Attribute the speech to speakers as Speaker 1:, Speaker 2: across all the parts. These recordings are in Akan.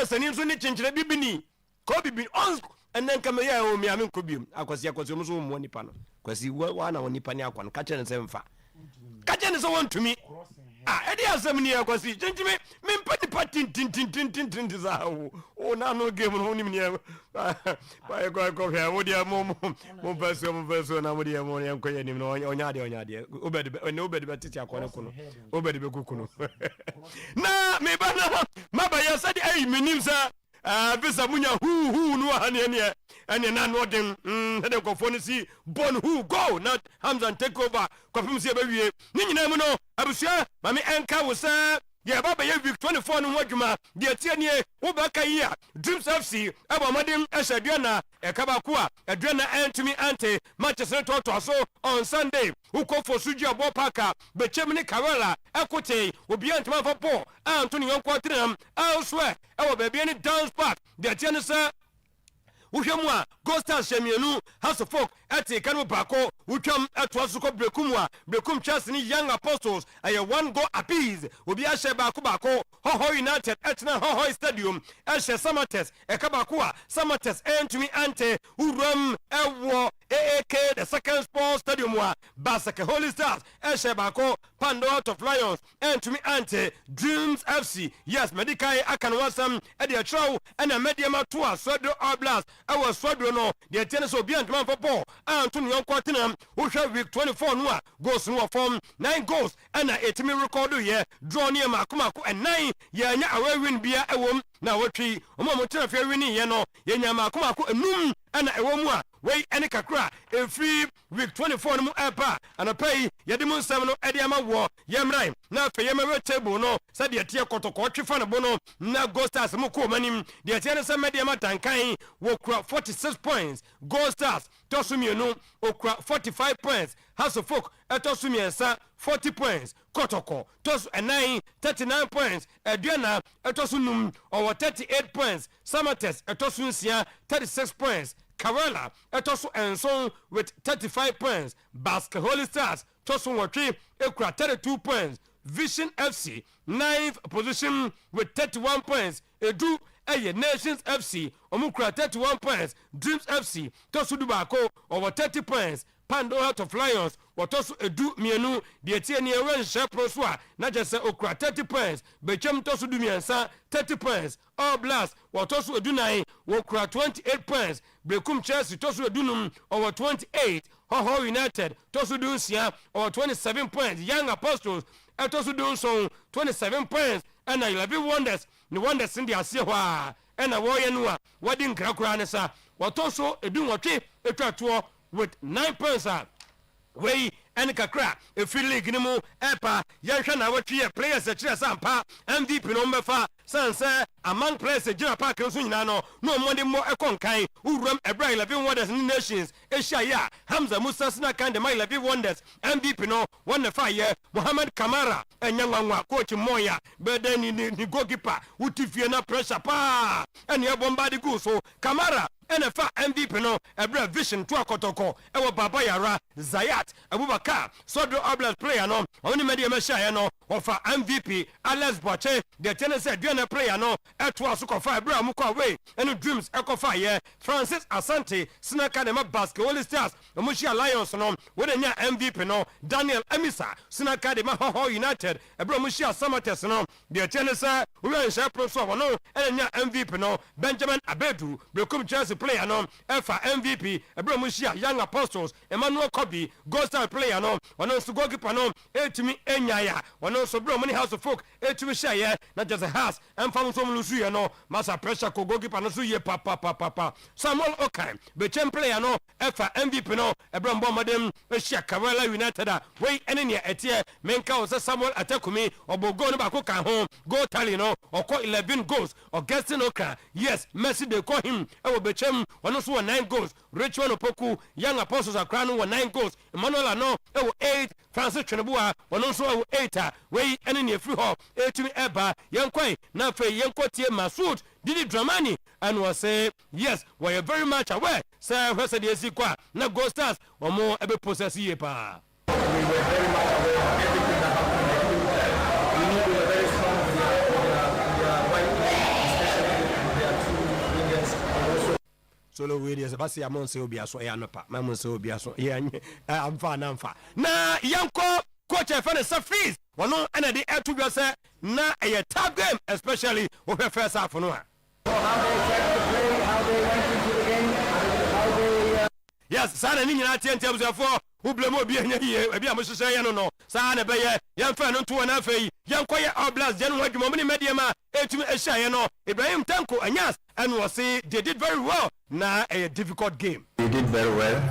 Speaker 1: the same so ni chinchire bibini ko bibi on and then come here o mi amen ko biom akwasi mo mo nipa no kwasi wa na woni pa ni akwa no ka chene se mfa ka chene se won tumi edi asem ni akwasi chinchime me mpati patin za o na no game no ni mi ba ko hwe wo dia mo verso na mo dia mo yan ko yanim no onya de obedi betiti akwa ne kuno obedi be kukuno na me ba na maba ya sadi ai minim sa visa munya hu no ane na no den de ko foni si bon who go not Hamza take over ko fim si abawie ni nyina mu no abusua mame enka wo sa ye baba ye week 24 no hodwuma de tie ne wo ba ka yi a Dreams FC abamodem ehadua ekaba ko a adua na antimi ante Manchester to so on Sunday uko for suji abo paka bechem ni Karela ekote obi antima fa po Anthony yonko tram elsewhere ewo ba bia ni dance park de tie ne sa Uhemwa Ghosta Shemienu House of Folk ati kanu bako utwam atwasuko brekum Chelsea ni Young Apostles aye one goal apiece obi ahye bako Hoho United etna Hoho Stadium ehye Samates ekabako a Samates entumi ante uram ewo AAK the second sports stadium wa Basake Holy Stars ehye bako Pando out of Lions entumi ante Dreams FC yes medikai akanwasam ede atrawo ena mediama to a Sodo Oblast our Swadro no the tennis will be and man for Paul Anthony Yonquatinam who shall week 24 no goes no form 9 goals and a 8 record here draw near Makumako and 9 yanya away win beer a woman now what tree Momotina fair winning yano yanya Makumako and noon and a woman way any kakra a free week 24 no epa and a pay Yadimun 7 Ediama war yamrai now for Yamara table no said the tia kotoko fan bono now ghost as Moko manim the tennis media matankai will 46 points Gold Stars Tosumienu okra 45 points House of Folk etosumiensa 40 points Kotoko Tosu 9 39 points Aduana etosunum over 38 points Samates etosunsia 36 points Karela etosu enson with 35 points Basque Holy Stars tosu watri ekra 32 points Vision FC 9th position with 31 points Edu Nations FC omukura 31 points Dreams FC tosu dubako over 30 points Pando out of Lions watosu edu mienu de tie ne ewen shepro so a na jese okura 30 points bechem tosu du miensa 30 points All Blast watosu edu nine wokura 28 points Brekum Chelsea tosu edu num over 28 Hoho United tosu du nsia over 27 points Young Apostles tosu du nson 27 points and 11 Wonders ni Wonders ndi asie ho a na wo ye no a wadi nkrakura ne sa watosu edu nwotwe etwato with 9 points way and kakra a free league nimu epa yahwa na watwe players a kire sampa MVP no mbefa sanse among players a jina park nso nyina no no monde mo ekonkan uram ebra 11 Wonders Nations Asia ya Hamza Musa Sina kan de my 11 Wonders MVP no one the fire Muhammad Kamara enyanwanwa coach moya beden ni goalkeeper utifie na pressure pa and ya bomba de go so Kamara NFA MVP no ebra Vision to akotoko ewo baba yara Zayat Abubakar Sodo Oblast player no oni media mesha no ofa MVP Alex Boche the Tennessee Duane player no eto asoko fa ebra mu ko away eno Dreams ekofa ye Francis Asante Sinaka de Basque Holy Stars omushia Lions no we nya MVP no Daniel Emisa Sinaka de Hoho United ebra mushia Samates no the Tennessee we nsha pro so no enya MVP no Benjamin Abedu Brekum Chelsea player no efa MVP ebra mushia Young Apostles Emmanuel Kobi Ghosta player no ono so goalkeeper no etimi enyaya ono so bro money House of Folk etimi share na just a house emfa so mlusu ye no masa pressure ko goalkeeper no so ye papa Samuel Okai bechem player no efa MVP no ebra mbo modem ehia Karela United we enenia etie menka o Samuel Atakumi obogo no ba ko kan ho goal tally no oko 11 goals Augustine Oka yes Messi de call him e bechem ono so 9 goals Richmond Opoku Young Apostles akra no 9 goals Emmanuel Ano e 8 Francis Chenebua ono so 8 we enenia free ho etimi eba yenkwai na fe yenkotie Masud Didi Dramani and was say yes we are very much aware say who said yes kwa na Go Stars omo ebe possess ye pa.
Speaker 2: We were very much aware of everything that happened. We knew we were very strong with the white, especially
Speaker 1: solo we dey basi amon se obi aso ya no pa mamon se obi aso ya amfa na amfa na yanko coach e fa ne Safis wono ana dey to be say na a tag game especially over first half no
Speaker 2: How they checked the play, how they went into the game, how they
Speaker 1: yes sana ni nyina tie ntem zefo who blame obi anya ye ebi amohyehyɛ ye no sana be ye yemfa no nto na afei yenkoye oblast je no adwuma mni mediama etumi ehya ye no Ibrahim Tanko Anyas and was say they did very well na a difficult game.
Speaker 3: We did very well,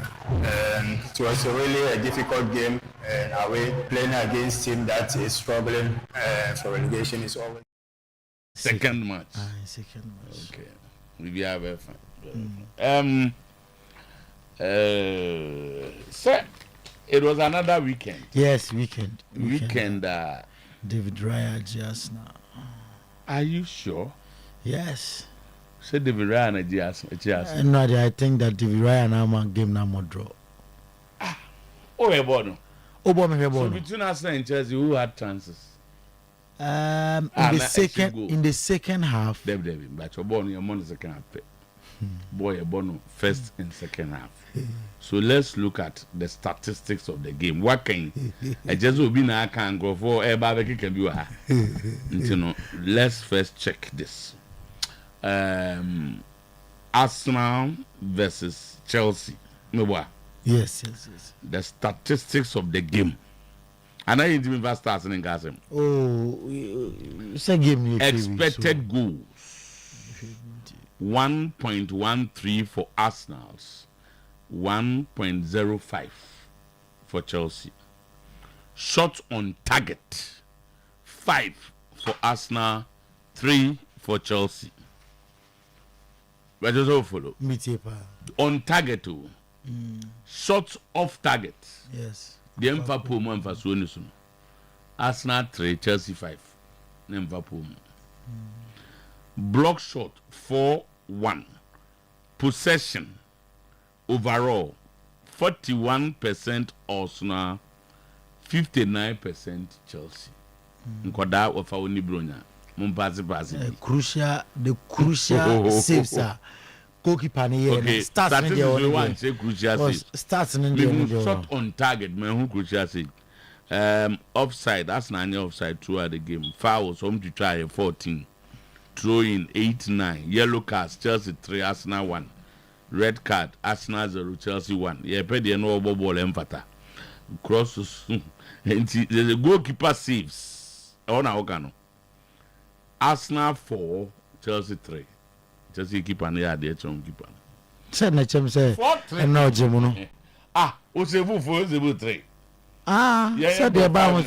Speaker 3: and it was really a difficult game, and are we playing against team that is struggling for relegation is always
Speaker 4: second match.
Speaker 5: Second match.
Speaker 4: Okay, we be very fine. Sir, it was another weekend.
Speaker 5: Yes, weekend. David Raya just now.
Speaker 4: Are you sure?
Speaker 5: Yes.
Speaker 4: Say David Raya just.
Speaker 5: No, I think that David Raya now game now more draw.
Speaker 4: Oh, a bono.
Speaker 5: Oh, boy,
Speaker 4: So between us and Chelsea, who had chances?
Speaker 5: In the second half.
Speaker 4: David, but your born your money second half. Boy, a bono first and second half. So let's look at the statistics of the game. What can I just will be now can go for a barbecue can be you know, let's first check this. Arsenal versus Chelsea.
Speaker 5: Yes.
Speaker 4: The statistics of the game. And I didn't even start in Gaza.
Speaker 5: Oh, it's a game.
Speaker 4: Expected goals 1.13 for Arsenal's. 1.05 for Chelsea. Shots on target 5 for Arsenal, 3 for Chelsea. But just all follow. On target too. Shots off target.
Speaker 5: Yes.
Speaker 4: The Liverpool one for Sunusun. Arsenal 3, Chelsea 5. Liverpool. Block shot 4-1. Possession overall 41% Arsenal, 59% Chelsea. Nkoda ofa oni bronya. Mumpazi.
Speaker 5: The crucial saves are goalkeeper ni
Speaker 4: okay.
Speaker 5: Starts in the
Speaker 4: one say crucial save.
Speaker 5: Starts in the
Speaker 4: shot on target man who crucial save. Offside, that's 9 offside throughout the game. Fouls home to try 14. Throw in 8-9. Yellow cards Chelsea 3, Arsenal 1. Red card, Arsenal 0, Chelsea 1. Yeah, pay the no ball empata. Crosses. The goalkeeper saves. Arsenal 4, Chelsea 3. Chelsea keeper near the keeper.
Speaker 5: Said na chem say. And no Jemuno.
Speaker 4: Osebu 4, Osebu 3.
Speaker 5: Said the about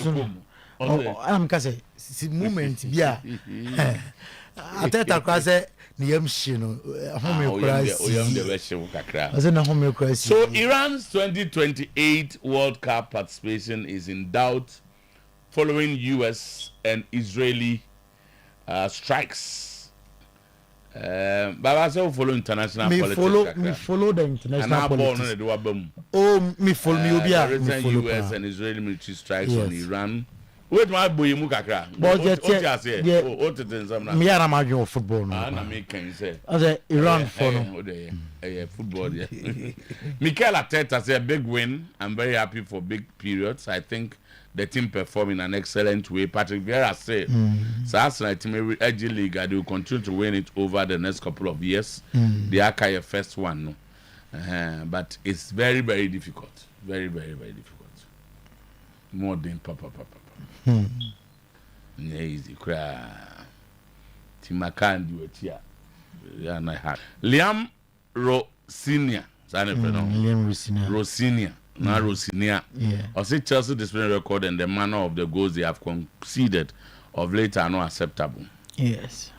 Speaker 5: I'm kase moment bia. Ateta kwa say
Speaker 4: so Iran's 2028 World Cup participation is in doubt following US and Israeli strikes. But I also follow international politics.
Speaker 5: Me follow the international politics. Me follow
Speaker 4: US and Israeli military strikes on Iran. Wait, my boy, Mukakra.
Speaker 5: Me are my football.
Speaker 4: I can say.
Speaker 5: Iran for
Speaker 4: football. Mikel Arteta said a big win. I'm very happy for big periods. I think the team performed in an excellent way. Patrick Vieira said, so Arsenal team Edge League, they will continue to win it over the next couple of years. The Archive first one, no. But it's very, very difficult. Very, very, very difficult. More than papa. Easy cry. Timakandi wetia. Liam Rosinia. Rosinia. Now Rosinia. I say Chelsea display record and the manner of the goals they have conceded of late are not acceptable.
Speaker 5: Yes.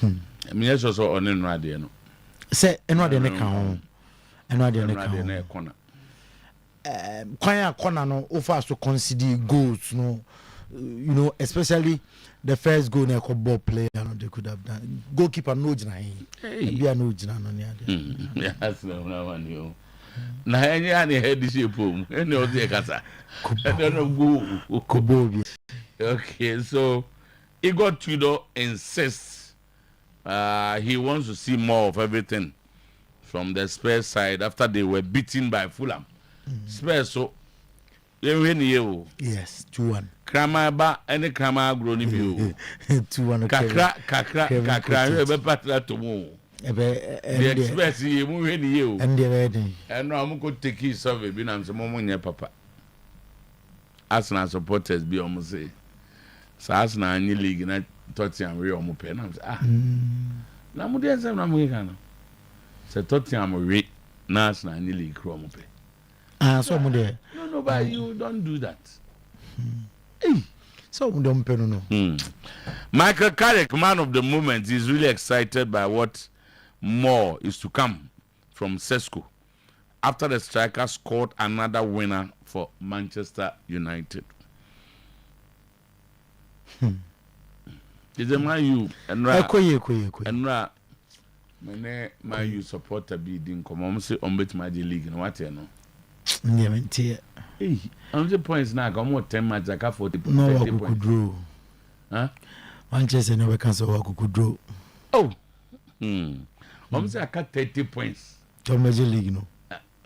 Speaker 4: I mean, yes, also on in radio. No.
Speaker 5: Say, and what they make on. And what they make
Speaker 4: corner.
Speaker 5: Corner no offer to consider goals, no, you know, especially the first goal na ball player no they could have done. Goalkeeper no jina hin. Be no jina no near.
Speaker 4: Yes, no one you. Na any head this pom. Any of the kasa. I don't know go. Okay, so Igor Tudor insists he wants to see more of everything from the Spurs side after they were beaten by Fulham. Spurs, so you win you.
Speaker 5: Yes, 2-1.
Speaker 4: Krama ba any krama grown you.
Speaker 5: 2-1.
Speaker 4: Kakra. You be partner to move. The Express you win you.
Speaker 5: And the wedding.
Speaker 4: And now I'm going to take his survey. Be na some money, papa. Arsenal supporters be almost say. So Arsenal any league na Tottenham we almost pay. Na na mo dey say na mo kan. So Tottenham we na Arsenal any league almost pay.
Speaker 5: So mo dey.
Speaker 4: No, but you don't do that. Hey.
Speaker 5: So we don't pay no.
Speaker 4: Michael Carrick, man of the moment, is really excited by what more is to come from Sesko after the striker scored another winner for Manchester United. Is a Man U and Man U supporter be din come on say on bet Magic League and what you know. Hey, how many points now? Come on, 10 matches. I got 40 points.
Speaker 5: No, I could draw.
Speaker 4: Huh?
Speaker 5: Manchester never cancel. I could draw.
Speaker 4: Oh, say I got 30 points.
Speaker 5: To Major League, no.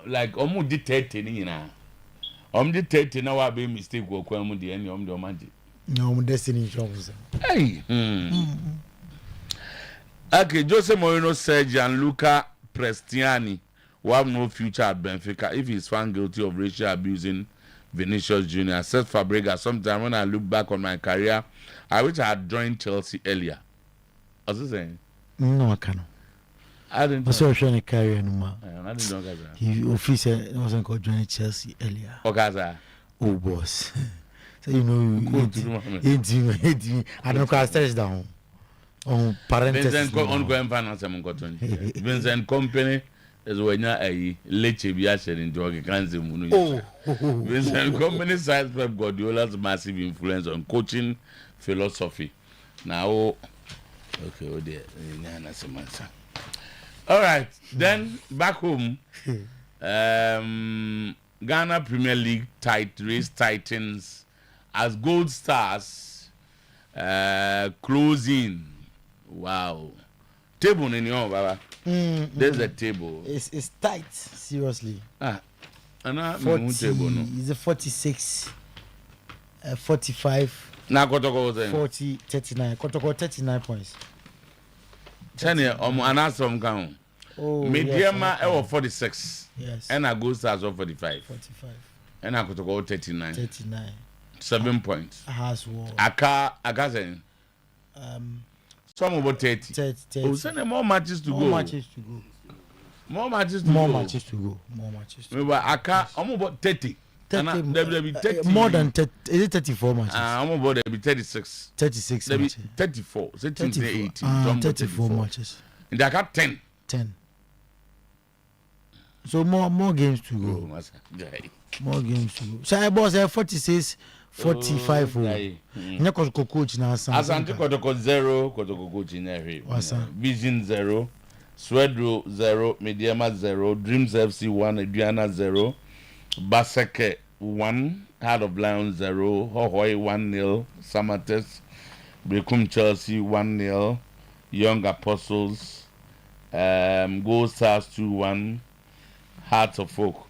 Speaker 4: Like almost did 30, you know. Did 30 now. I be mistake. Go come the end. The magic.
Speaker 5: No, destiny shows.
Speaker 4: Hey. Okay, Jose Mourinho said Gianluca Prestiani will have no future at Benfica if he's found guilty of racial abusing Vinicius Jr. Said Fabregas, sometime when I look back on my career, I wish I had joined Chelsea earlier. What's he saying?
Speaker 5: No, I can't.
Speaker 4: I didn't know.
Speaker 5: I a career no more.
Speaker 4: I didn't know that.
Speaker 5: He officially wasn't called joining Chelsea earlier.
Speaker 4: Okay,
Speaker 5: oh, boss. So, you know, I don't know, stretch down. On parenthesis.
Speaker 4: Vincent Company. Is when a leche be ushered into a cancer. Vincent Company sides Pep Guardiola's massive influence on coaching philosophy. Now, okay, oh dear, all right, then back home, Ghana Premier League race titans as Gold Stars closing. Wow, table in your baba. There's a table.
Speaker 5: It's tight, seriously.
Speaker 4: And I
Speaker 5: 40,
Speaker 4: table, no?
Speaker 5: It's a 46, 45,
Speaker 4: Now, Kotoko
Speaker 5: 40, 39. Kotoko 39 points.
Speaker 4: Chania, an answer count.
Speaker 5: Oh,
Speaker 4: Mediama, 46.
Speaker 5: Yes.
Speaker 4: And I go stars of 45.
Speaker 5: 45.
Speaker 4: And I Kotoko 39.
Speaker 5: 39.
Speaker 4: 7 points.
Speaker 5: Has war.
Speaker 4: Aka saying. Some about 30.
Speaker 5: 30.
Speaker 4: Oh, send them more matches to go.
Speaker 5: More matches to go.
Speaker 4: More matches to
Speaker 5: More
Speaker 4: go.
Speaker 5: matches to go. More matches to go.
Speaker 4: Maybe Aka, I'm about 30.
Speaker 5: 30,
Speaker 4: there be 30.
Speaker 5: More than 30. Is it 34 matches?
Speaker 4: I'm about there be 36.
Speaker 5: 36
Speaker 4: There be
Speaker 5: matches.
Speaker 4: 34. Say 18.
Speaker 5: 34 matches.
Speaker 4: And I got 10.
Speaker 5: 10. So more games to go.
Speaker 4: Oh,
Speaker 5: More games to go. So I boss 46, 45. Nyako coach na
Speaker 4: Asante Kotoko 0, Kotoko coach in every. Vision 0, Swedro 0, Mediama 0, Dreams FC 1, Adriana 0, Baseke 1, Heart of Lions 0, Hohoi 1-0, Samates, Brekum Chelsea 1-0, Young Apostles, Gold Stars 2-1, Hearts of Folk.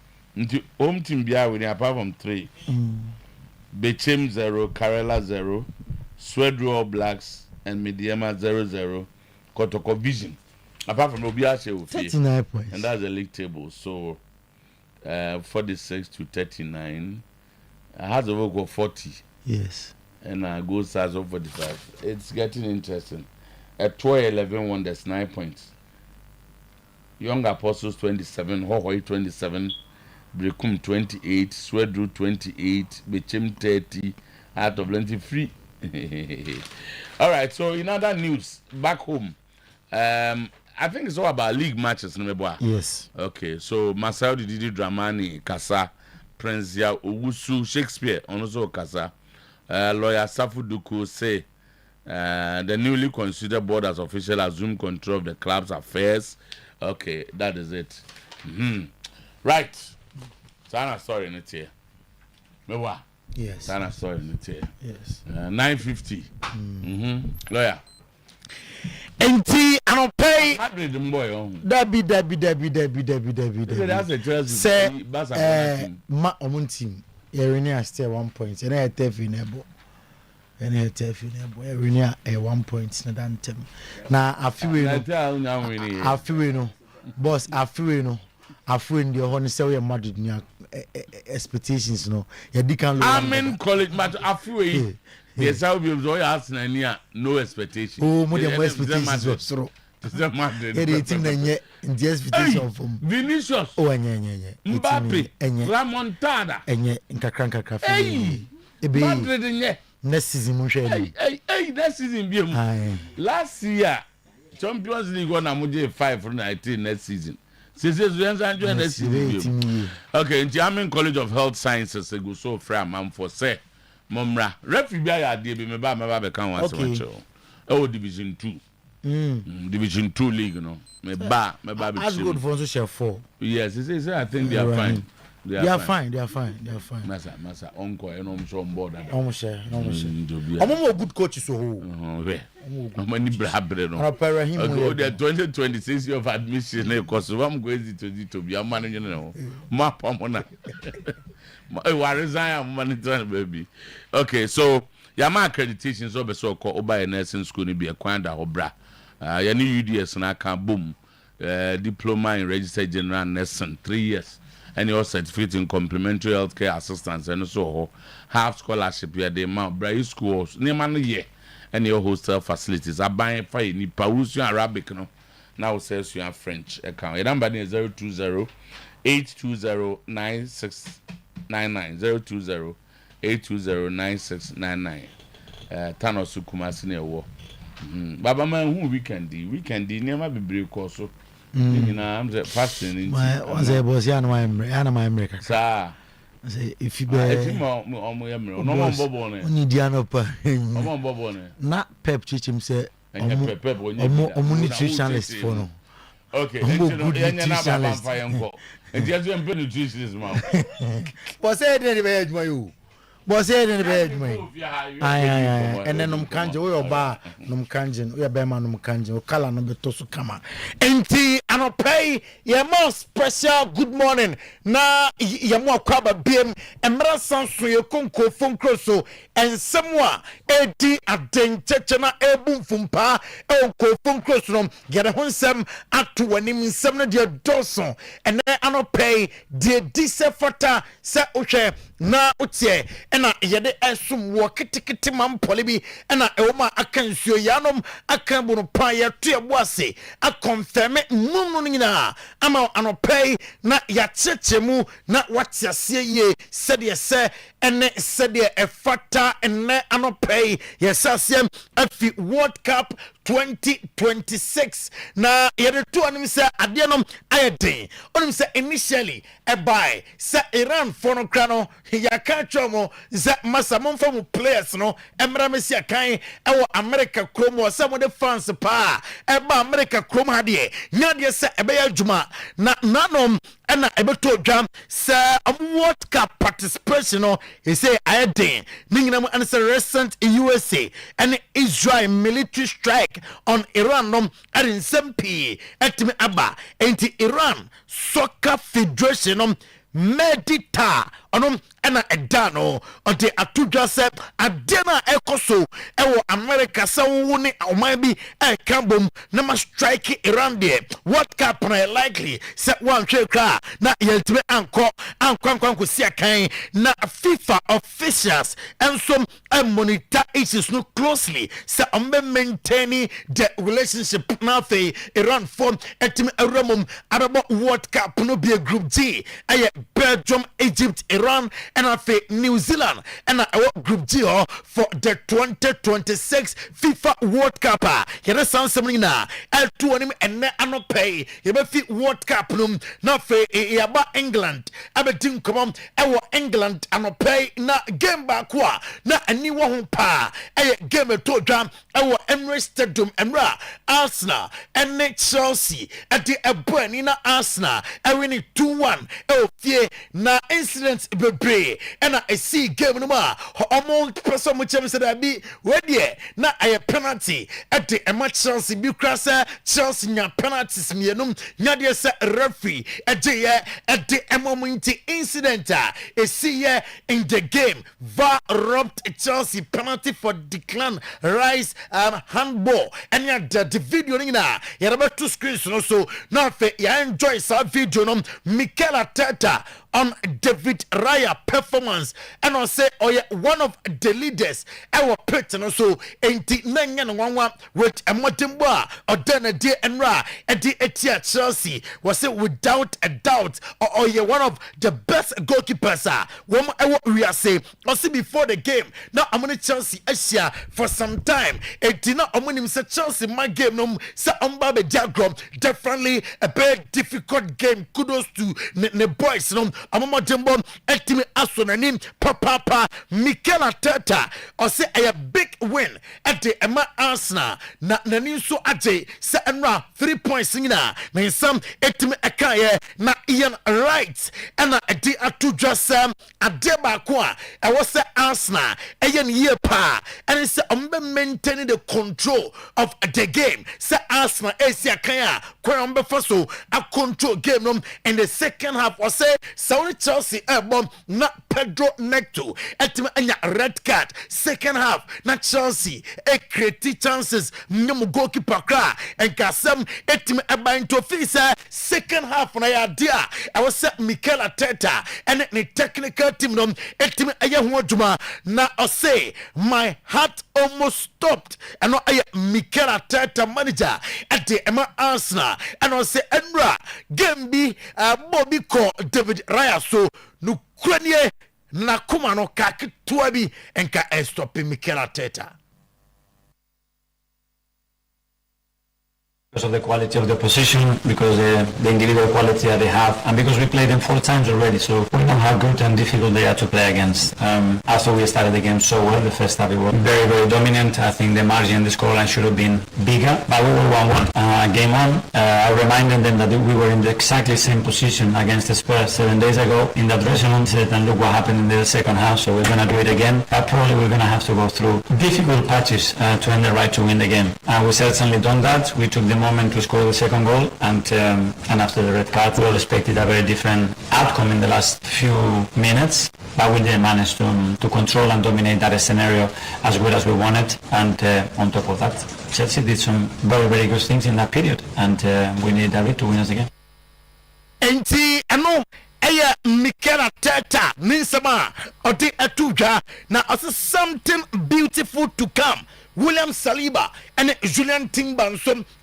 Speaker 4: Home team bia winning apart from 3. Bechem 0, Karela 0, Swedro All Blacks, and Mediama 0-0, Kotoko Vision. Apart from Obiache,
Speaker 5: 39 points.
Speaker 4: And that's the league table. So 46 to 39. Has a work of 40.
Speaker 5: Yes.
Speaker 4: And Gold Stars of 45. It's getting interesting. At 12-11 won, there's 9 points. Young Apostles 27, Hohoi 27, Brekum 28, Swedru 28, Bechem 30, Heart of Plenty free. All right, so in other news, back home, I think it's all about league matches.
Speaker 5: Yes.
Speaker 4: Okay, so Masao Didi Dramani, Kasa, Prince Ya Owusu, Shakespeare, also Kasa, lawyer Safu Duku say the newly considered board as official assume control of the club's affairs. Okay, that is it. Right. Sana story in it here. Mewa.
Speaker 5: Yes.
Speaker 4: Sana story in it here.
Speaker 5: Yes.
Speaker 4: 950. Lawyer.
Speaker 5: Enti
Speaker 4: Madrid boy on.
Speaker 5: Debbie.
Speaker 4: That's a Chelsea.
Speaker 5: Say,
Speaker 4: Team.
Speaker 5: ma omun team. Yerenia still 1 point. And I tell you nebo. And I tell you nebo. Yerenia 1 point. Na dantem. Na afiwe no. Afiwe no. Boss afiwe no. Afiwe ndio ho ne say we Madrid ni expectations no. Ya di kan lo.
Speaker 4: Amen college match afiwe. Yes, I will be so Arsenal near no expectation.
Speaker 5: Oh, more than expectations. So. Every team na nye the expectation from
Speaker 4: Vinicius.
Speaker 5: Oh, enye.
Speaker 4: Mbappe. Remontada.
Speaker 5: Enye nkakra.
Speaker 4: Hey. Madrid nye.
Speaker 5: Next season mo hwe.
Speaker 4: Hey, next season be mu. Last year Champions League won amuje 5 for 19 next season. Since next season. Okay, the Amen College of Health Sciences go so from am for say Momra. Referee bi ya de be me ba be kan wan so much. Oh, Division 2. Division 2 league, no. Me ba be.
Speaker 5: As good for so share 4.
Speaker 4: Yes, I think they are fine.
Speaker 5: They are fine.
Speaker 4: Massa, uncle, and I'm so on board.
Speaker 5: Almost share. I'm good coach so ho.
Speaker 4: Many brabre no. Go there 2026 year of admission because I'm going to be a man, you know. Map on. I resign money baby. Okay, so Yama accreditations over so called Oba nursing school be acquired obra. Yani UDS na can boom. Diploma in registered general nursing 3 years. And your certificate in complementary healthcare assistance and so half scholarship here the Mount Bray schools near man year and your hostel facilities are buying for any Pausian Arabic no now says you are French account. Your number is 020-820-9699 020-820-9699 Thanos Kumasine wo Baba man who weekend never be break also. I'm fasting.
Speaker 5: Was a boss, Yana my America.
Speaker 4: Sir,
Speaker 5: if you be only Diana, not Pep teach him say, nutritionalist for no.
Speaker 4: Okay, good nutritionalist. And just nutritionist, man.
Speaker 5: Was it anyway, my boss said in the bed, and then Kanje, or bar, Kanje, we are Berman Kanje, or Kala no Betosu Kama. Enti, and pay your most special good morning. Na Yamwa Kwaba BM, and Marasan Suyo Kunko Funkroso, and somewhere, Edi Aden Chechana Ebum Fumpa, Elko Funkroso, get a honsam at to an in some dear Dawson, and then I pay dear Disefata, Sa Uche, na Utie. Ena yede esum wo kitikiti mam polibi ena ewoma akansuo yanom akanbu no pa ya to ase akonfirm nunu nyina ama anopay na ya chechemu na watiasie ye sede se ene sede efata ene anopay yesasem afi World Cup 2026 na yede to anim se adenom ayeden onim se initially e buy se Iran for no krano ya ka chomo za masamon from players no emra mesia kan e wo America kromo some the fans pa e ba America kromo hade nyade se e be adwuma na nanom ena e beto dwam se World Cup participation no he say ayeden ninginam and say recent USA and Israel military strike on Iran no in SMP etimi aba enti Iran Soccer Federation no medita onom ena edano ode atudwa se adena ekoso ewo America se wo ne oman bi e kambom na ma strike Iran de World Cup na likely se wan hwe kra na yeltime anko sia kan na FIFA officials enso monitor issues no closely se maintaining the relationship na fe Iran form etime aramum arabo World Cup no be a group G aye Belgium, Egypt, Iran, and New Zealand, and Group G for the 2026 FIFA World Cup. Here is something now. L2 and no pay. You be World Cup na fe yaba England. Abetin come on. England and no pay na game back na anyone pa. Game to jam. Emirates Stadium Emra Arsenal and Chelsea at the Abuenina Arsenal. I win 2-1. Fear na incidents bebre and I see game no ma almost person much said I be ready na a penalty at the Chelsea be crasa Chelsea nya penalties mienum nya de se referee at the moment incident a see in the game VAR robbed Chelsea penalty for decline rise handball and ya the video na ya about two screens no so now ya enjoy some video no Mikel Arteta on David Raya performance and I say one of the leaders our pit and also 89 with a Motimba or then a dear and Ra at the Etia Chelsea was it without a doubt or one of the best goalkeepers one we are say also before the game now I'm gonna Chelsea Asia for some time it did not I'm say Chelsea my game no say Mbappe diagram definitely a very difficult game kudos to the boys no Amama Jimbo etimi asonanim papa Mikel Arteta or say a big win at the Emma Arsenal na nani so aje say enra 3 points na some etimi akaye na Ian Wright and adi atu just adeba ko a was say Arsenal ayen year pa and say maintaining the control of the game say Arsenal Asia kaya kwa so a control game no in the second half was say Chelsea bomb not Pedro Neto etim anya red card second half na Chelsea create chances nyum goalkeeper kra and kasem etim eba into face second half na idea I was set Mikel Arteta and the technical team no etim aya ho adwuma na I say my heart almost stopped and no aya Mikel Arteta manager at the Emma Arsenal and I say Enra game be Bobby call David Raya so no kwenye na kuma no kakituwa bi enka stop Mikel Arteta.
Speaker 6: Because of the quality of the opposition, because the individual quality that they have, and because we played them 4 times already, so we know how good and difficult they are to play against. After we started the game so well, the first half we were very, very dominant. I think the margin, the scoreline should have been bigger, but we were 1-1. Game on, I reminded them that we were in the exactly same position against the Spurs 7 days ago in that dressing room, and look what happened in the second half, so we're going to do it again. But probably we're going to have to go through difficult patches to earn the right to win the game. And we certainly done that. We took the moment to score the second goal, and after the red card, we all expected a very different outcome in the last few minutes, but we didn't manage to control and dominate that scenario as good as we wanted. And on top of that, Chelsea did some very, very good things in that period, and we needed David to win us again.
Speaker 5: Aya Mikel Arteta ninsama odi atuja na also something beautiful to come. William Saliba and Julian Timber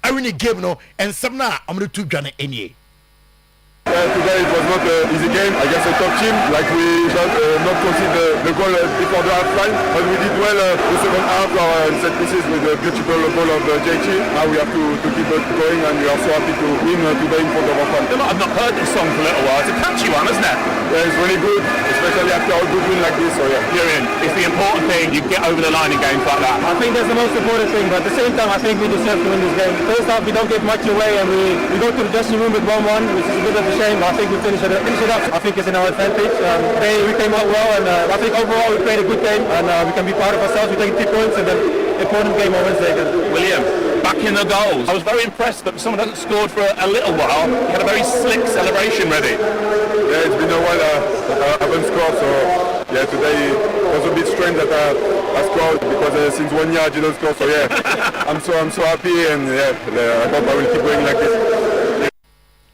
Speaker 5: are in a game no and some na amru to jana any.
Speaker 7: Today it was not an easy game against a top team. Like we not concede the goal before the half time, but we did well the second half. Our set pieces with the beautiful goal of JT. Now we have to keep it going, and we are so happy to win today in front of our fans.
Speaker 8: I've not heard this song for a little while. It's a catchy one, isn't it?
Speaker 7: Yeah, it's really good, especially after a good win like this. So yeah,
Speaker 8: you're in. It's the important thing. You get over the line in games like that.
Speaker 9: I think that's the most important thing. But at the same time, I think we deserve to win this game. First half, we don't get much away, and we go to the dressing room with 1-1, which is a bit of a shame. I think we finish it up. I think it's in our advantage. We came out well, and I think overall we played a good game, and we can be proud of ourselves. We take 3 points, and then important game on Wednesday.
Speaker 8: William, back in the goals. I was very impressed that someone hasn't scored for a little while. He had a very slick celebration ready.
Speaker 7: Yeah, it's been a while I haven't scored, so yeah, today it was a bit strange that I scored because since 1 year I didn't score. So yeah, I'm so happy, and yeah, I hope I will keep going like this.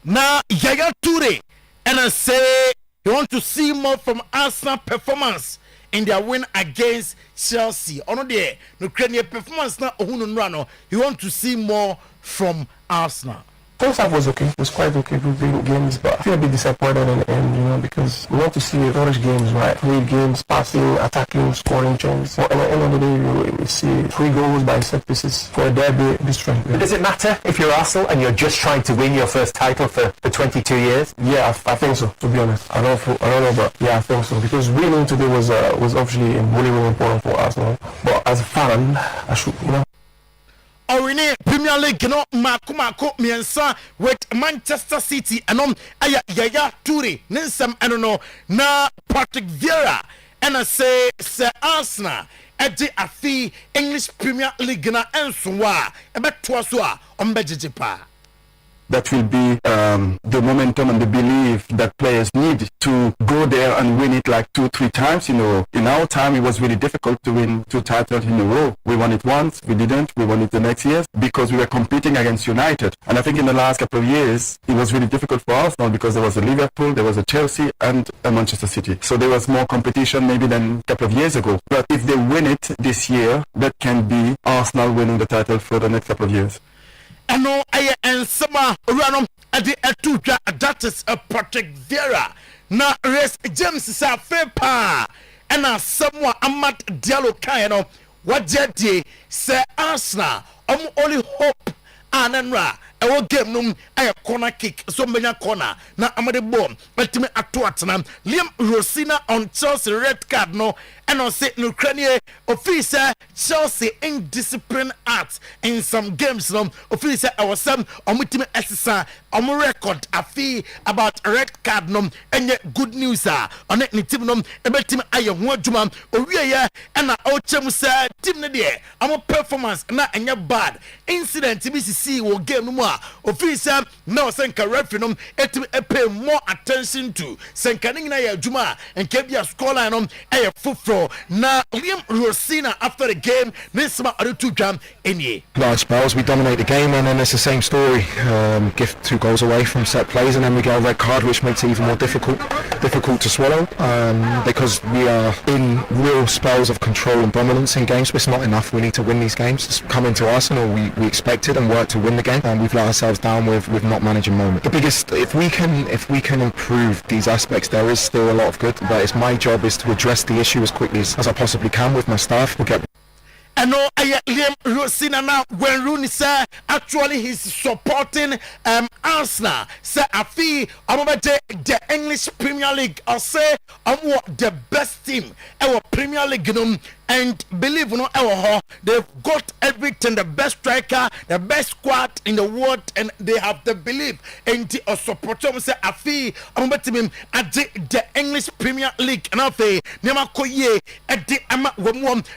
Speaker 5: Now Yaya Toure and I say you want to see more from Arsenal performance in their win against Chelsea. On there, no Ukrainian performance now. You want to see more from Arsenal.
Speaker 10: First half was okay. It was quite okay. We played games, but I feel a bit disappointed in the end, because we want to see flourish games, right? 3 games, passing, attacking, scoring chances. But at the end of the day, we see 3 goals by set pieces for a derby this strength.
Speaker 11: But does it matter if you're Arsenal and you're just trying to win your first title for 22 years?
Speaker 10: Yeah, I think so, to be honest. I don't know, but yeah, I think so. Because winning today was obviously really, really important for Arsenal. But as a fan, I should,
Speaker 5: ɔwini Premier League no mako miɛnsa with Manchester City ɛnom ɛyɛ Yaya Toure ne nsɛm ɛno no na Patrick Vieira ɛna sɛ Arsenal ɛde afi English Premier League na ɛnso wa ɛbɛtoa so a ɔmbɛgyegye paa.
Speaker 10: That will be the momentum and the belief that players need to go there and win it like 2-3 times. You know, in our time, it was really difficult to win 2 titles in a row. We won it once, we didn't. We won it the next year because we were competing against United. And I think in the last couple of years, it was really difficult for Arsenal because there was a Liverpool, there was a Chelsea and a Manchester City. So there was more competition maybe than a couple of years ago. But if they win it this year, that can be Arsenal winning the title for the next couple of years.
Speaker 5: Ano aye ensema owuranom ade atutwa that is a Patrick Vieira na Reece James sa fepa ena samwa Amad Diallo kan no wajedi se Arsenal only hope anenra ewo game num aye corner kick so menya corner na amade ball ultimate ato atena Liam Rosina on Chelsea red card no and on say no Ukraine officer Chelsea indiscipline act in some games no officer our some omutime exercise record afi about red card no enye good news on it ni team no ebetim aye ho adwuma owie and ochem say team ne de am performance na enye bad incident bi see wo game no officer no senka referee no etim pay more attention to senka ni na ya adwuma enka bia scoreline no aye fufro na Liam Rosina after the game nisma arutu jam enye
Speaker 12: large spells we dominate the game and then it's the same story give 2 goals away from set plays and then we get a red card which makes it even more difficult to swallow because we are in real spells of control and dominance in games but it's not enough. We need to win these games. It's come into Arsenal, we expected and worked to win the game and we've let ourselves down with not managing moment. The biggest if we can improve these aspects there is still a lot of good but it's my job is to address the issue as quickly as I possibly can with my staff. We'll get
Speaker 5: and no, Liam Rosina now when Rooney said actually he's supporting Arsenal. Say I feel I'm about the English Premier League. I say I'm the best team our Premier League and believe they've got everything, the best striker, the best squad in the world, and they have the belief and the support. Say I feel I'm about to at the English Premier League and I feel Nema Koye at the Ama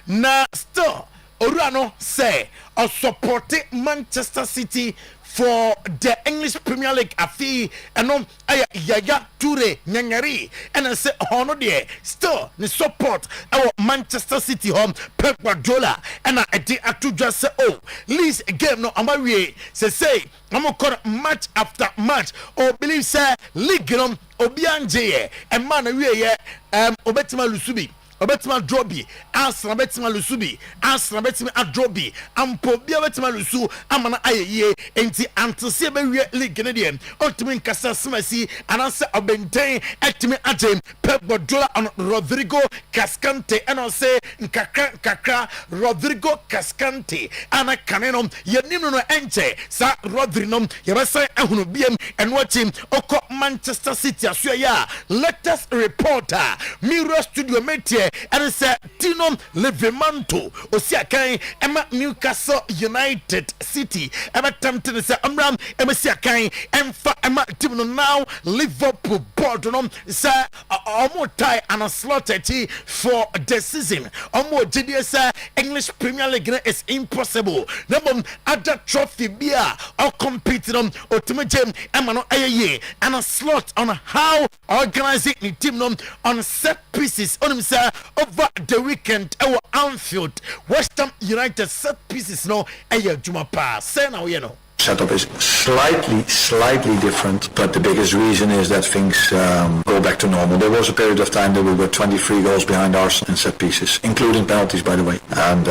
Speaker 5: na still Orano say or support Manchester City for the English Premier League afi and Yaya Toure nyanyari and I say hono there still the support our Manchester City home Pep Guardiola and I atu just say oh least game no amawie say I'm gonna match after match or believe say league no obianje and man we obetima lusubi obetima drobi Arsenal betima lusubi Arsenal betima adrobi ampo bia betima lusu amana ayeye enti antese be wie league ne de ultimate kasa smasi anase obenten etimi ajem Pep Guardiola on Rodrigo Cascante and I say nkakra Rodrigo Cascante ana kaneno yenim no enche sa Rodrigo yebesa ehunu biem and watch him oko Manchester City aso ya latest reporter Mirror Studio metie and say Tino Levemanto Osiakai Emma Newcastle United City Emma tempted to say Amram Emma Siakai Emfa Emma Tino now Liverpool board no say omo tie and a slot for the season omo GDS English Premier League is impossible number other trophy beer or competing on ultimate Emma no aye and a slot on how organizing the team on set pieces on himself over the weekend our Anfield West Ham United set pieces no aye juma pass say now you know
Speaker 13: setup is slightly different, but the biggest reason is that things go back to normal. There was a period of time that we were 23 goals behind Arsenal in set pieces, including penalties, by the way, and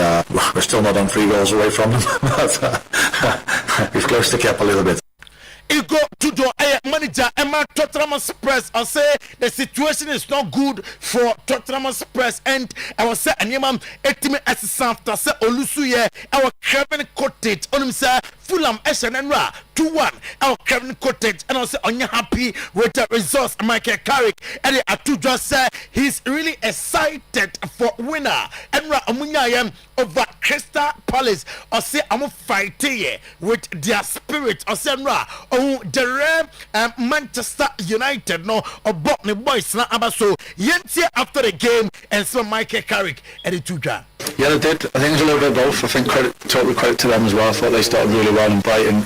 Speaker 13: we're still not on 3 goals away from them, but we've closed the gap a little bit.
Speaker 5: Go to the manager Emma Tottenham Spurs. I say the situation is not good for Tottenham Spurs, and I was saying, "Anyam, etime assistant after say Olusuye, our Kevin Cottage on himself Fulham SNNRA 2-1 our Kevin Cottage and also on happy with the results. Michael Carrick and the Atuja said he's really excited for winner and Amunyayam over Crystal Palace or say I'm fighting with their spirit or say the Manchester United no or Botany boys na abaso yentie after the game and so Michael Carrick and the Tuja.
Speaker 13: Yeah, they did. I think it was a little bit of both. I think total credit to them as well. I thought they started really well in Brighton.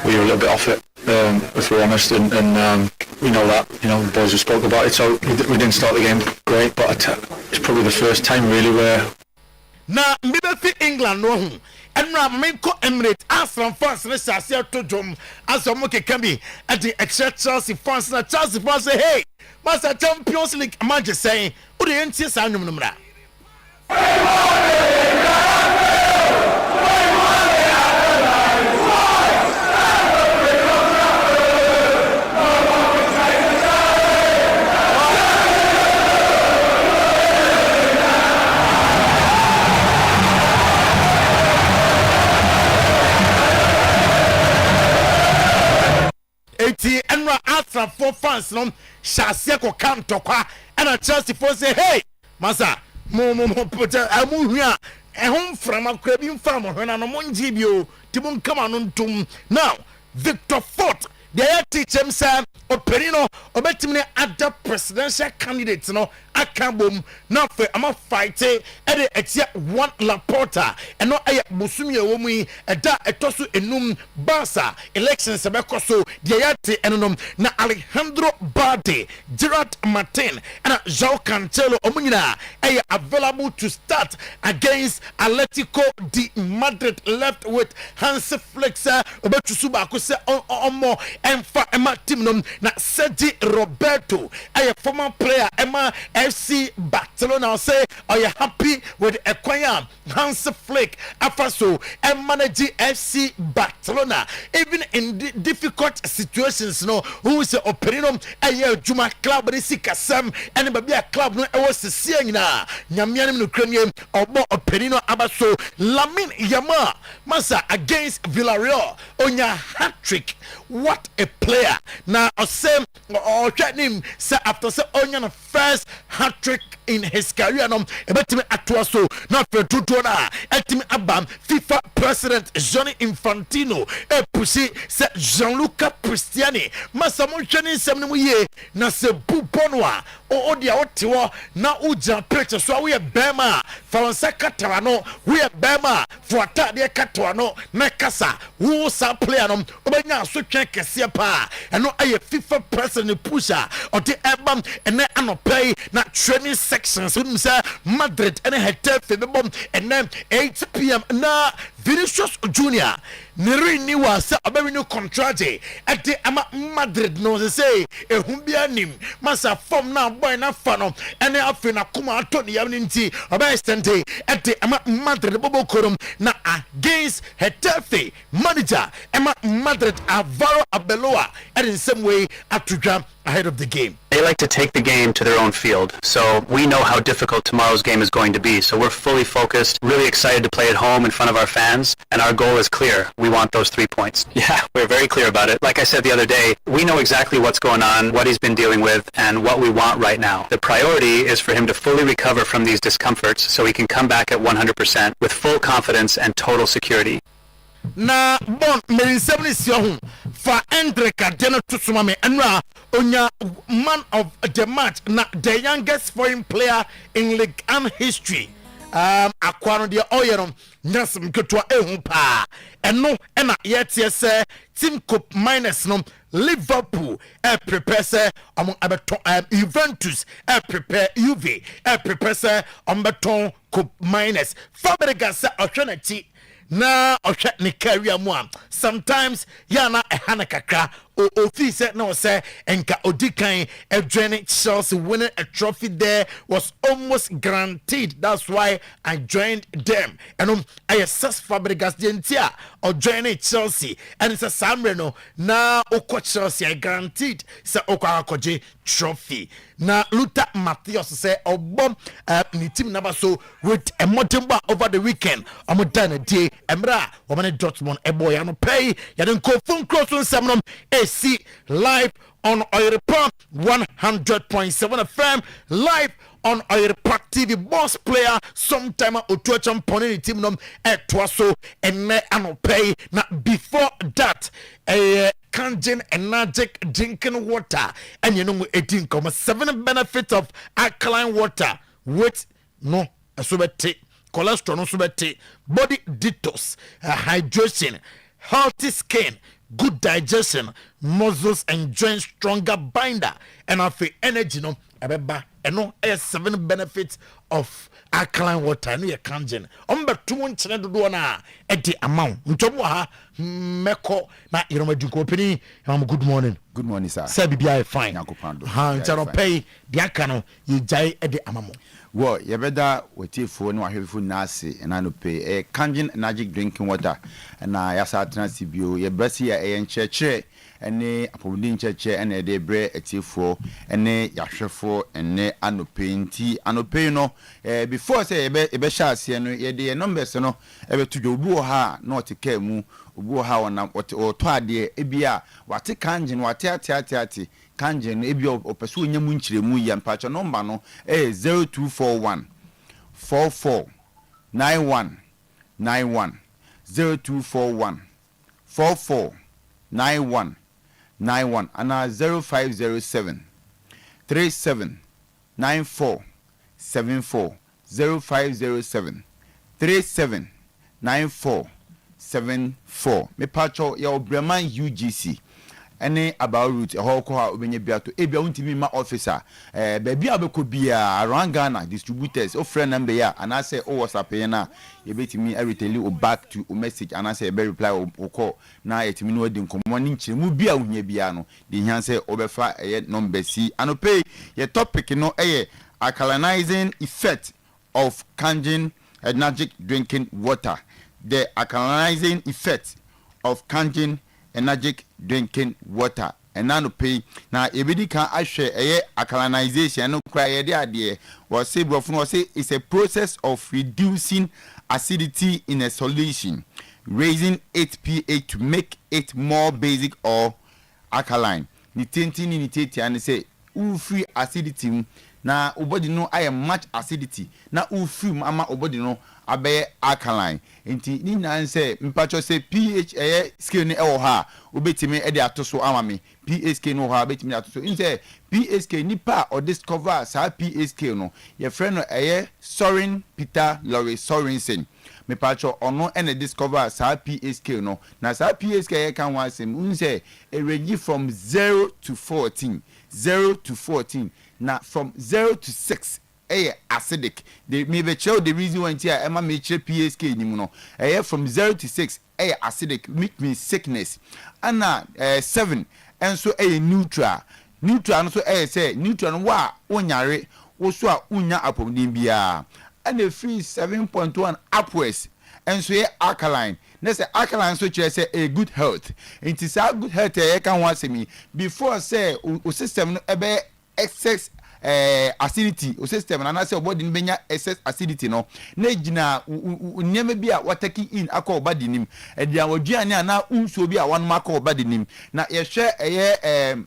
Speaker 13: We were a little bit off it, if we're honest, and we know that. You know, the boys have spoke about it, so we didn't start the game great, but it's probably the first time really where.
Speaker 5: Now, maybe England no. And Ramiko Emirates, as from France, let's say to Jom, as from Moke Kambi, at the extra Chelsea France, na Chelsea France say, hey, Master Champions League, I'm just saying, who the NCS are number. Enra Atra for fans no Shasiako come to kwa and a Chelsea for say hey Masa mo put amu here and home from a crabbing farmer when I'm on Jibio Timon come on now Victor Fort they teach him say Operino or betimine other presidential candidates no akabom now for I'm fighting at the one Laporta and not a Musumi womi a da etosu enum Barca elections abekoso diate enum na Alejandro Bade Gerard Martin and João Cancelo omunina are available to start against Atletico de Madrid left with Hans Flexer obetusuba akose omo emfa ema team num na Sergi Roberto a former player Emma FC Barcelona say are you happy with acquire Hans Flick Afaso and manage FC Barcelona even in difficult situations no who is Operino a Juma club Risika Sam and maybe a club no was seeing na Nyamian Ukrainian or more Operino Abaso Lamine Yamal Masa against Villarreal on your hat trick. What a player now same or him say after say on first hat trick in his career no ebetimi atoa so na fetuto na etimi abam FIFA president Gianni Infantino pusi se Gianluca Cristiani masamo hwani nsem no ye na se buponwa o dia otewo na uja preach so we bema faransa katara no we bema for atade katwa no na kasa wo sa player no obenya so twen kese pa eno aye FIFA president pusha o de ebam ene anopay na training sections we say Madrid and Hetafe bomb and then 8 p.m. na Vinicius Junior Niri ni wa se oberi no contract at the Madrid no say ehumbia nim masa form na boy na fa no ene afi na kuma atoni ya nti obey stente at the Madrid bobo korum na against Hetafe manager Madrid Alvaro Arbeloa and in some way atudwa ahead of the game.
Speaker 14: They like to take the game to their own field, so we know how difficult tomorrow's game is going to be, so we're fully focused, really excited to play at home in front of our fans, and our goal is clear. We want those 3 points. Yeah, we're very clear about it. Like I said the other day, we know exactly what's going on, what he's been dealing with, and what we want right now. The priority is for him to fully recover from these discomforts so he can come back at 100% with full confidence and total security.
Speaker 5: Na bon me 70 for Endrika Deno Tusumame Enra Onya man of the match na the youngest foreign player in League One history akwano de Oyerepa nyasem ketwa ehu pa eno na yete se team cup minus no Liverpool prepare se abeton Juventus prepare UV prepare se beton cup minus Fabregas se ohwenati na ohwe ne career mu sometimes yana ehana kakra Ofi said no say enka odikan joining Chelsea winning a trophy there was almost guaranteed. That's why I joined them. And I assess Fabregas Gentia or joining Chelsea. And it's a Samreno. Now Oko Chelsea I guaranteed say Oko trophy. Now Luther Matthias say bomb ni team number so with a motimba over the weekend. I'm done a day. Emra woman Dortmund a boy and pay. You don't go phone close on some AC live on Oyerepa 100.7 FM live on Oyerepa TV. Boss player Sometymer Otuo-Acheampong in the team num Twaso and pay. Now before that a Kangen energetic drinking water and 18.7 benefits of alkaline water with no subete cholesterol no subete body detox hydration healthy skin good digestion muscles and joints stronger binder and afi energy no ebeba eno 7 benefits of alkaline water no ye kangen ombeto nchene dodo na edi amount ntomo ha meko na iromadu company good morning
Speaker 15: sir
Speaker 5: say bibia fine ha nchano pay biaka no ye jai edi amamo
Speaker 15: well you better wetifo no ahwefo nase na no pay kangen energetic drinking water na yasa transibio ye brasi ya ncheche ene apobudi ncheche ene de bre etifo ene yahwefo ene anopenti no before say ebe sha ase no ye de numbers no ebe tudwo obu ha na oteka mu obu ha wona oto ade ebia wate kangen wate ate kangen ebia opeso nyam nchiremu ya mpacho number no 0241 44 91 91 0241 44 91 91 and 0507 37 94 74 0507 37 94 74 me pacho ya Obreman UGC any about route a whole ko obenye biato ebia untimi ma officer baby abeko bia around Ghana distributors o friend number ya and I say o WhatsApp na you betimi everything o back to o message and I say be reply o call na yetimi no odi nkomo ni nchiremu bia unya bia no de hia say obefa number C and pay your topic no alkalizing effect of kangen energetic drinking water. The alkalizing effect of kangen energetic drinking water. And now pay now ebedi can ashare alkalization no cry ade was say brofno say it's a process of reducing acidity in a solution, raising its pH to make it more basic or alkaline. Ni teti and say free acidity na obody no I am much acidity na free ama obody no abe alkaline enti ni nan say mpacho say pH scale ni ha obetimi e de atoso amame pH scale no ha obetimi atoso in say pH scale nipa or discover sa pH scale no your friend no Soren Peter Lorry Sorensen me pacho ono ene discover sa pH scale no na sa pH scale can one say un say a range from 0 to 14 now from 0 to 6 acidic. They maybe show the reason why Emma make PSK no. From 0 to 6 acidic make me sickness. And 7 and so neutral. Neutral so say neutral wa onyare wo so a unya apodin bia. And the free 7.1 upwards. And so alkaline. Let's say alkaline so say a good health. It is a good health can want me before say o system no ebe excess acidity o system na say body benya excess acidity no na gina nyema bi a wataki in akọ body nim e dia waduane na unsuo bi a wan makọ body nim na ye hwe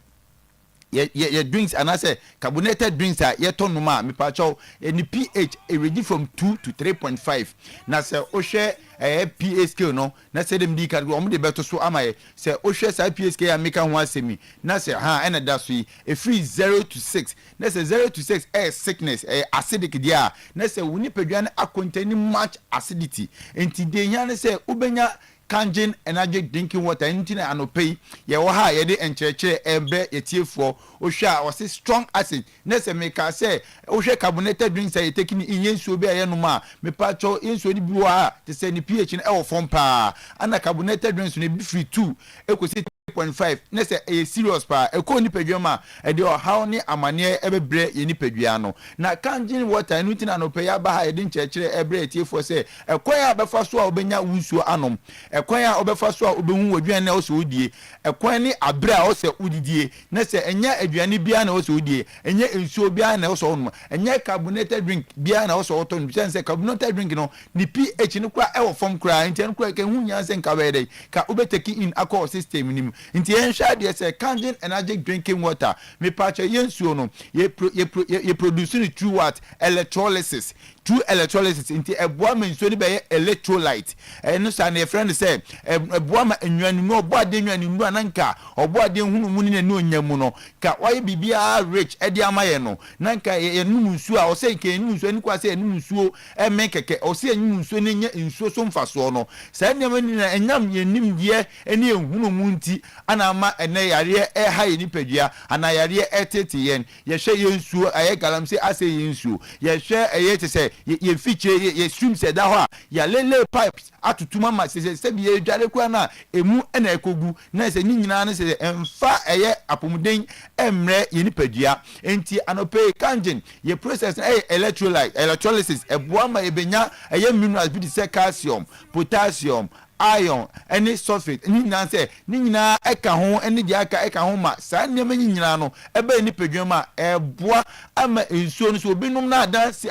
Speaker 15: ye drinks and I say carbonated drinks are ye tonuma me pacho any pH range from 2 to 3.5 na say o share pH scale no na say dem di ka o de beto so amaye say o share say pH scale make an one semi na say ha na da so e free 0 to 6 na say 0 to 6 sickness acidic dia na say woni pedua na contain much acidity enti de nya na say ubenya kangen energetic drinking water intina anopay ye wo ha ye de encheche ebe yetiefo o hwa o say strong acid na se make say o hwe carbonated drinks say taking in nsuo bi aye no ma me pa cho nsuo ni bi wa te say ni pH na e wo fom pa ana carbonated drinks no bi free 2 ekosi 0.5 na say e serious pa e ko nipadua ma e de how ne amane e bebre ye nipadua no na kanjin water no tina no pe ya ba ha e de nchekere e bre tiefo say e kwan a befa so a obenya wusuo anom e kwan a obefa so a obehu wadwan na o so odie e kwan ni abre a o se udidie na say enya aduane bia na o so odie enya ensuo bia na o so onum enya carbonated drink bia na o so oton bi say carbonated drink no ni pH no kwa e wo fom kra nti en kwa ke hu nya say nka we dey ka obeteki in aqua system nim nti en hwa de say Kangen energy drinking water me pacha yensuo no ye produce ni through what electrolysis nti eboa ma nsuo ni be electrolyte no sa na friend say eboa ma enwanu no obo ade enwanu nu ananka obo ade hunu mu ni na onyamu no ka waye bibia rich e de amaye no nanka ye nunu nsuo a o say ke nunu nsuo ni kwa say nunu nsuo eme keke o say nunu nsuo ni nya nsuo so mfaso no sa nneam ni na enyam ye nim die ene ehunu mu nti ana ama ene yare e ha ye nipadua ana yare e tete yen ye hwe ye nsuo aye galamse ase ye nsuo ye hwe eye te say ye feature ye stream se da ho a ya lele pipes atutuma ma se bi ye dware kwa na emu na ekogu na se ni nyina na se emfa eye apomuden emre ye nipadua enti anope Kangen ye process electrolysis eboa ma ebenya eye minerals bi se calcium potassium iron any sulfate ni nyina se ni nyina eka ho eni di aka eka ho ma sa nneema ni nyina no ebe ni pedwa ma eboa ama ensuo no so obinum na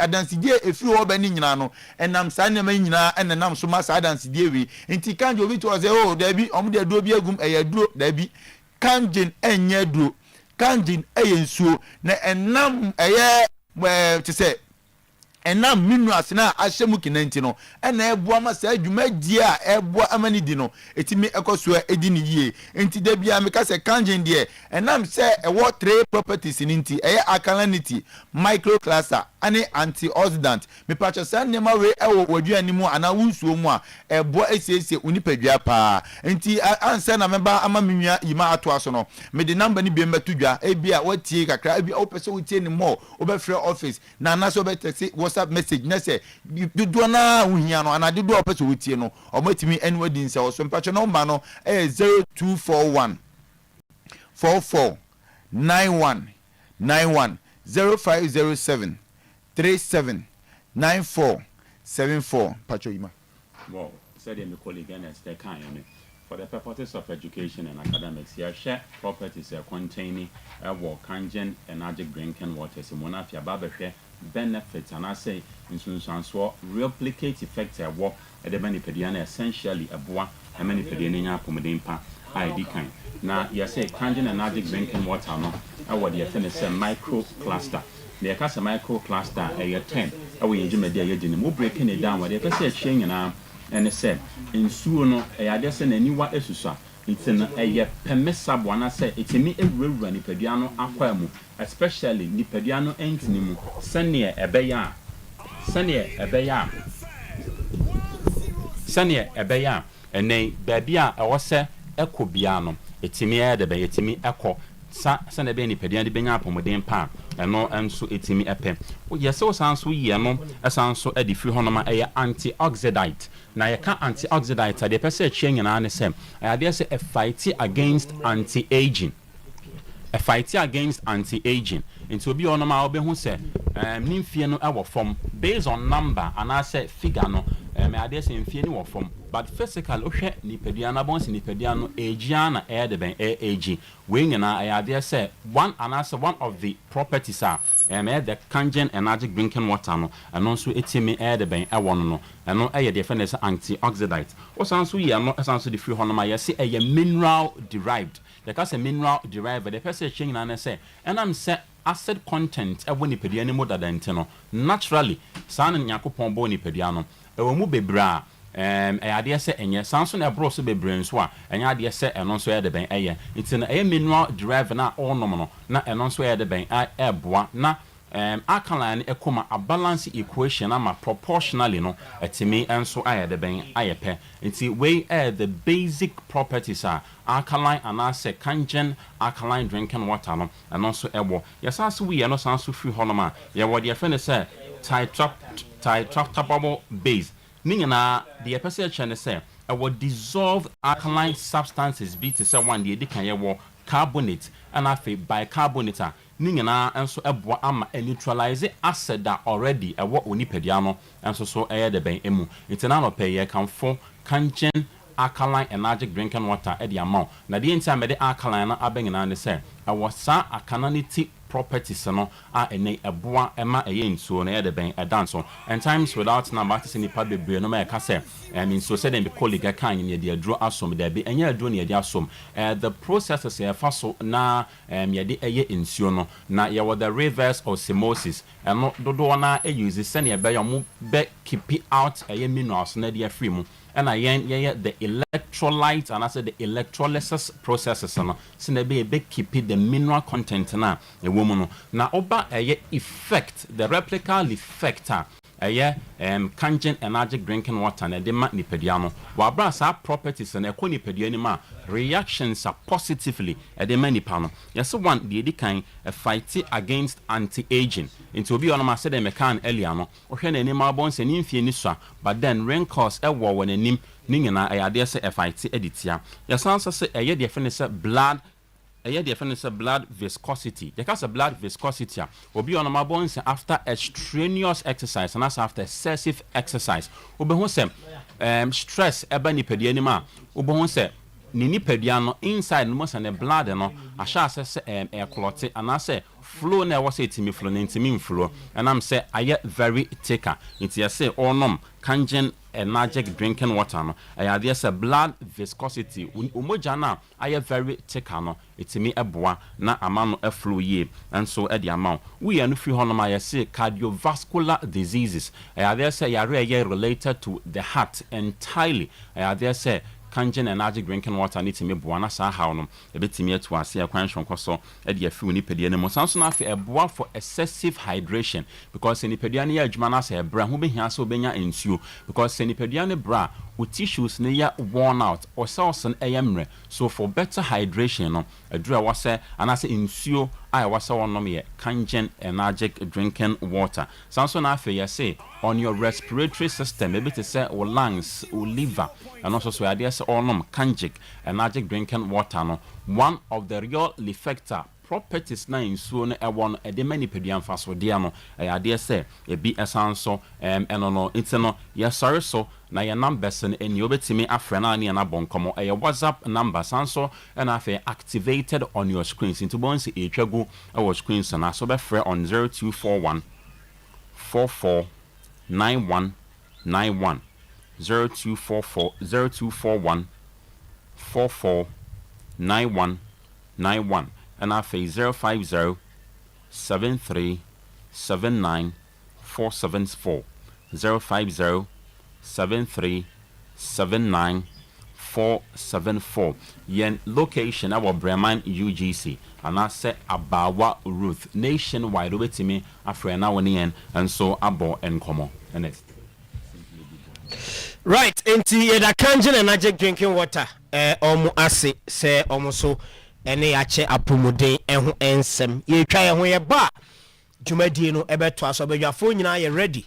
Speaker 15: adansidie efiri ho ba ni nyina no enam sa nneema nyina enenam so ma sa adansidie wi enti Kangen obi to say oh dabi omde aduro bi agum eyaduro dabi Kangen enye duro Kangen eyensuo na enam eye te say enam minerals na ahyemu kinanti no ena eboa ma sa adwuma die a eboa amani di no etimi ekoso edi ni yie enti da bia me ka se Kangen de enam se ewo 3 properties ni nti eye alkalinity microcluster ani antioxidant me pacha sa nema we ewo waduani mu ana wunsuo mu a eboa esiesie unipadua pa enti ansa na meba ama menua yima ato aso no me de number ni bemba tudwa ebia watie kakra ebia opese wotie ni mo obefre office na na so betext WhatsApp message na say do na uhia no ana do opese wotie no omatimi anywhere so so mpacho number no 0241 44 91 91 0507 379474 Pacho Ima.
Speaker 16: Well, said my colleague and the kind for the purposes of education and academics, here share properties containing Kangen energy drinking water. So one of your barber benefits and I say in so replicate effects at work at the benefit essentially a bois and many pediana pomodimpa ID kind. Now you say Kangen energy drinking water no what you finish a micro cluster. The Casa micro cluster a 10 away in Jimmy Day, you breaking it down where they say chain and it said in Suno, a descent and you what is it's an a permissible one. I say it's a me a real Nipediano aquamu, especially Nipediano Antonimu, Sania Ebeya, Sania Ebeya, and nay, Babia, I was say Echo Biano, it's me the bay, it's me echo. Sana be ni pedian be nya pomodin pa eno enso etimi epe o ye se o sanso ye no esanso e di firi honoma e antioxidant na ye ka antioxidant de pese chie nyina ne sem e de se fight against anti-aging into obi onoma obe hu se nimfie no e wo form based on number and I say figure no me ade se mfie ni wo form but physical ohwe nipadua na bon se nipadua no aging na e de ben ag we nyina I ade se one of the properties are the Kangen energy drinking water no and also etimi e de ben e wono no eno e ye de fene antioxidant o sanso ye no sanso de free honoma ye se e mineral derived the case mineral derived the person changing na say and am say acid content e woni pedua ni modadante no naturally san nyakopon bo ni pedua no e wo mu bebra e ade se enye sanso na bro so bebre nso a enye ade se eno nso e de ben eye it's na e mineral derived na onom no na eno nso e de ben e boa na alkaline ekoma a balance equation ama proportionally no etimi enso aye de ben ayepe nti we the basic properties are alkaline and I say Kangen alkaline drinking water no and also ebo yesanso we no sanso free honoma ye wo de friend say titractable base ni nyina de pese chene say ɛwɔ dissolved alkaline substances bi te sɛ one deɛ ɛdi kan yɛwɔ carbonate and afei bicarbonate a ne nyinaa nso ɛboa ama neutralize acid a already ɛwɔ onipadua no nso so ɛyɛ de bɛn emu nti na no pɛ yɛ kanfo kangen alkaline energic drinking water ɛde ama na deɛ nti a mɛde alkaline no abɛnyina ne sɛ ɛwɔ saa acanality properties no a ɛne ɛboa ɛma ɛyɛ nsuo no ɛde bɛn ɛdan so and times without number te sɛ nipa bebree no ma ɛka sɛ nsuo sɛ dem colleague kan ne yɛde aduro asom da bi ɛnyɛ aduro ne yɛde asom the processes yɛfa so na yɛde ɛyɛ nsuo no na yɛwɔ the reverse osmosis ɛno dodoɔ na ɛuse sɛ ɛbɛyɛ ɔmo bɛ keep out ɛyɛ minerals na ɛde afiri mu ɛna yɛn the electrolyte and also the electrolysis processes no sɛ na ɛbɛyɛ keep the mineral content na ɛwɔ mu no na oba ɛyɛ effect the replicable effect a ɛyɛ kangen energic drinking water na ɛde ma nipadua no wabra saa properties na ɛkɔ nipadua nim a reactions are positively ɛde ma nipa no yɛsɛ one deɛ ɛdi kan fight against anti-aging nti obi ɔno ma sɛ dɛ mekan earlier no ɔhwɛ n'anim abɔ nsɛ ne mfie ni so but then wrinkles ɛwɔ wɔ n'anim ne nyinaa ɛyɛ adeɛ sɛ fight ɛde tia yɛsan sɛ ɛyɛ deɛ fɛ ne sɛ blood ɛyɛ deɛ fɛ ne sɛ blood viscosity yɛka sɛ blood viscosity a obi ɔno ma bɔ nsɛ after a strenuous exercise and also after excessive exercise wobɛhu sɛ stress ɛba nipadua anim a wobɛhu sɛ ne nipadua no inside no mo sɛ ne blood no ahyɛ asɛ sɛ ɛkɔlɔte anaasɛ flow na ɛwɔ sɛ ɛtumi flow ne ntumi mflow ɛnam sɛ ayɛ very thicker nti yɛsɛ ɔnom kangen energic drinking water no ɛyɛ adeɛ sɛ blood viscosity umogya no a ayɛ very thicker no ɛtumi ɛboa na ama no ɛflow yie nso ɛde ama wo woyɛ no firi hɔ nom a yɛsɛ cardiovascular diseases ɛyɛ adeɛ sɛ yare ɛyɛ related to the heart entirely ɛyɛ adeɛ sɛ kangen energic drinking water ne timi boa na saa haw no ebetimi atu ase akwan hwonko so e de afi nipadua ne mo sanso na afi eboa for excessive hydration because nipadua ne ya adwuma na sa ebra ho behia so benya nsuo because nipadua ne bra o tissues ne ya worn out or cells ne eyemre so for better hydration no adura wase anase nsuo I was one ye kangen energic drinking water sanso na afi say on your respiratory system maybe to say or lungs or liver and also so idea say onom kangic energic drinking water no one of the real effector properties na nsuo no ɛwɔ no ɛde mani peduan fa so de no ɛyɛ sɛ ebi ɛsan so ɛno no nti no yɛsɔre so na yɛ numbers no ɛni obetimi afrɛ na ne na bɔnkɔmɔ ɛyɛ WhatsApp number sanso ɛna afɛ activated on your screens nti bɔn si etwa go ɛwɔ screens na so bɛfrɛ on 0241 44 9191 0241 44 9191 and I face 050 73 79 474 050 73 79 474 yen location our Bremen UGC and I say Abawa Ruth nationwide with me after an hour and so abo and como and it's
Speaker 1: right into the kangen energic drinking water omu ase say omuso ene ache apomuden eho ensem ye twa ye ho ye ba dwumadi no ebeto aso bedwafo nyina ye ready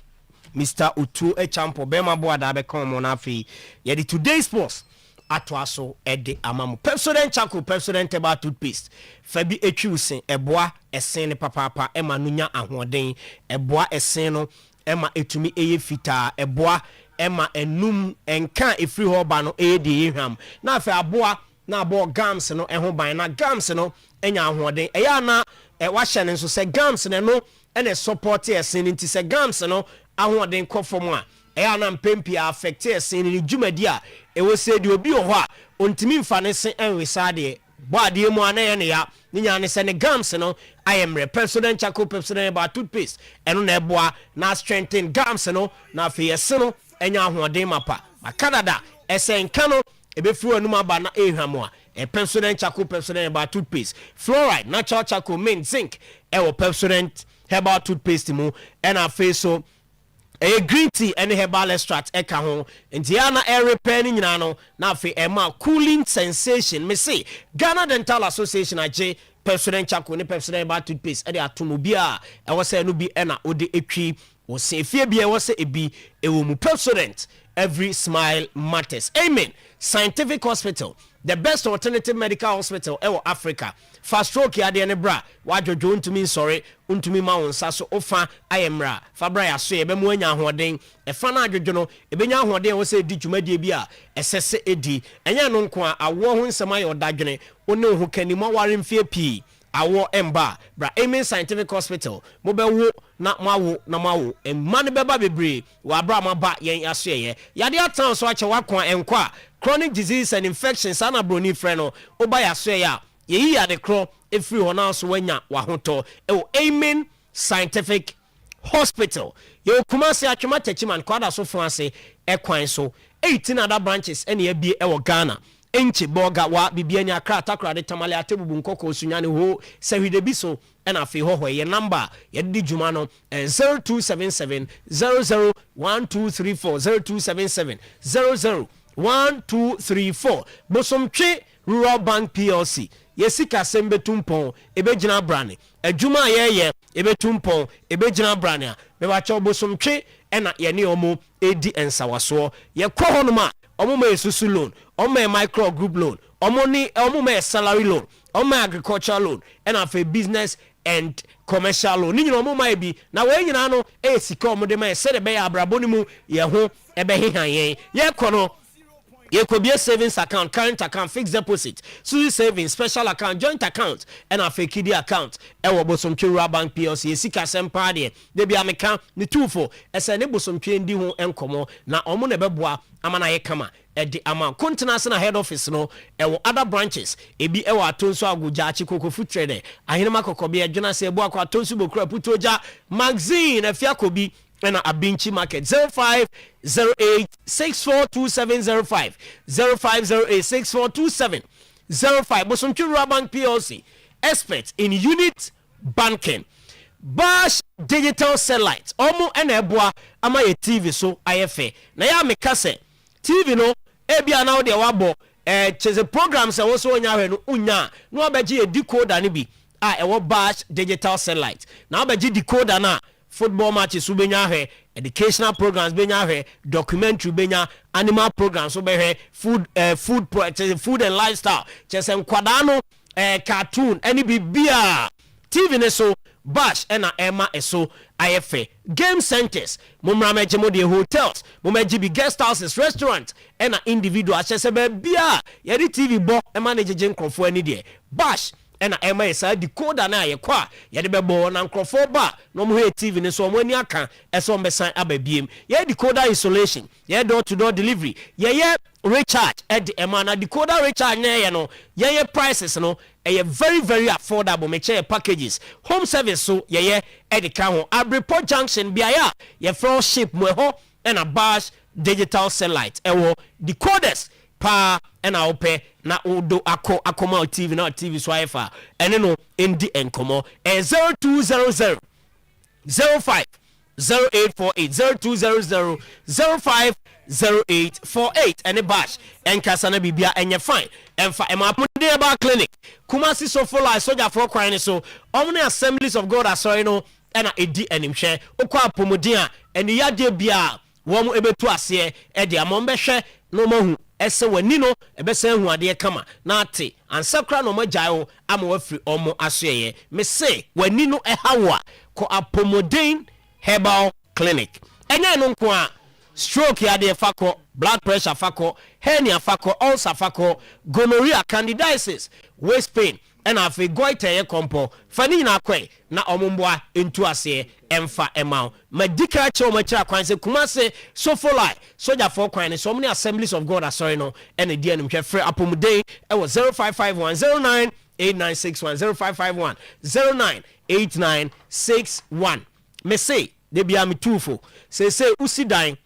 Speaker 1: Mr. Otuo-Acheampong bema boada be come on afi ye the today sports ato aso ede amamu president chako president eba toothpaste fabi etwiusen eboa esen ne papapa ema nunya ahoden eboa esen no ema etumi eye fita eboa ema enum enka efri ho ba no ede ehwam na afi aboa na abo gams no eho ban na gams no enya ahoden eya na wa hye ne nso se gams ne no ene support esen nti se gams no ahoden kofom a eya na mpempi affect esen ni dwumadi a ewo se de obi ho a ontimi mfa ne se enwesade boade mu ana ne ya nya ne se ne gams no ayemre president chako president ba toothpaste eno na eboa na strengthen gams no na afi esen no enya ahoden mapa ba Canada esen kano ebefru anum aba na ehwamo a president chako president ba toothpaste fluoride natural charcoal mint zinc ewo president herbal toothpaste mu ena face so a green tea and herbal extract eka ho Indiana air repair ni nyina no na afi ema cooling sensation me say Ghana Dental Association aje president chako ne president ba toothpaste e de atomobia e wo say no bi ena ode etwi wo se efie bia wo se ebi ewo mu Pepsodent. Every smile matters. Amen. Scientific Hospital, the best alternative medical hospital ever Africa. Fast stroke ya de ne bra. Wadwojo ntumi sorry, ntumi ma wonsa so ofa ayemra. Fabra ya so ebe mu anya ahoden. Efa na adwojo no ebenya ahoden wo se di dwumadie bi a esese edi. Enya no nko a awo ho nsema ya odadwene. One ho kanimo ware mfie pi. Awo emba bra Amen Scientific Hospital mo be wo na mawo emma ne beba bebre wa bra ma ba yen asoye yade atan so ache wakon enkwa chronic disease and infections ana broni frɛ no oba ya soye ya yi ya de kro efri ho na so wanya wa hoto Amen Scientific Hospital yo Kumasi atwema tachiman kwada so France ekwan so 18 other branches ene abie e wo Ghana enchi boga wa bibia ni akra takra de tamale atebubu nkoko osunyane ho sehwide bi so na afi ho ye number ye di djuma no 0277 001234 0277 Bosomtwe Rural Bank PLC yesika sembe tumpon ebegina brane adwuma ye ebetumpon ebegina brane me ba cho Bosomtwe na ye ne omo edi ensawaso ye kɔ honoma omo me susu loan omo micro group loan omo me salary loan omo agricultural loan and afa business and commercial loan ni nyina omo ma bi na we nyina no sika omo de ma se de be abraboni mu ye ho ebe hehan ye kɔ no ye could be a savings account, current account, fixed deposit, Suzy savings, special account, joint account, and a fake kiddie account. Ewo bosom Rural Bank PLC, Sika Sempade, they be a mekan, the 2-4, as a nebosom di ho enkomo, na omone beboa, amana ye kama, at the amount. Continental head office no, ewo other branches, ebi ewa atonso aguja chikoko food trader, ahinema kokobi, a jona sebo akwa atonso bokra putoja, magazine, a fiakobi, and a Abinchi market 0508642705 0508642705 Bosomtwe Rural Bank PLC experts in unit banking Bash digital satellite omo na eboa ama ye TV so ayefe na ya mekase TV no ebia na wo de wabo cheze programs e wo so onya hwe no unya no obeji e decoder ne bi a e wo Bash digital satellite na obeji decoder na football matches ubenya hwe educational programs benya hwe documentary benya animal programs ubehwe food and lifestyle chese nkwada no cartoon any bibia TV ne so Bash ena Emma eso IFA game centers mumrameje mo de hotels mumeji bi guest houses restaurant ena individual chese bia yedi TV bo manage nkrofo ani de Bash ena Emma esa decoder na ye kwa yede bebo na nkrofo ba no mo TV ne so mo ani aka eso mbesan ababiem ye decoder installation ye door to door delivery ye recharge at the Emma na decoder recharge na ye no ye prices no very very affordable me che packages home service so ye edika ho Abreport Junction biaya ye friendship mo ho ena Bash digital satellite ewo decoders pa ena ope na odo akoma TV na TV so ifa ene no ndi enkomo 0200 05 0848 0200 050848 and a Bash and Kasana Bibia and you're fine and for Emma Bar Clinic Kumasi so full I soldier for crying so omni assemblies of God are sorry no and a D and him share Okwa Pomodia and the Yade Bia woman able to us here at the Amombeshe no more ese wanino ebese hu ade kama na ate ansakra no magyae ama free omo asoye me say wanino ehawa ko Apomodin Herbal Clinic enye no nko a stroke ya de fako blood pressure fako hernia fako ulcer fako gonorrhea candidiasis waist pain and afi goiter ye kompo fani na kwe na omumboa entu ase emfa emao medical chomachira kwanse Kumase Sofolai soldier for kwan so many assemblies of God are sorry no and the dia nimhwe free Apomodin e was 055109 8961 0551 098961 me say they be am tufo say usidan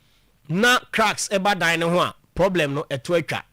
Speaker 1: na cracks eba dan ne ho a problem no eto atwa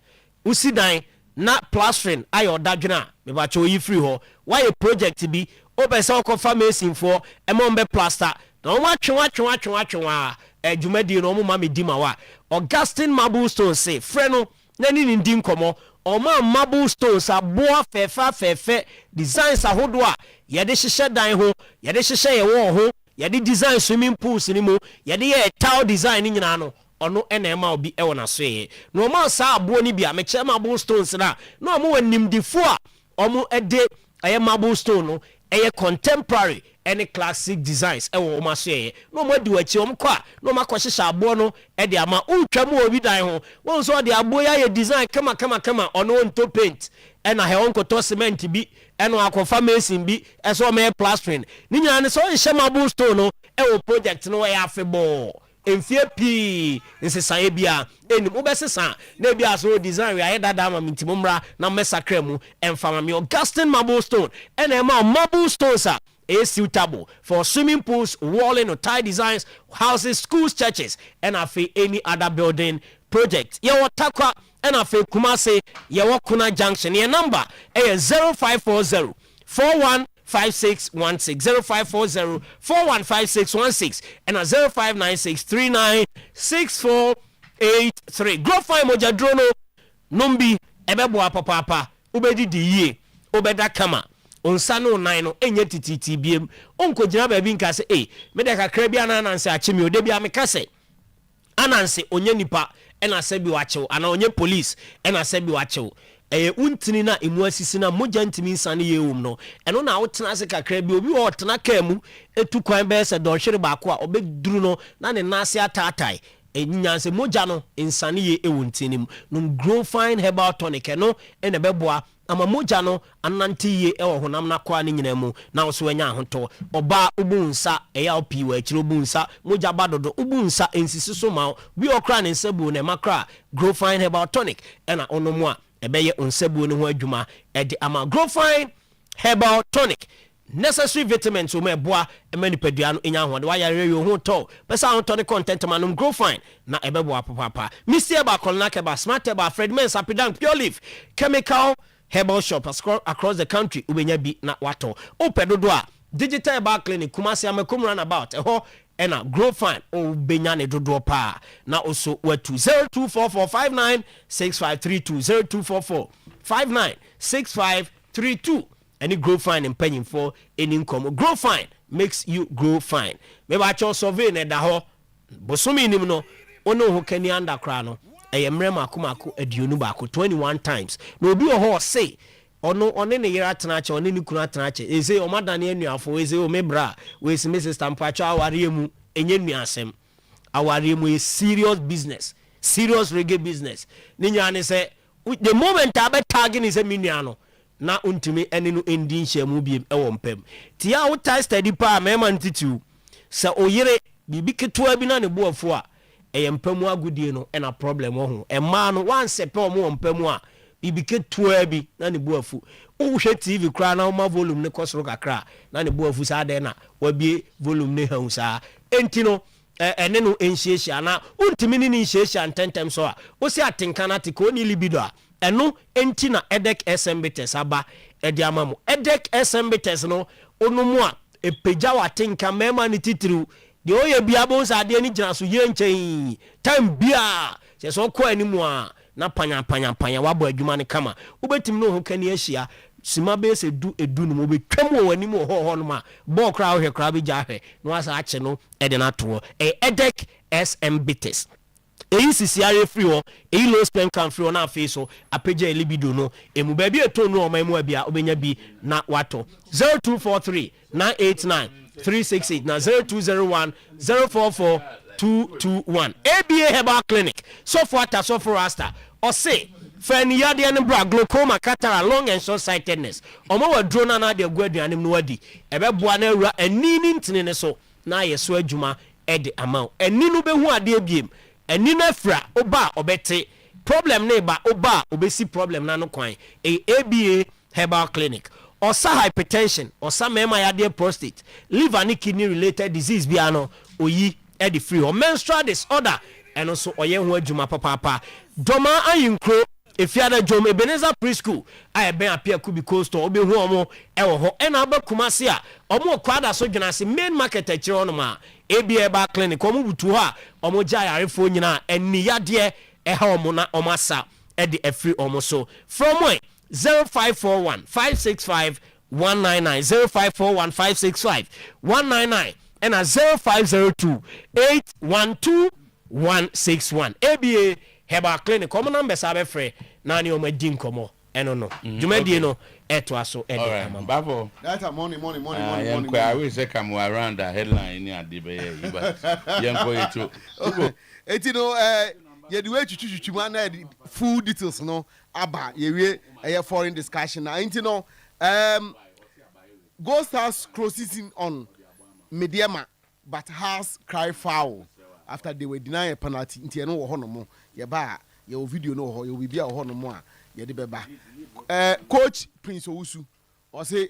Speaker 1: usidan na plastering ayo dadwena me ba cho yi free ho why a project bi obesa okofa mason for emombe plaster na o ma twenwa adwumadi no mo ma me di ma wa Augustine Marble Stone say frɛ no na ni ndi nkomo o ma marble stones aboa fefa designs ahodo a ye de hyehye dan ho ye de hyehye ye wo ho yɛde design swimming pools ni mu yɛde yɛ tile design ni nyina no ɔno ɛna ɛma obi ɛwɔ na so yɛ no ɔma saa aboɔ ni bia mekyɛ marble stones na ɔmo wɔ nimdifo a ɔmo ɛde ɛyɛ marble stone no ɛyɛ contemporary any classic designs ɛwɔ ɔmo aso yɛ no ɔmo adi wɔakyi ɔmo kɔ a no ɔmo akɔhyehyɛ aboɔ no ɛde ama ɔntwa mu obi dan ho wɔn nso ɔde aboɔ yɛ design kama ɔno ɔnto paint ɛna hɛ ɔnkɔtɔ cement bi ɛna akɔfa mason bi ɛsɛ ɔmo yɛ plastering ne nyinaa ne sɛ ɔnhyɛ marble stone no ɛwɔ project no ɛyɛ afebɔɔ mfie pii nsesaeɛ bia ɛnim wobɛsesa na bia so design ayɛ dada ama mentimo mmra na mmɛsakra mu ɛmfama me Augustine marble stone ɛna ɛma marble stones a is suitable for swimming pools, walling or tile designs, houses, schools, churches, and any other building project. Yawa Takwa and Kumase, Yawa Kuna Junction. Your number is 0540 415616 0540 415616 and 0596 396483. Grow fine mojadrono numbi ebeboa papa ubedi diye ubeda kama onsano nine no enye tititi biem onko gina ba bi nka se me de kakra bi ananse achemi ode bi ameka se ananse onye nipa ena se bi wachew ana onye police ena se bi wachew untini na emu asisi na moja ntimi nsane ye wom no eno na wotena se kakra bi obi wo tena ka mu etu kwan be se do hwere ba ko a obeduru no na ne nase atatai enyanse moja no nsane ye ewuntinim no grow fine herbal tonic no ene beboa ama moja no anante ye ewo honam na kwa ne nyina mu na wo so anya ahoto oba ubunsa eya opi wa akiro ubunsa moja badodo ubunsa ensisi so ma bi okra ne nsabu ne makra grow fine herbal tonic ena onomu a ebeye onsabu ne ho adwuma ede ama grow fine herbal tonic necessary vitamins so meboa emani padua no enya ho de wa yare yo ho to pesa ho to ne content manum grow fine na ebeboa papa mr ba kolna ke ba smart ba fredman sapidan pure leaf chemical herbal shop across the country ubenya bi na wato opedodo a digital herbal clinic Kumasi Amekum runabout eho ena grow fine ubenya ne dodo pa na also watu 0244596532 0244596532 any grow fine and penny for any income grow fine makes you grow fine me ba cho survey na da ho bosumi nim no ono ho kani anda kra no eyemre makomako aduonu ba ko 21 times na obi ho say ono ne yera tenache one ni kunu tenache eze o madane anuafo eze o mebra we si Mrs. Tampacho aware mu enye nuasem aware mu is serious business serious reggae business ni nya ne say the moment abe tagging is a minuano na untimi ene no endin hyemu biem ewo mpem tia wo tie steady pa mema ntitu se oyere bibi ketoa bi na ne boafo a eyempemu agudie no ena problem ho ema no once pe omo mpemu a bibi ketoa bi na ne boafo wo hwe TV kra na ma volume ne kosoro kakra na ne boafo sa de na wabie volume ne hu sa entino ene no enhyehyia na untimi ni enhyehyia ntentem so a wo si atenka na tiko ni libido a eno enti na edek SMBTS aba edi amamu edek SMBTS no onomu a epeja watenka mema ni titru de oye bia bo sa de ni gina so ye nchen time bia se so ko animu a na panya wabo adwuma ne kama ubetim no ho kani ahia sima be se du edu no betwam wo animu ho no ma bo kra ho hwe kra be ja hwe no asa ache no ede na to edek SMBTS sisiare free ho low spend can free na face so apeja libido no emu ba bi eto no o mamu abia obenya bi na wato 0243 989 368 na 0201 044 221 ABA Herbal Clinic so for rasta or say Fanny Yadi and Bra glaucoma cataract long and short sightedness omo wa drone na de aguaduanem no wadi ebe boa na awura anini ntene so na yeso adwuma ede amount eni no behu ade abiem eni na fra oba obete problem na ba oba obesi problem na no kwan ABA Herbal Clinic osa hypertension osa mema yade prostate liver and kidney related disease bia no oyi edi free or menstrual disorder and also oye ho adwuma papa doma ayinkro efiada jom Ebenezer preschool I ben apia kubi coast obe hu omo ewo ho ena aba Kumasi a omo kwada so dwenase main market a kire onoma ABA Herbal Clinic omo butu ho a omo ja yarefo nyina eni yade eha omo na omo asa edi free omo so from when 0541 565 199 0541 565 199 ɛna 0502 812 161 ABA Herbal Clinic ɔmo numbers abɛfrɛ na ne ɔmo adi nkɔmmɔ ɛno no dwumadie no ɛtoa so ɛde ama
Speaker 4: Babo
Speaker 15: That morning.
Speaker 4: I wish I come around the headline in the bay, but young
Speaker 17: Eti no ye the way chuchu man full details no aba ye we foreign discussion na enti no Gold Stars closing on Mediama but has cry foul after they were denying a penalty enti no wo ho no mo ye ba ye video no ho ye bibia ho no mo a ye de beba coach Prince Owusu o say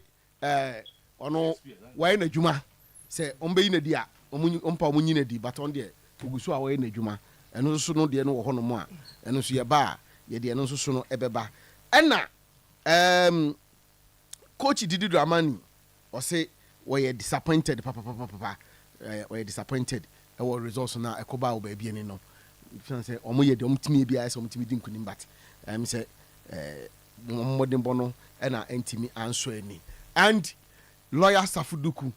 Speaker 17: ono why na djuma say on be yi na di a ompa omunyi na di but on there Ogusu a why na djuma eno so no de no wo ho no mo a eno so ye ba ye de eno so no ebeba ena coach Didi Dramani o say we disappointed papa we disappointed e wo results na ekoba o ba bia ni no if say omo ye de omtimi bia say omtimi di nkunim but say modern bono ena entimi anso ani and lawyer Safuduku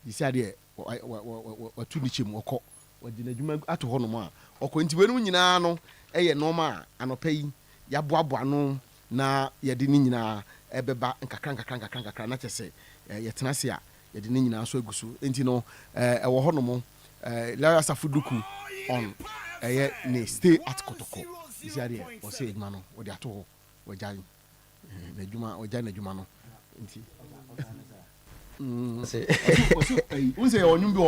Speaker 17: you said there watu ni chim okọ wadi na djuma ato ho no ma okọ nti wenu nyina no eye normal anopa yi ya boaboa no na ye de ni nyina ebeba nkakra na chese ye tena se a ye de ni nyina so agusu enti no wo ho no mo lawyer Safuduku on eye ni stay at Kotoko you said there o say edma no wo de ato ho wajan na djuma wajan na djuma no nti say onyu bi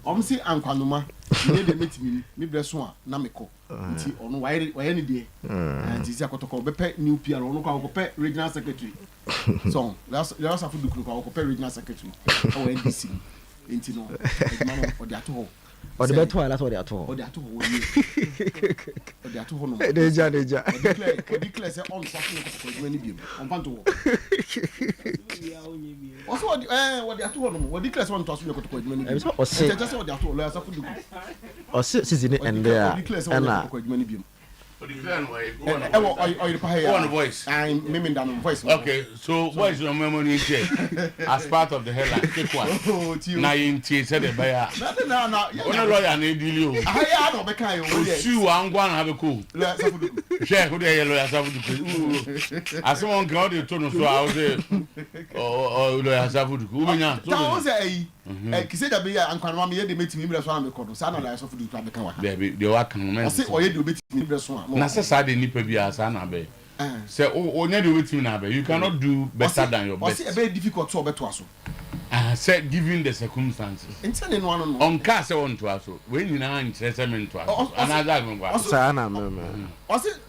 Speaker 17: o say ankwanoma ne de metimi mi breso a na meko nti ono waye ne de nti sia Kotoko be pe new PR ono kwa ko regional secretary so last Safuduku kwa ko regional secretary o NDC nti no edma o de ato ho
Speaker 18: o de beto ala so de ato
Speaker 17: o de ato ho o de ato ho no
Speaker 18: deja
Speaker 17: o declare say on Safuduku ko edma ni bi on panto ho also what they are to one what declare one to asu Kotoko edma ni bi
Speaker 18: o say
Speaker 17: just what they are to lawyer Safuduku
Speaker 18: o say season and there
Speaker 17: and Kotoko edma ni bi on
Speaker 4: voice.
Speaker 17: I'm miming down voice.
Speaker 4: Okay, so what is your memory here? As part of the headline, take one. Now in T said the buyer. No. Lawyer need deal you.
Speaker 17: I don't make you.
Speaker 4: Sue one have a cool. Share who they lawyer Safuduku. As someone got the tone so I was there. Oh, lawyer Safuduku.
Speaker 17: That was a kise da be ya ankwanwa me de metimi mi reso am kodo sa na lawyer Safuduku abeka wa.
Speaker 4: Baby, they work on men.
Speaker 17: I say oye de metimi reso
Speaker 4: na se sa de nipa bia sa na be say onya de wetin na be you cannot do better than your best.
Speaker 17: I say e be difficult to beto aso
Speaker 4: say given the circumstances
Speaker 17: intene no no
Speaker 4: on ka say on to aso we nyina nkyere say men to aso another go
Speaker 18: sa na me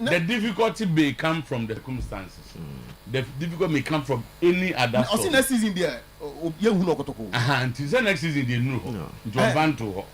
Speaker 4: the difficulty may come from the circumstances the difficulty may come from any other source.
Speaker 17: Next season there you hu no Kotoko
Speaker 4: until next season they know John Banto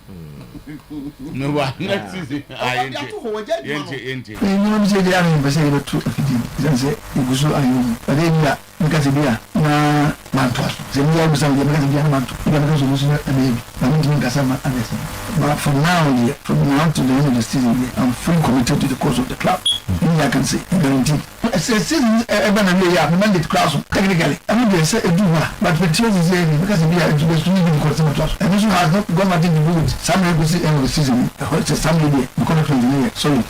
Speaker 4: no next season I enti
Speaker 10: you say they are in say the two say igusu ayu adenia because dia na manto zemia gusa dia because dia manto dia because igusu ame na mimi ngasema amesa but from now to the end of the season I'm fully committed to the cause of the club. I can say guarantee season even na ya mandate class technically I mean they say do but the choice is because we are to be consumer class and this has not gone at the good some will see end of the season it's some day because of the sorry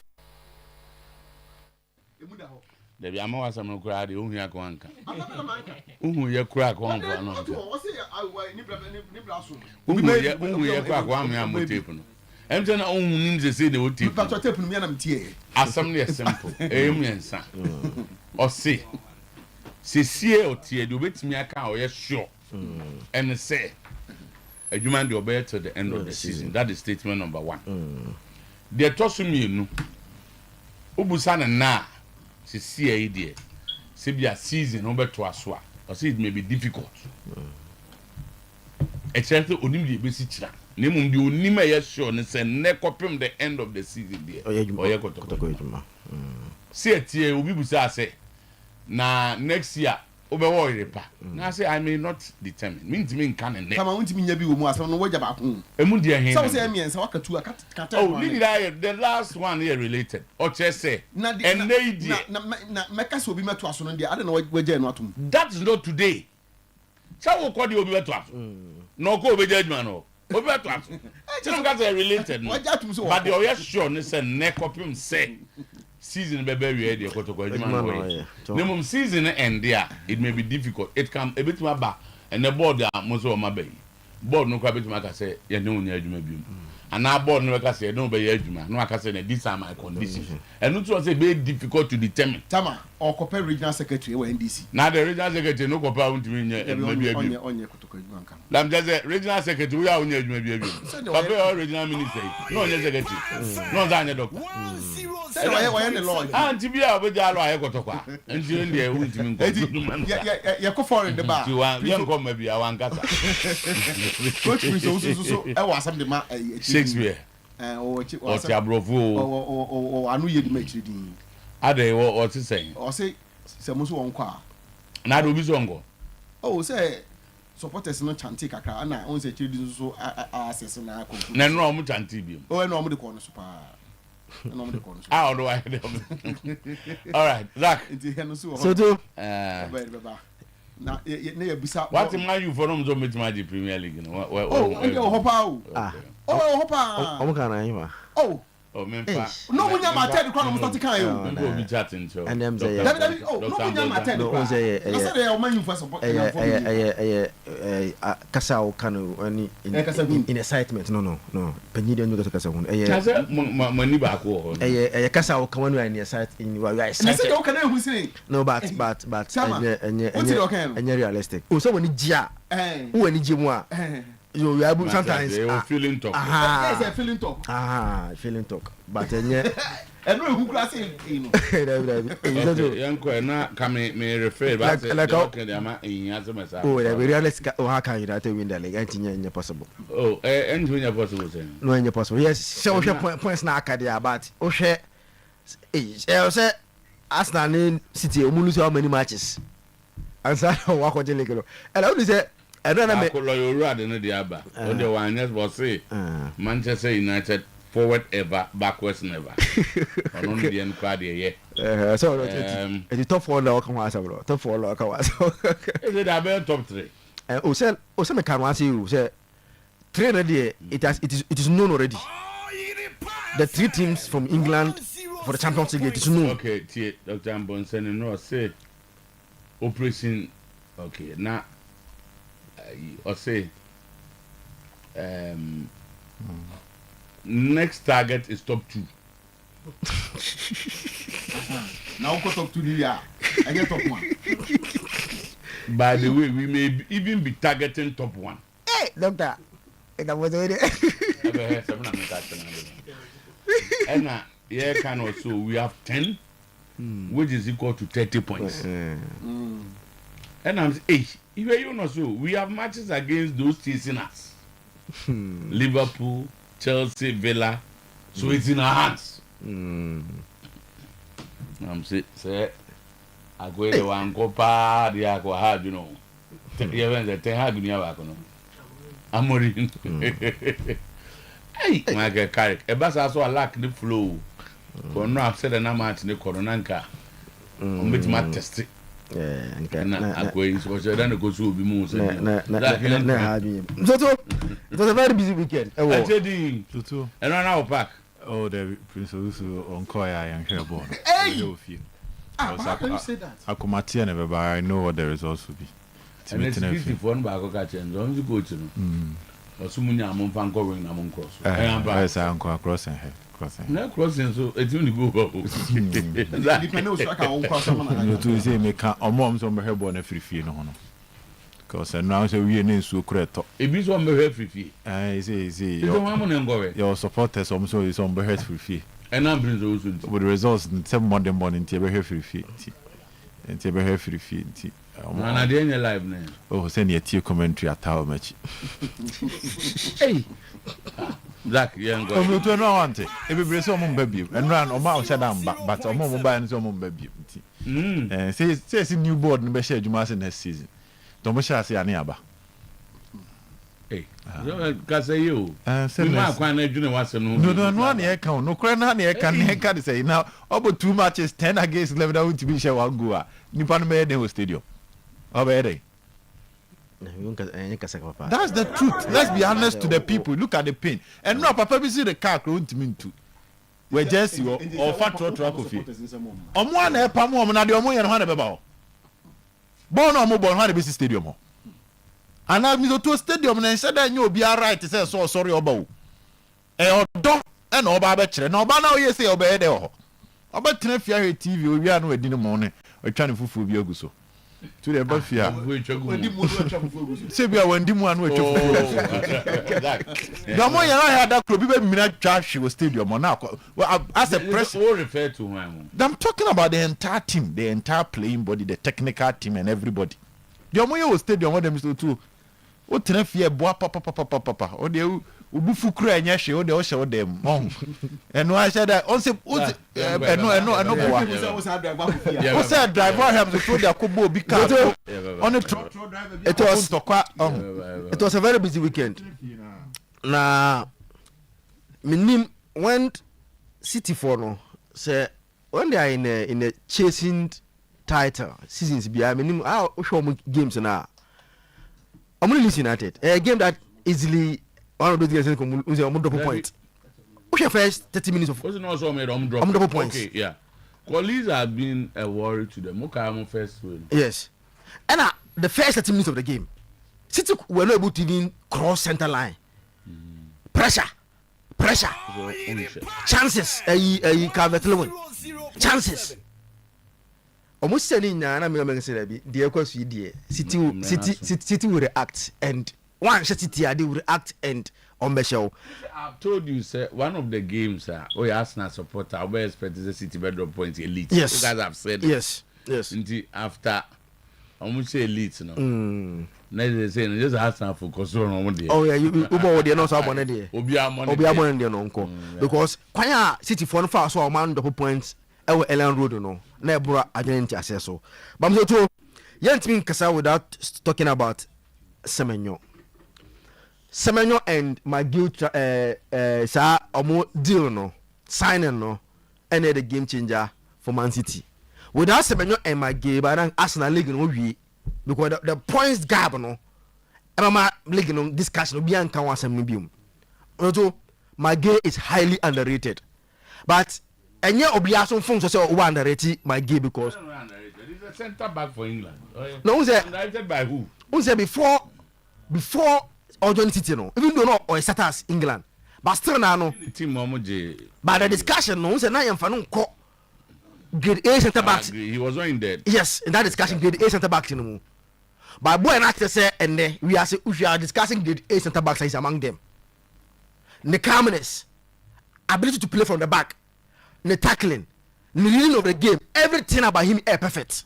Speaker 4: there be amawa some kura de ohun akwanka ohun ye kura akwanka no ohun ye kura akwanka am tape no emte na ohun nim se de o tape
Speaker 17: but tape no me na mtie
Speaker 4: asam ne simple emensa o se sie otie de obetimi aka o ye sure and say adwuma de obey to the end of the season. That is statement number 1 the tosumienu obusa na see idea say be a season obeto aso a or say it may be difficult exactly onim de be si kira na mum de onim e sure ne say ne kopem the end of the season there oye Kotoko edwuma see tie obi busa say na next year obewo Oyerepa na say I may not determine mean kan ne
Speaker 17: kama wonti nya bi wo mu asem no wagya ba ko
Speaker 4: emu de hen
Speaker 17: so say emiensa wakatu akata
Speaker 4: oh need the last one here related or just say
Speaker 17: na meka so obi meto aso no dia ade na wagya no atom.
Speaker 4: That is not today Sa wo ko de obi beto aso. No ko obi judgment no. Obi beto aso. Just because they related no. But the oya sure ne say neck up him say season be we dey kotoko judgment no. Nemum season end there it may be difficult. It can a bit more back and the board are most of my bay. Board no kwabet maka say you know nya adwuma biom. And now board no ka say no be adwuma. No aka say this are my conditions. And no to say be difficult to determine.
Speaker 17: Tama or compare regional secretary or NDC.
Speaker 4: Now the regional secretary no compare unto me nya maybe
Speaker 17: onye kotoko adwuma kan.
Speaker 4: Lam just regional secretary we are nya adwuma biom. Papa regional minister. No nya secretary. No za nya doctor.
Speaker 17: Say why the law.
Speaker 4: Anti bia obeja lo aye kotoko. Nti ndie untimi nko.
Speaker 17: Ya ko foreign the bar.
Speaker 4: Ti wan yan ko mabi awan kasa.
Speaker 17: Coach so e was some the ma
Speaker 4: Shakespeare.
Speaker 17: O
Speaker 4: Tiabrovo.
Speaker 17: O anu ye di match din.
Speaker 4: Ade what is saying?
Speaker 17: O say musu won kwa.
Speaker 4: Na do bi so ngo.
Speaker 17: Oh say supporters no chanting kakra na on say chiri so access na ko.
Speaker 4: Na no mu chanting bi.
Speaker 17: Oh no mu de ko no so pa. No mu de ko no so.
Speaker 4: Ah do I. All right, Zach.
Speaker 17: So do na ya bisa.
Speaker 4: What man you for them so meet my Premier League no.
Speaker 17: Oh hopa o. Oh hopa.
Speaker 18: Omo kana yima.
Speaker 17: Oh
Speaker 4: memfa.
Speaker 17: No munya mated kwa no start kan yo.
Speaker 4: Go be chatting so.
Speaker 18: And them say
Speaker 17: no munya mated kwa. I said I man you for support.
Speaker 18: Kasa o kanu ani in excitement no penyi dem go to kasa hun.
Speaker 4: Kasa mani ba ko ho.
Speaker 18: Kasa o kan wanu in excitement in we are excited.
Speaker 17: Say o kan who say.
Speaker 18: No but enye realistic. O so woni gia. Who ani gi mu a. You are sometimes
Speaker 4: feeling talk.
Speaker 17: Yes, feeling talk.
Speaker 18: Feeling talk. But enye
Speaker 17: and no who class you know.
Speaker 4: Yanko na come me refer back like okay dem in as myself.
Speaker 18: Oh, the realistic how can you that win the league? Ain't possible.
Speaker 4: Oh, and when possible say.
Speaker 18: No ain't possible. Yes, so points na akadia but o hwe say Arsenal City o lose how many matches? And so what ko league no. And I would say I don't know.
Speaker 4: Ko loyo road no dey aba. On the one yes was say Manchester United forward ever, backwards never. On only the enquire there.
Speaker 18: So the top 4 now come was bro. Top 4 now come was.
Speaker 4: Is it about top 3?
Speaker 18: O say me can want you say 3 already it is known already. The 3 teams from England for the Champions League it is known.
Speaker 4: Okay, Dr. Ambonsen no say operation okay, now or say next target is top 2.
Speaker 17: Now go top 2 here. I get top 1.
Speaker 4: By the way, we may even be targeting top 1.
Speaker 18: Hey, doctor.
Speaker 4: And yeah, can also we have 10, which is equal to 30 points. And I'm saying, you know, so we have matches against those chasing us. Liverpool, Chelsea, Villa. So it's in our hands. I'm saying, I go to one copa, the aqua hard, you know. Even the 10 hard, you know. I'm worried. Hey, my God, a bus also lack the flow. For no upset and I'm at the coronanka. Which my test.
Speaker 18: Yeah,
Speaker 4: and I go so then go to be moves.
Speaker 18: It was a very busy weekend.
Speaker 4: I said Tutu. And on our pack.
Speaker 19: Oh, the Prince on Koya and Herborn.
Speaker 17: Hey! How can you say that?
Speaker 19: I come at never, but I know what the results will be.
Speaker 4: And it's 51 back of catching. Don't you go to them? Or someone among Pancovering among cross.
Speaker 19: Yes, I am crossing her.
Speaker 4: No crossing, so it's only go.
Speaker 17: Depending on crossing.
Speaker 19: You to say, make a mom's on her born every fee no. Because now we are so correct.
Speaker 4: It is on the free fee.
Speaker 19: I say,
Speaker 4: your
Speaker 19: supporters also is on the free fee.
Speaker 4: And I'm bringing those
Speaker 19: with the results in 7 Monday morning, Tibber free fee. And Tibber free fee.
Speaker 4: And I didn't live now.
Speaker 19: Oh, send your tear commentary at our match.
Speaker 4: Hey, Zach, young
Speaker 19: girl. Oh, to no one. Everybody saw my baby and ran on my shut down, but on my mobile and so my baby. And says a new board and Bashir Jumas in this season. Don't say Aniaba.
Speaker 4: Hey, because you, Mark, one junior was
Speaker 19: no one here count, no crown here can say now, about 2 matches, 10 against 11 out to be Shawagua, Nipan Made Stadium. Obey. That's the truth. Let's be honest to the people. Look at the pain. And no, Papa, we see the car going to mean too. We're just or fat truck coffee. One help more than the Omo and Hannah. Born on mobile, how to be stadium. And I go to a stadium and said that you'll be all right. He says, so sorry about. And no Baba, no Bana, you say, obey the about 10 TV, we are no dinner morning. We're trying to fulfill your guso. To the Buffia. Sebia when Dimuan were the more I had that club, even minute charge she was stadium on now. Well, as a press,
Speaker 4: refer to him.
Speaker 19: I'm talking about the entire team, the entire playing body, the technical team, and everybody. The more you stadium, what them too. What tenefia boa papa, or the Ubufu cry and yashi, or the Osha, or them. And I said that also, no, what's that driver have to throw their kubo because on the truck.
Speaker 18: It was a very busy weekend. Now, minim went City for no say when they are in a chasing title seasons behind minim show games now. I'm only United. A game that easily one of those games is a double point. What's your first 30 minutes of
Speaker 4: also made
Speaker 18: double points?
Speaker 4: Okay, yeah. Colleagues have been a worry to them. Mokamo first win.
Speaker 18: Yes. And the first 30 minutes of the game, City were not able to even cross center line. Pressure. Chances. Chances. Almost saying na me say that the equals City will react and one City they will react and on the show.
Speaker 4: I've told you, sir, one of the games we Arsenal supporter we expect the City bedroom point elite.
Speaker 18: Yes.
Speaker 4: You guys have said
Speaker 18: yes.
Speaker 4: Until after almost say elite no. They say just Arsenal focus on there.
Speaker 18: Oh yeah, you there no so money there.
Speaker 4: Obi amon
Speaker 18: there no nko. Because kwanya City for far so man double points Ellen Road no na ebura agent access so but I'm so yentimi kasa without talking about Semenyo and McGill sa omo deal no signing no and the game changer for Man City without Semenyo and McGill but Arsenal league no wie because the points gap no Emma league no discussion obi an kan wasem no biom so McGill is highly underrated but and yeah, Obiason Fung so one underrated my game because
Speaker 4: he's a centre back for England.
Speaker 18: No,
Speaker 4: underrated by who?
Speaker 18: Who said before Ojon City no, even though no or status England, but still now no.
Speaker 4: Team Momoje.
Speaker 18: But the discussion no, say na yam fa no ko grade A centre backs.
Speaker 4: He was not in there.
Speaker 18: Yes, in that discussion grade A centre backs no. But boy na say and we are discussing grade A centre backs is among them. The calmness, ability to play from the back. The tackling, the reading of the game, everything about him is perfect.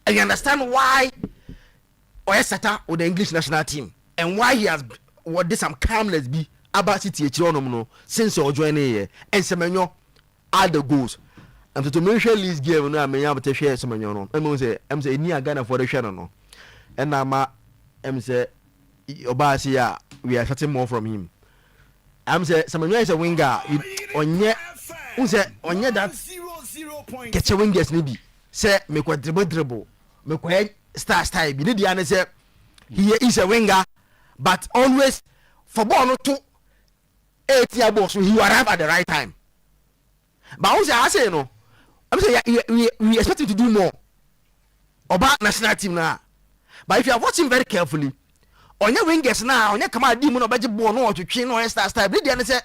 Speaker 18: And you understand why Oyesata with the English national team and why he has what this some calmness be about City since you're joining here. And Semenyo add the goals. And to mention this game, I mean, I'm to share Semenyo. I'm saying, near Ghana for the channel. No. And I'm saying, Obasia, we are getting more from him. I'm saying, Semenyo is a winger. On yet. Unse onye that catch wingers ni bi say me kwa dribble me kwa star bi ni dia na say he is a winger but always for ball no to 8 box so he arrive at the right time but unse I say no I'm say we expect him to do more about national team now but if you are watching very carefully onye wingers now onye come adi mu no beje ball no twetwe no star bi dia na say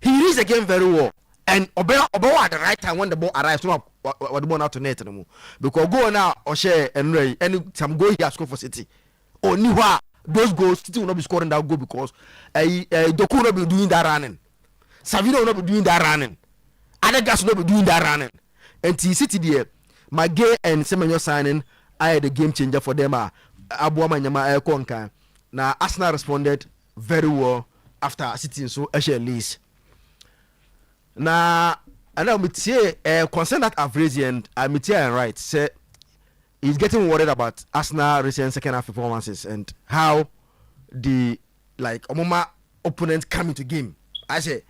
Speaker 18: he reads the game very well. And Obewa at the right time when the ball arrives, so what the ball out to net no more. Because go now or share and Ray and some goal he has scored for City. Only those goals City will not be scoring that goal because Doku will not be doing that running. Savino will not be doing that running. Other guys will not be doing that running. And City there, Magay and Semenyo signing, I had the game changer for them. Abuama Nyama Konka. Now Arsenal responded very well after City so actually least. Now, and I'm concerned that average and I'm right. Say he's getting worried about Arsenal recent second half performances and how the Omoma opponents come into game. I say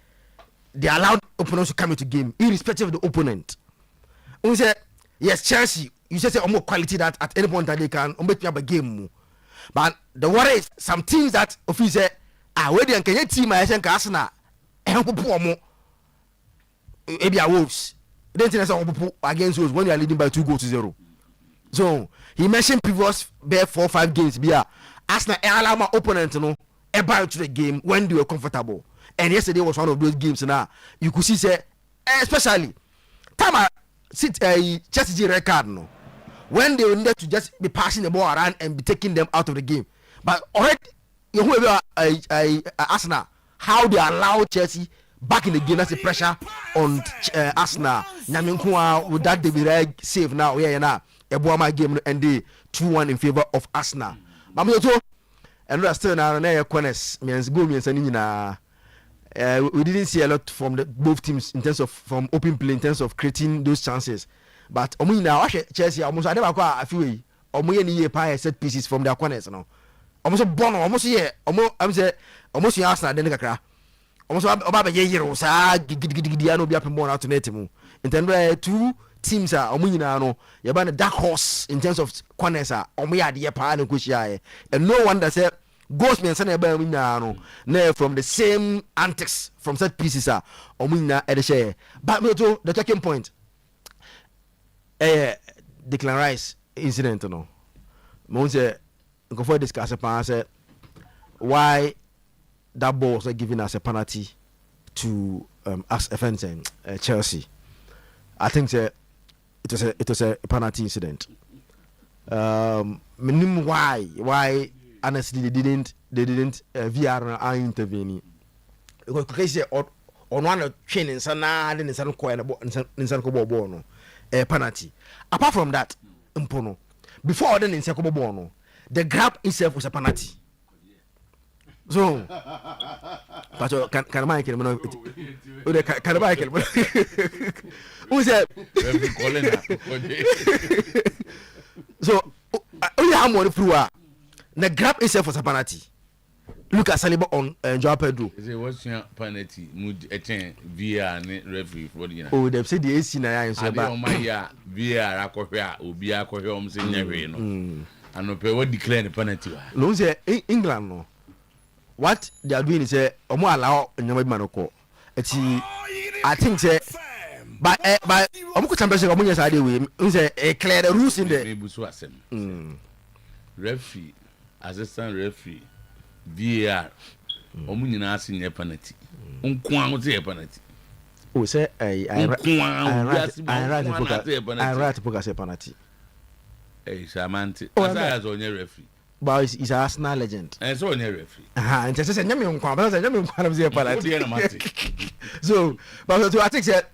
Speaker 18: they allowed opponents to come into game irrespective of the opponent. We say yes, Chelsea. You say more quality that at any point that they can make me up a game. but the worry is some teams that officer where the Kenya team I think Arsenal maybe Wolves. Then against Wolves when you are leading by 2-0. So he mentioned previous 4-5 games. Arsenal allow my opponent about to the game when they were comfortable. And yesterday was one of those games. Now you could see say, especially time Chelsea record when they need to just be passing the ball around and be taking them out of the game. But already whoever Arsenal, how they allow Chelsea back in the game, that's the pressure on Arsenal. Nyaminkwa with that David Raya save now. Yeah, a Boama game and the 2-1 in favor of Arsenal. But and we are still now corners means go means we didn't see a lot from both teams in terms of from open play, in terms of creating those chances. But now Chelsea almost I never quite a few set pieces from their corners now. Almost born almost here almost Arsenal then kakra. Almost about a year or so no be up more alternative. In terms of two teams are no you ban a dark horse in terms of corners are and no one that said goes me and send from the same antics from set pieces are at the share. But the talking point Declan Rice incident Monse go for discuss upon why that ball was given as a penalty to us offense Chelsea. I think it was a penalty incident. Why honestly they didn't VR intervene. Because on one training sana then san ko no penalty. Apart from that, mpono before then in second ball no, the grab itself was a penalty. So, but can I kill him? Can I kill him? Who said? So, only how more through the grab itself was a penalty. Look at Saliba on Joao Pedro.
Speaker 4: Is it what's your penalty? Mood a chain via referee for the.
Speaker 18: Oh, they've said the AC na ya so ba.
Speaker 4: Via akohwa obi akohwa omse nyawe no. And no pe what declare the penalty.
Speaker 18: No say England no. What they are doing is omo allow nyama bi manoko. I think say but omo ko championship omo nyesa dey we say clear the rules in there.
Speaker 4: Referee, assistant referee, VAR, omo nyina ase nye penalty. Nko an say penalty.
Speaker 18: Oh say I right book as penalty.
Speaker 4: Shamanti. As on your referee.
Speaker 18: But he's an Arsenal legend.
Speaker 4: And so on your referee.
Speaker 18: And just say nyame nkwa, but say nyame nkwa na say penalty. So, but I think that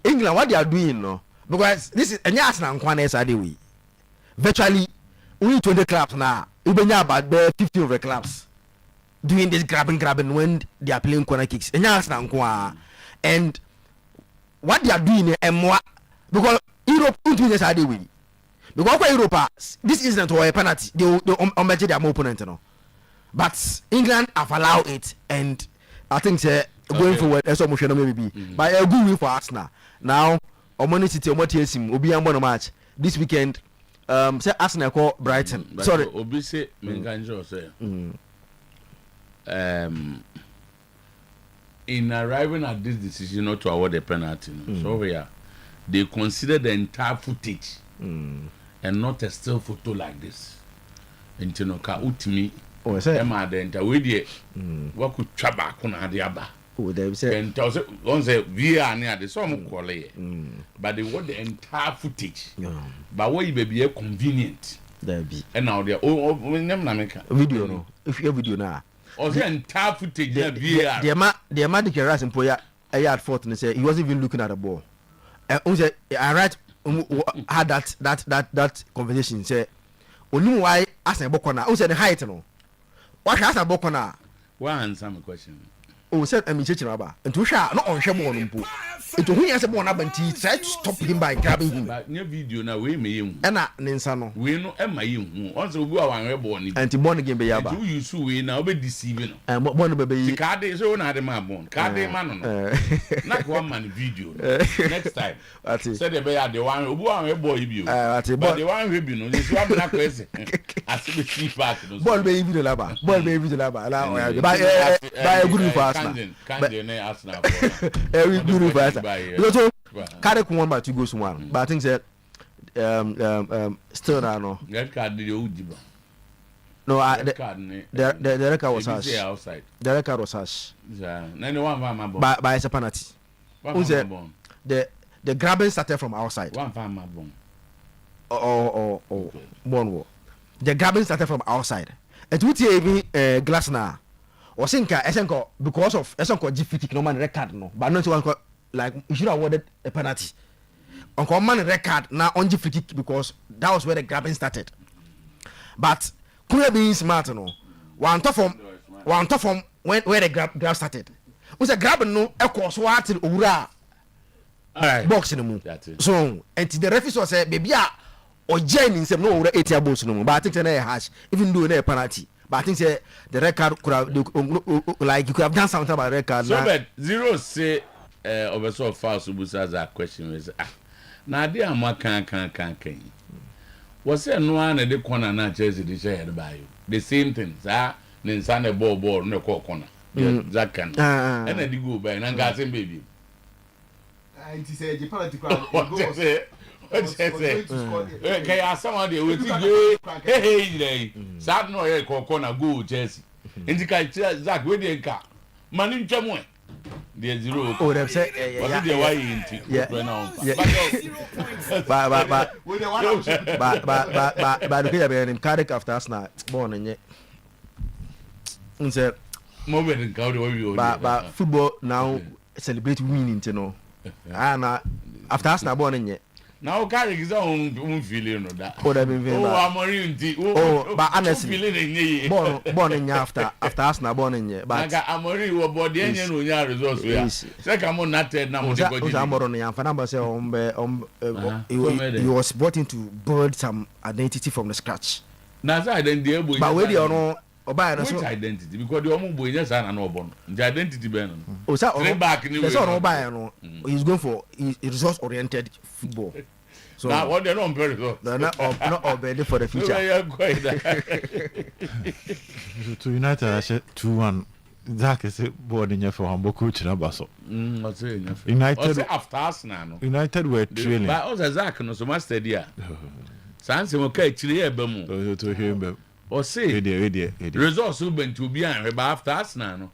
Speaker 18: England what they are doing no, because this is any Arsenal nkwa na say we. Virtually only 20 clubs now. Even about 50 of the clubs doing this grabbing when they are playing corner kicks. Any Arsenal nkwa. And what they are doing and more because Europe don't do this say we. Because Europa, this isn't a penalty. They measure their opponent, but England have allowed it, and I think going forward, that's what motion maybe be. But a good win for Arsenal. Now, Omani City, Omotiasim, Obi Ambono match this weekend. Say Arsenal call Brighton. Sorry,
Speaker 4: Obi say Menganjo say. In arriving at this decision not to award a penalty, so here they consider the entire footage. And not a still photo like this. And you know, utimi.
Speaker 18: Oh, say,
Speaker 4: Emma, the entire way, what could Chaba Kunadiaba?
Speaker 18: Oh, they say,
Speaker 4: and tells it, once a via near the sum quality. But they want the entire footage. But what you may be convenient.
Speaker 18: There be.
Speaker 4: And now they're all
Speaker 18: video, no. If you have video now.
Speaker 4: Or the entire footage, the
Speaker 18: Amadic Ras and Poya, I had fought and say he wasn't even looking at the ball. I write. Had that conversation say only why ask a bokona who said the height no what has a bokona
Speaker 4: one answer my question
Speaker 18: o said I mean chechiraba and to sha no on shemo on mpo it who yes born abanti try to stop him by grabbing him
Speaker 4: but new video na we me hu
Speaker 18: na nensa no
Speaker 4: we no e ma hu on so ogu awan rebo ni
Speaker 18: anti born again be yaba
Speaker 4: you use we na obe deceive no
Speaker 18: born be be
Speaker 4: ka dey so na dey ma born ka dey ma no na ko man video next time say dey be ya dey wan obu awan rebo ibi o but dey wan we bi no so am na ko ese asibe see back no
Speaker 18: born be video laba la by good for Arsenal
Speaker 4: can dey Arsenal
Speaker 18: every good for Arsenal so carry one by 2 goals to 1 but I think that still no
Speaker 4: red card dey ujiba
Speaker 18: no the red card was harsh
Speaker 4: outside
Speaker 18: the red card was harsh
Speaker 4: na no one man bomb
Speaker 18: by it's a penalty the grabbing started from outside
Speaker 4: one fan man bomb
Speaker 18: one the grabbing started from outside it would even glass now or think Esenko because of Esenko G50 no man record no but not one like you should have awarded a penalty on common record now on G50 because that was where the grabbing started but could being smart no one top from when where the grab started was a grab no a course what ura box in the moon so and the referee was say baby or Jenny said no 80 balls no but I think they hash even though they penalty. But I think say the record could have like you could have done something about record.
Speaker 4: So but zero say over so far so busa that question is na dey am kan. Was say no one dey corner na Chelsea dey share by you. The same thing. Sa ne nsa na ball no corner. That can. And dey go by na ga same baby.
Speaker 17: And he said the penalty crowd go.
Speaker 4: Okay, as someone they will hey, sad no here corner go Chelsea. Indicate Zach where they car. Man in Jamwe. There's zero.
Speaker 18: Oh, they say
Speaker 4: what did they why into?
Speaker 18: But okay, be in Cardiff after Arsenal born and yet. Unse
Speaker 4: moment in Cardiff.
Speaker 18: But football now celebrate winning, you know. And after Arsenal born and yet.
Speaker 4: Now carry his own feeling of that.
Speaker 18: Oh, I'm but honestly, born in after Arsenal born in ye. But
Speaker 4: I'm already body and you resource. Second one not now.
Speaker 18: He was brought in to build some identity from the scratch.
Speaker 4: Now I then the
Speaker 18: but where you know which
Speaker 4: identity because the omu boy just an born. The identity ben.
Speaker 18: Oh, sir, back in the he's going for resource oriented football. So
Speaker 4: now what they're not very good.
Speaker 18: They're not ready for the future.
Speaker 19: To United I said 2-1. Zach is born in your for Hamburg coach na baso. United
Speaker 4: after Arsenal.
Speaker 19: United were trailing.
Speaker 4: But also Zach no so master dia. Sanse mo kai chire e ba mu.
Speaker 19: To him.
Speaker 4: O say results will be to be an after Arsenal no.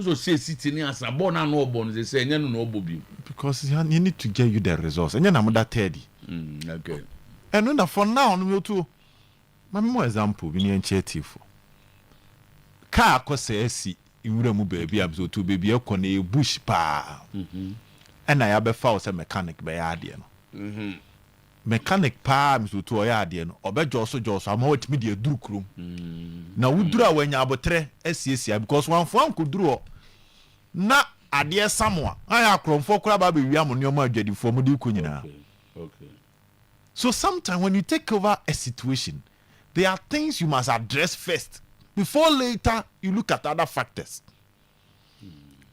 Speaker 4: So say City ni asa born na no born they say nya no obobi.
Speaker 19: Because you need to get you the results. Enya na mo that 30.
Speaker 4: Okay.
Speaker 19: And when for now no to my more example we need initiative. Car ko say si iwura mu baby abso to baby e ko na bush pa. And I have found some mechanic by ade no. Mechanic pa mi so to oya ade no obejo so am what me dey duru krum na wuduru awanya abotre asiesia because one for an kuduru na ade samoa aya kromfo kura ba be wiam ne omo adwadifo mu di ko nyina.
Speaker 4: Okay.
Speaker 19: So sometimes when you take over a situation, there are things you must address first before later you look at other factors.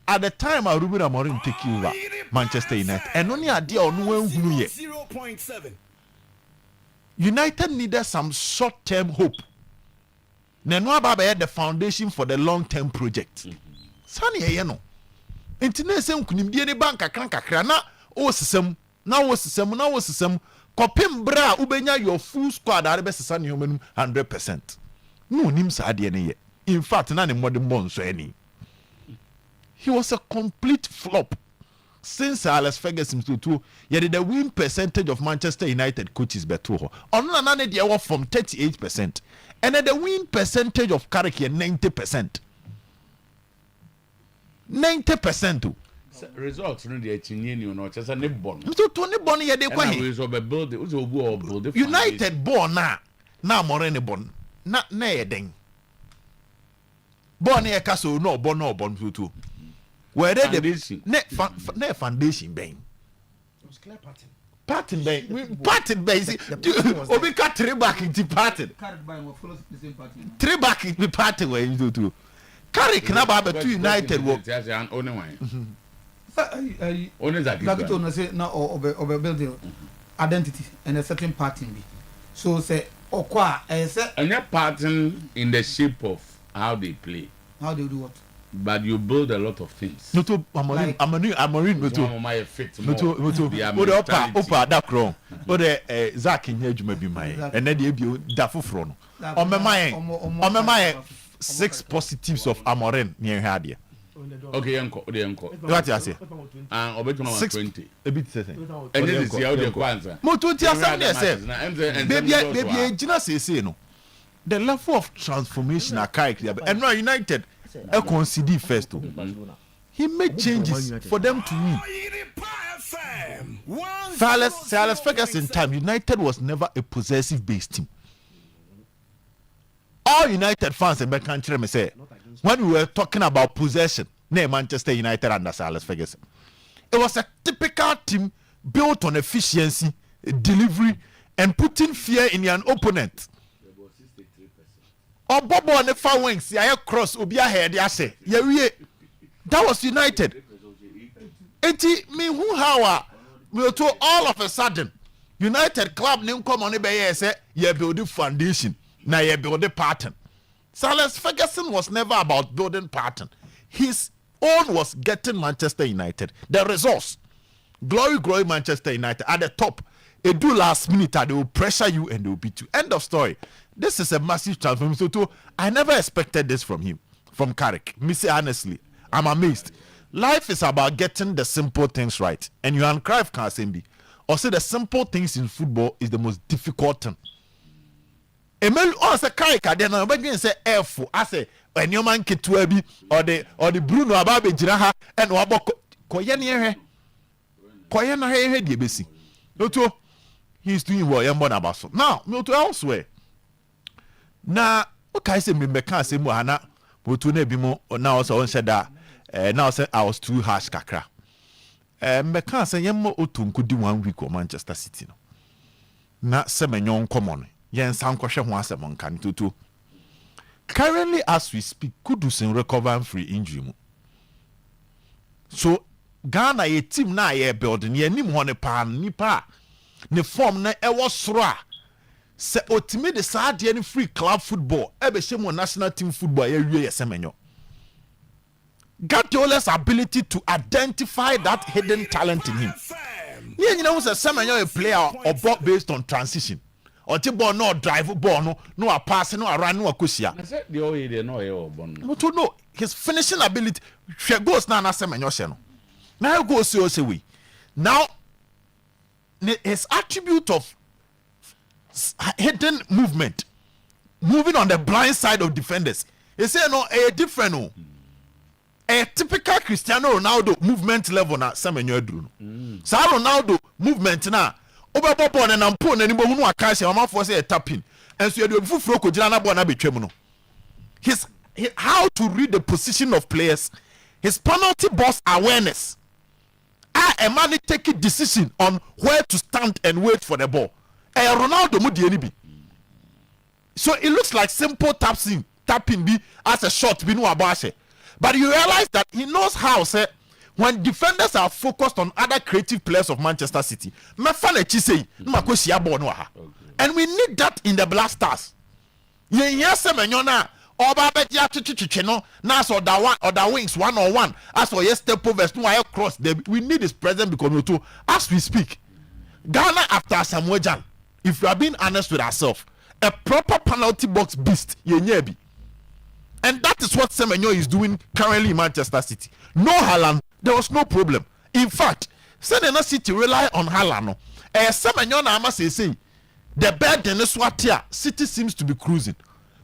Speaker 19: At the time Ruben Amorim take over Manchester United, and only a deal on 0.7. United needed some short-term hope. Nenwa Baba had the foundation for the long-term project. Sani yeno. Intine se nkunimdie ne banka kakra na o sesam na wo sesam kopem bra ubenya your full squad are be sesa ne homanum 100%. No nim sa ade ne ye. In fact na ne modern bon so any. He was a complete flop. Since Alex Ferguson to yet the win percentage of Manchester United coaches beto. Ono na dey work from 38%. And the win percentage of Carrick 90%. 90%.
Speaker 4: Results no dey chinye ni no chesa ne bon.
Speaker 19: To ne bon ye dey kwa he.
Speaker 4: We so be build it, we build
Speaker 19: United born na more ne bon. Na ye den. Bon ye ka so no bon to. where they ne foundation bang.
Speaker 5: It was clear pattern.
Speaker 19: Pattern bang. Obi cut 3 back into pattern.
Speaker 5: Carried by what follows the same pattern.
Speaker 19: 3 back into pattern where you do. Carry Knaba to United work.
Speaker 4: Only one.
Speaker 5: Only that. Like to say now or building identity and a certain pattern be. So say okwa say
Speaker 4: and your pattern in the shape of how they play.
Speaker 5: How they do what?
Speaker 4: But you build a lot of things.
Speaker 19: No to I'm
Speaker 4: my fit.
Speaker 19: Opa that wrong. But the Zach in here you may be my and then they be dafufro no. On my mind 6 positives of Amorim near Hadia.
Speaker 4: Okay, uncle.
Speaker 19: What you say?
Speaker 4: And obetuma 20.
Speaker 19: A bit certain.
Speaker 4: And then is how they kwanza.
Speaker 19: Mo 20 say. Baby Gina say no. The level of transformation at Kai and now United I consider first. He made changes for them to win. Silas Ferguson time United was never a possessive based team. All United fans in country me say when we were talking about possession near Manchester United under Silas Ferguson, it was a typical team built on efficiency, delivery, and putting fear in an opponent. Or Bobo on the far wings, I cross Ubia head, I say, yeah, that was United. Me who how we to all of a sudden United club name come on the say you build the foundation, now you build the pattern. Silas Ferguson was never about building pattern. His own was getting Manchester United the resource. Glory Manchester United at the top. They do last minute they will pressure you and they will beat you. End of story. This is a massive transformation. So I never expected this from him, from Carrick. Me say honestly, I'm amazed. Life is about getting the simple things right. And Johan Cruyff can say be. Or say the simple things in football is the most difficult thing. Emel or say Carrick then I begin say F. I say when your man Ketuabi or the Bruno Ababe Jiraha and Waboko Koyen here. Koyen here the basic. Otuo, he's doing what you're born about. Now, Otuo elsewhere. Now, okay, say me can't say Mohana, Otuo Nebimo, or now also said that, now say I was too harsh kakra. Me can't say Yemo Otuo could do 1 week or Manchester City. No, na Semenyon common. Yen San Kosha once a month can do. Currently, as we speak, Kudusin recover free injury. So, Ghana a team na ye building ye nim ho ne pa nipa ne form na e wo soro a se otimi de saade ne free club football e be shemo national team football ye wie ye semenyo. Guardiola's ability to identify that hidden talent in him. Ye nyina wo se semenyo a player or based on transition. Or ti ball no drive ball no a pass no a run no a kusia.
Speaker 4: I said the way they know you born.
Speaker 19: But to know his finishing ability she goes na semenyo she no. Now go see we. Now his attribute of hidden movement, moving on the blind side of defenders. He say no a different no. A typical Cristiano Ronaldo movement level na Semenyo Edru. Sa Ronaldo movement na obepopo na nampo na nibo hunu akashi amafo say tapping. And so you do fufuro ko jina na bo na betwem no. His how to read the position of players, his penalty box awareness. A man take a decision on where to stand and wait for the ball. Ronaldo mu die ni bi. So it looks like simple tapping be as a shot be no abashe. But you realize that he knows how say when defenders are focused on other creative players of Manchester City. Me fa na chi say ma ko sia ball no ha. And we need that in the Blasters. Yen Semenyo na Oba betia chichichi no na so other wings 1-on-1 as for yes step overs no I cross we need his presence because we too as we speak Ghana after Samuel Jan, if you are being honest with ourselves, a proper penalty box beast yenyebi. And that is what Semenyo is doing currently in Manchester City. No Haaland, there was no problem. In fact, Semenyo City rely on Haaland no. Semenyo na ama say the bed in Swatia City seems to be cruising.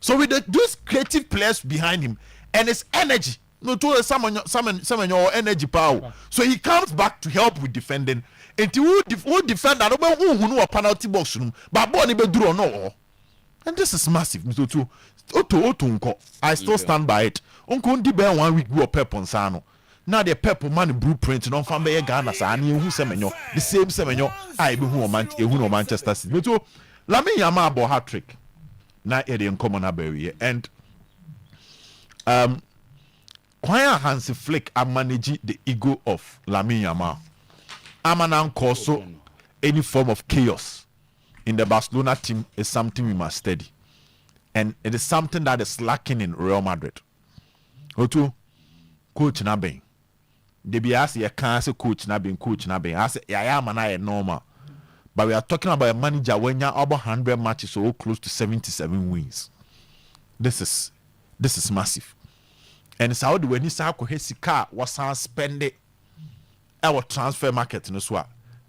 Speaker 19: So with those creative players behind him and his energy, no to summon your energy power. So he comes back to help with defending. And who defend that who know a penalty box room, but Bonnie be draw no. And this is massive. Otuo, I still stand by it. Uncle Ndi be 1 week go pep on Sano. Now the purple man blueprint no fan be Ghana sa na ehu semenyo the same semenyo I be hu o Manchester City. So Lamine Yamal bo hat trick. Na e dey common abewe and Kwaya Hansi Flick a manage the ego of Lamine Yamal. Amanan also any form of chaos in the Barcelona team is something we must study. And it is something that is lacking in Real Madrid. Otu coach na ben. They be asked you can't say coach na ben. I say yeah man normal. But we are talking about a manager when you about 100 matches or close to 77 wins. This is massive. And it's how the when he say sika was spend it our transfer market no so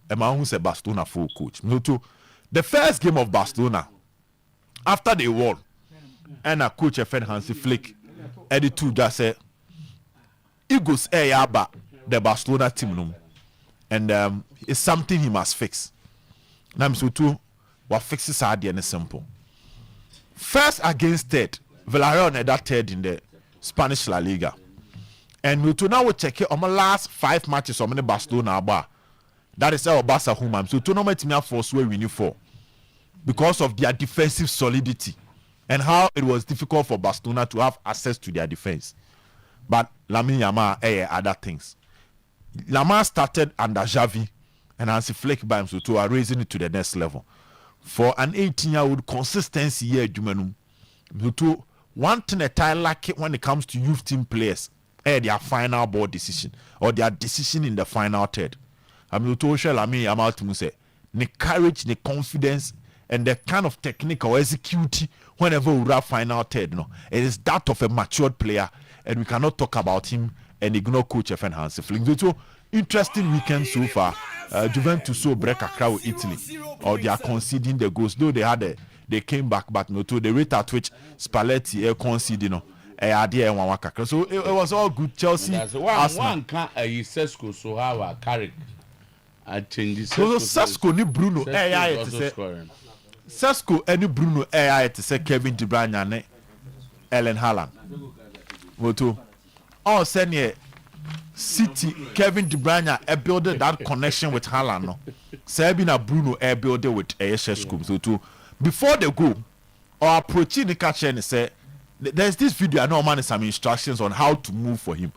Speaker 19: a man who say Barcelona full coach. No to the first game of Barcelona after they won and a coach Hansi Flick Eddie two just said Eagles about the Barcelona team no and it's something he must fix. Now so too what fixes are the simple. First against third, Villarreal that third in the Spanish La Liga. And we to now check it on my last 5 matches on the Barcelona bar. That is our Barca home. So to know me force where we need for because of their defensive solidity and how it was difficult for Barcelona to have access to their defense. But Lamine Yamal other things. Lamar started under Xavi and Hansi Flick by him to are raising it to the next level. For an 18-year-old consistency here, to one thing that I like it when it comes to youth team players, their final ball decision or their decision in the final third. I'm to share Lamine Yamal to say the courage, the confidence, and the kind of technique or execute whenever we have final third. No, it is that of a matured player, and we cannot talk about him and ignore coach Hansi Flick. So interesting weekend so far. Juventus so break a crowd with Italy, or they are conceding the goals. Though they came back, but no to the rate at which Spalletti conceding. So it was all good. Chelsea.
Speaker 4: One can't Sesko so how a Carrick. I change
Speaker 19: so Sesko ni Bruno. Sesko any Bruno. To say Kevin De Bruyne and Ellen Haaland. Moto. All senior. City, Kevin De Bruyne built that connection with Haaland. No, Sabina Bruno built with Sesko. So too, before they go or approaching the catcher and say, there's this video. I know man some instructions on how to move for him.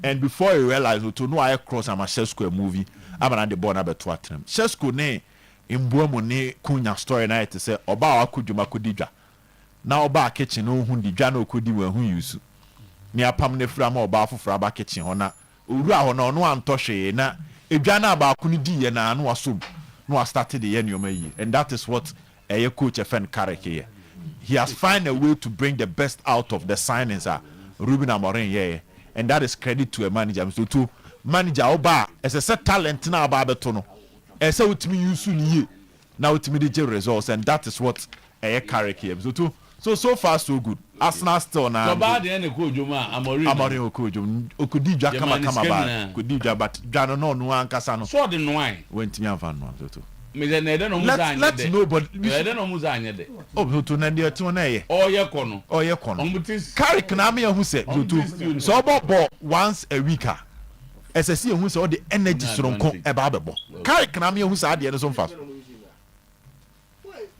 Speaker 19: And before he realized to know I cross I'm a Sesko movie, I'm an the born about 2 times. Sesko ne in Buemo ne kunya story night to say oba akuduma kudija. Now oba kitchen no hundi jano kudi when who use. Ni apam ne fra ma oba fofra ba kitchen hona. Owura hono no antoshe na edwana ba kunu di ye na no asom no started the year nyoma and that is what a coach FN Carrick here. He has found a way to bring the best out of the signings Ruben Amorim here and that is credit to a manager. So to manager oba as a set talent na ba beto no as a utimi use ni now utimi dey results and that is what a Carrick here. So far so good. Arsenal still now.
Speaker 4: So bad any Kojuma
Speaker 19: Amorim Okojum Okudija kama ba Kudija but Jano no ankasa no.
Speaker 4: So the wine
Speaker 19: went me avan no so to.
Speaker 4: Me dey na no muza anye. Let's know but me dey no muza anye de.
Speaker 19: Oh to na dey to na ye.
Speaker 4: Oye kono.
Speaker 19: Carrick na me hu say to so ball once a week. SSC hu say all the energy soronko e ba bebo. Carrick na me hu say ade no so fast.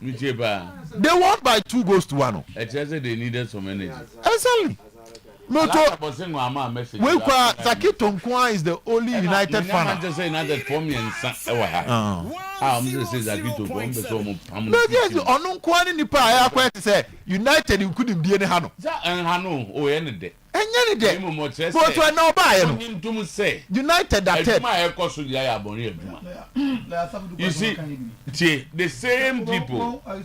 Speaker 19: They won by 2 goals to 1.
Speaker 4: They needed some energy.
Speaker 19: Exactly. No to. We kwa Zakito Nkwa is the only United fan.
Speaker 4: Manchester United for me and I'm just saying Zakito Nkwa.
Speaker 19: No, yes, on Nkwa ni pa ya kwa say United you couldn't be any hano.
Speaker 4: And hano o any day.
Speaker 19: Any day. But we no buy no. United that
Speaker 4: you see, the same people. I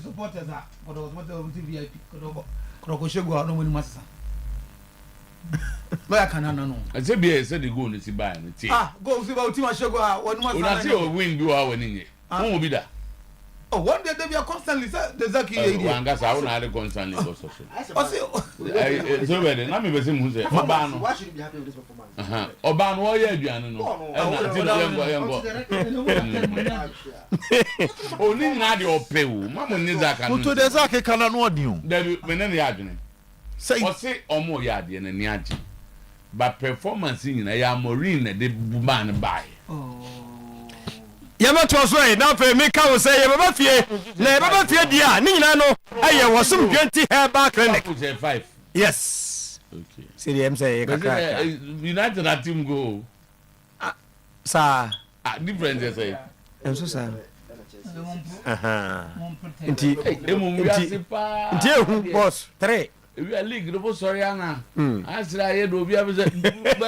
Speaker 4: said, "Be said the goal is buy and
Speaker 18: go see about Tima Shogo.
Speaker 4: One say win do our winning. Who will be that?
Speaker 18: Oh, one day they are constantly the Zaki.
Speaker 4: One guy I want to constantly go so. So bad. Now me be say mu say Obano.
Speaker 18: Why should be happy with this performance?
Speaker 4: Obano wo ye aduane no. Oni na de ope wo. Mamu ni Zaka no.
Speaker 19: To the Zaki kana no odi o.
Speaker 4: There me na ya adwene. Say o say omo ya ade na ni age. but performance in a Marine the man by.
Speaker 1: Yamato so na fe me ka wo say yaba fie na yaba fie dia ni nyina no aye wasum 20 herbal clinic
Speaker 4: 5.
Speaker 1: Yes.
Speaker 4: Okay.
Speaker 1: CDM say kakra.
Speaker 4: United that team go.
Speaker 1: Sa
Speaker 4: different say.
Speaker 1: Enso sa. Inti boss 3.
Speaker 4: We are league no sorry ana. Asira ye do bia be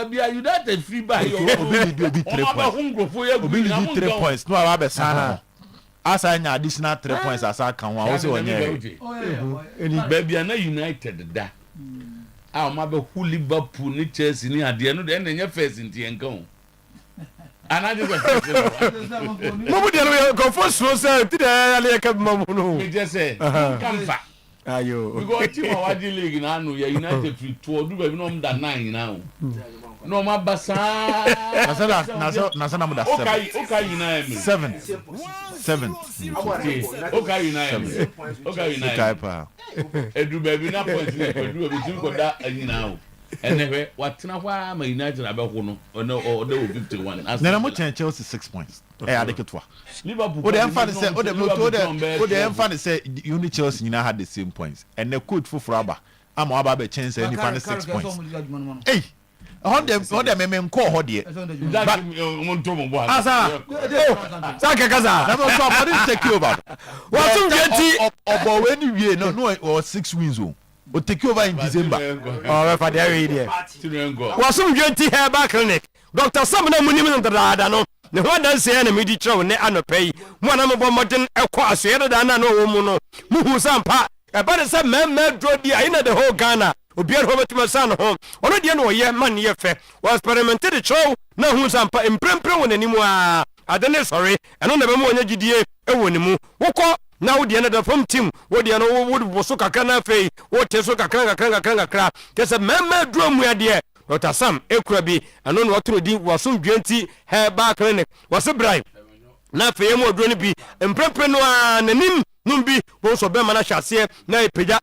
Speaker 4: bia United free by your
Speaker 19: obi 3 points. No aba be sa. Asa nya additional 3 points asa kan wa wo se wonye.
Speaker 4: Bia na United da. Ah ma be hu Liverpool ni Chelsea ni ade no de nya first nti enka ho. Ana de
Speaker 1: Mo de no go for so say ti de ale ka ma mo no.
Speaker 4: Me just say kamfa.
Speaker 1: Ayo.
Speaker 4: We go team our league na no United free to do be no da 9 now. No ma basa.
Speaker 19: Nasana mo da 7.
Speaker 4: Okay United.
Speaker 19: 7.
Speaker 4: Okay United. Edu baby na point na edu be team ko da anyina o. Ene watena kwa ma United abeko no o de 51.
Speaker 19: Na mo Chelsea 6 points. Adeketwa.
Speaker 4: Liverpool.
Speaker 19: O de emfa say you Chelsea nyina had the same points. And the code for Fraba. Am aba be chance any pan 6 points. Hey. On them men call ho de.
Speaker 4: That monto mo bo.
Speaker 1: Asa. Saka kaza.
Speaker 19: Na mo so I take you over.
Speaker 1: What you get
Speaker 19: obo we ni wie no or 6 wins o. O take over in December.
Speaker 1: Oh, for there we there. Wasum 20 herbal clinic. Dr. Sam na munim ndada no. Ne ho dan se na medi trew ne anopai. Mo na mo bo modern ekọ asoye da na wo mu no. Mu hu sampa. E ba de se mema dro di ai na the whole Ghana. Obi ho betima san ho. Ono de no ye man ye fe. Was experimented trew na hu sampa emprempre won animu a. Adene sorry. Eno na be mo onya gidie e wonimu. Wokọ na wo de na da from team wo de no wo so kakra na fe wo te so kakra te se mema dro mu ade Dr. Sam ekura bi ano no otro di wasum 20 herbal clinic wase brai na fe yemo odro ne bi emprempre no nanim numbi wo so be mana hyase na epeja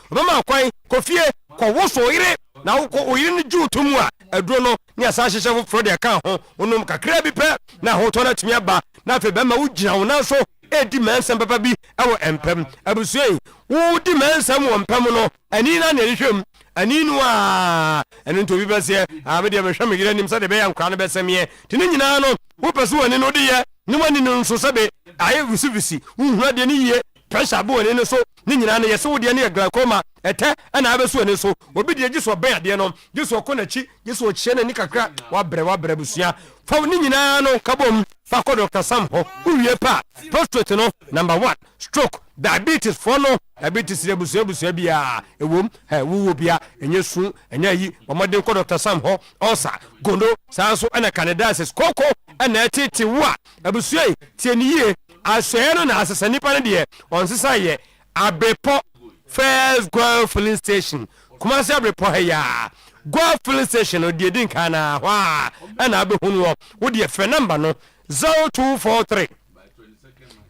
Speaker 1: mama kwan kofie ko wo so yire na wo ko oyire ne ju tomu a adro no ne asa hyehye fo de ka ho onum kakra bi pe na ho to na tumi aba na fe be ma wo gina wo na so edi mensem papa bi ewo empem abusue wo di mensem wo empem no ani na hwem ani no a eno to bi be se be de be hwem gire nim se de be yankra no be semye tini nyina no wo peso ani no de ye ni wani no nso sebe aye visivisi wo de ni ye pressure bo ani no so ni nyina no ye se wo de ne glaucoma ete na abeso ani so obi de giso ben ade no giso ko na chi giso chie na ni kakra wa bre busua fa ni nyina no kabom fa ko Dr. Sam ho uwie pa prostate no number 1 stroke diabetes for no diabetes busua bia ewom wo bia enye su enye yi omode ko Dr. Sam ho ulcer gondo sanso na candidiasis koko na etete wo a abusua tie ni ye aseye no na asesa nipa ne de onsesa ye abepo first Goil filling station kumasi abepo ya Goil filling station o die din kana wa na abe hunu wo de fe number no 0243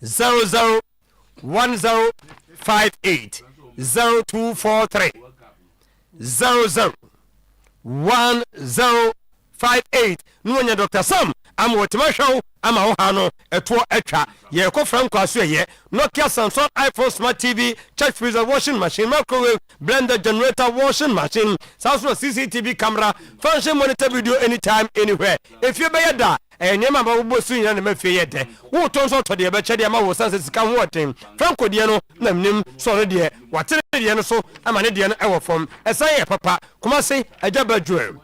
Speaker 1: 001058 0243 001058 nunya Dr. Sam am wotima show ama ho ha no eto atwa ye ko franco aso ye Nokia Samsung iPhone Smart TV church freezer washing machine microwave blender generator washing machine Samsung CCTV camera function monitor video anytime anywhere if you buy that enyema ba wo su nyina na mafie ye de wo to so to de be chede ma wo sanse sika ho oten franco de no na mnim so no de watere de no so ama ne de no e wo fom esan ye papa kuma se ajaba jewel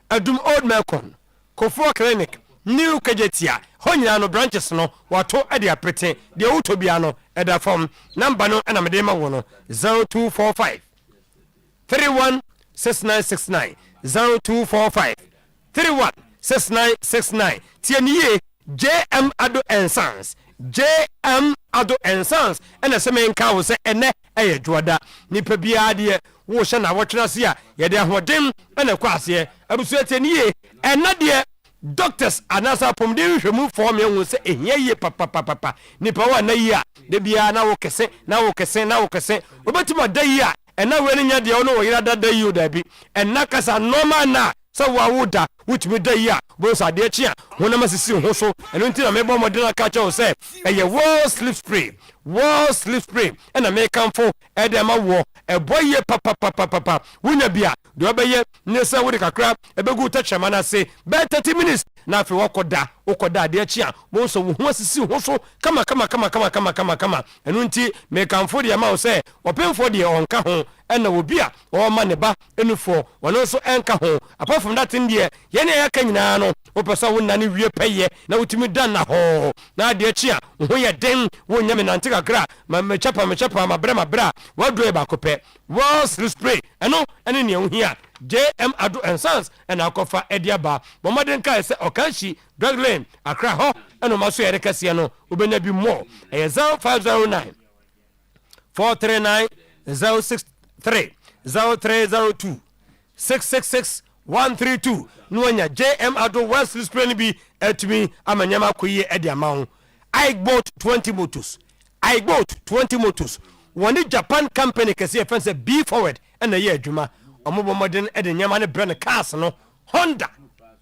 Speaker 1: adum old melcon Kofo clinic new kajetia honyina no branches no wato ade aprete de utobia no eda form number no na mede ma wo no 0245 316969 0245 316969 tieniye JM Ado and Sons ena se menka wo se ene eye dwoda nipa bia de wo hye na wotwena se a ye de ahoden ena kwase abusu tieniye ena de doctors anasa pomde hwemu form ye wo se ehye papa nipa wa na yi a de bia na wo kese obetima da yi a ɛna wani nya deɛ ɔno wɔyera dada yi o dabi ɛna kasa normal na sɛ wawoda wotumi da yi a bosa adeɛ kyi a honam asisi ho so ɛno nti na mebɔ mmɔden aka kyɛw sɛ ɛyɛ wall sleep spray ɛna mekamfo ɛde ma wɔ ɛbɔ yie papapapapa wonya bia deɛ ɔbɛyɛ ne sɛ wode kakra ɛbɛgu tɛkyerɛma no ase bɛɛ 30 minutes na afei wokɔda adeɛ kyi a wo nso wo ho asisi ho so kama ɛno nti mekamfo deɛ ma wo sɛ ɔpemfoɔ deɛ ɔnka ho ɛna obi a ɔma ne ba ɛnufoɔ ɔno nso ɛnka ho apart from that deɛ yɛne ɛyɛka nyinaa no wopɛ sɛ wonna ne wie pɛyɛ na wotumi da na hɔ na adeɛ kyi a wo ho yɛ den wonyɛ me nante kakra mekyapa mabrɛ a wadurɔ yɛ baako pɛ wall sleep spray ɛno ɛne nea wo hia JM Ado and Sons and Akofa Ediaba. Momaden Kai said Okanshi, Drug Lane, Accra Ho, and Omasu Ericasiano, Ubena be more. A 0509 439 063 0302 666 132. Nwanya JM Ado West Spring be at me, Amanyama Kuye Ediamount. I bought 20 motors. One Japan company can see a fence be forward and a year Juma. Modern Eden Yamane brand cars no Honda.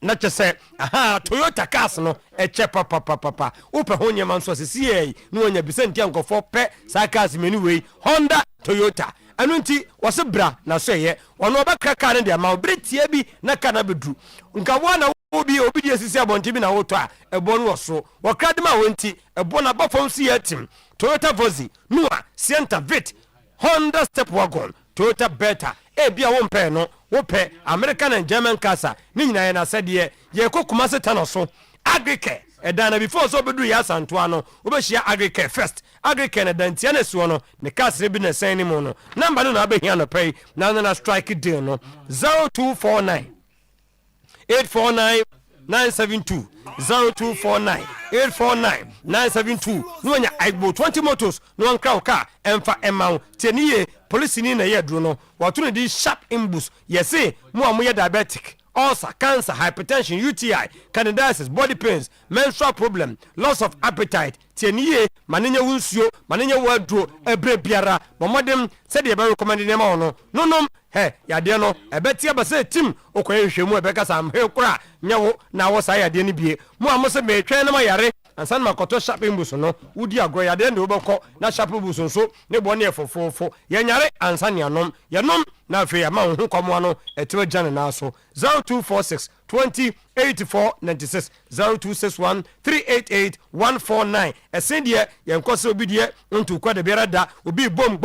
Speaker 1: Not just say, aha, Toyota cars no a chepa papa. Upa Honya Mansos CA, no one Vicente Yanko for pet, sarcasm anyway. Honda, Toyota. Anunti was a bra, now say ye, one over cracker and the amount Brit Yebi, Nakanabidu. Unkawana will be obedience is a bontimina water, a bon was so, or Cradma Winti, a bona buffon sea team, Toyota Vozi, Nua, Sienta Vit, Honda Step Wagon, Toyota Beta. Bia won pɛ no wo pɛ American and German casa ni nyina na sɛ deɛ ye kokuma se tano so agricare ɛdan before so bedu ya santoa no wo be hia agricare first agricare na dantia na suo no ne casa bi na sɛn ni mu no number no na be hia no pɛ na strike deal no 0249 849 972 0249 849 972 no nya agbo 20 motors no nkra car emfa emma teniye police ni na yedro no wato ne di sharp imbus yese mo amoye diabetic ulcer cancer hypertension UTI candidiasis body pains menstrual problem loss of appetite teniye manenya wunsuo manenya wadro ebre biara bomodem se de be recommend ne ma ono nonom yade no ebetia ba se tim okoye hwemu ebeka sam he kura nyawo na wo sa yade ne bie mo amose me twen na ma yare ansan makoto shopping bus no wudi agro yade ne obekọ na shopping bus nso ne bo ne efofofo yenyare ansan yanom yenom na afi ya ma ho komo ano etwe jane na so 0246 208496 0261 388 149 esendie yenkose obidie ntu kwa de biara obi bom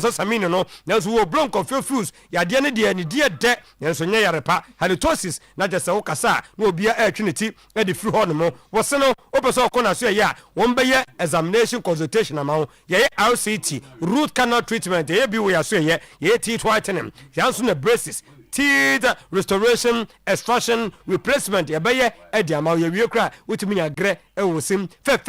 Speaker 1: so samini no nanso wo bronch of fuse yade ne de ne de de nanso nye yarepa halitosis na jese wo kasa na obia atwiniti e de free hon mo wo se no opeso okona so ya won beye examination consultation ama ye RCT root canal treatment ye bi wo ya so ye teeth whitening yanso na braces teeth restoration extraction replacement yebeye ediama ye wie kra wotumi nya gre ewosim fe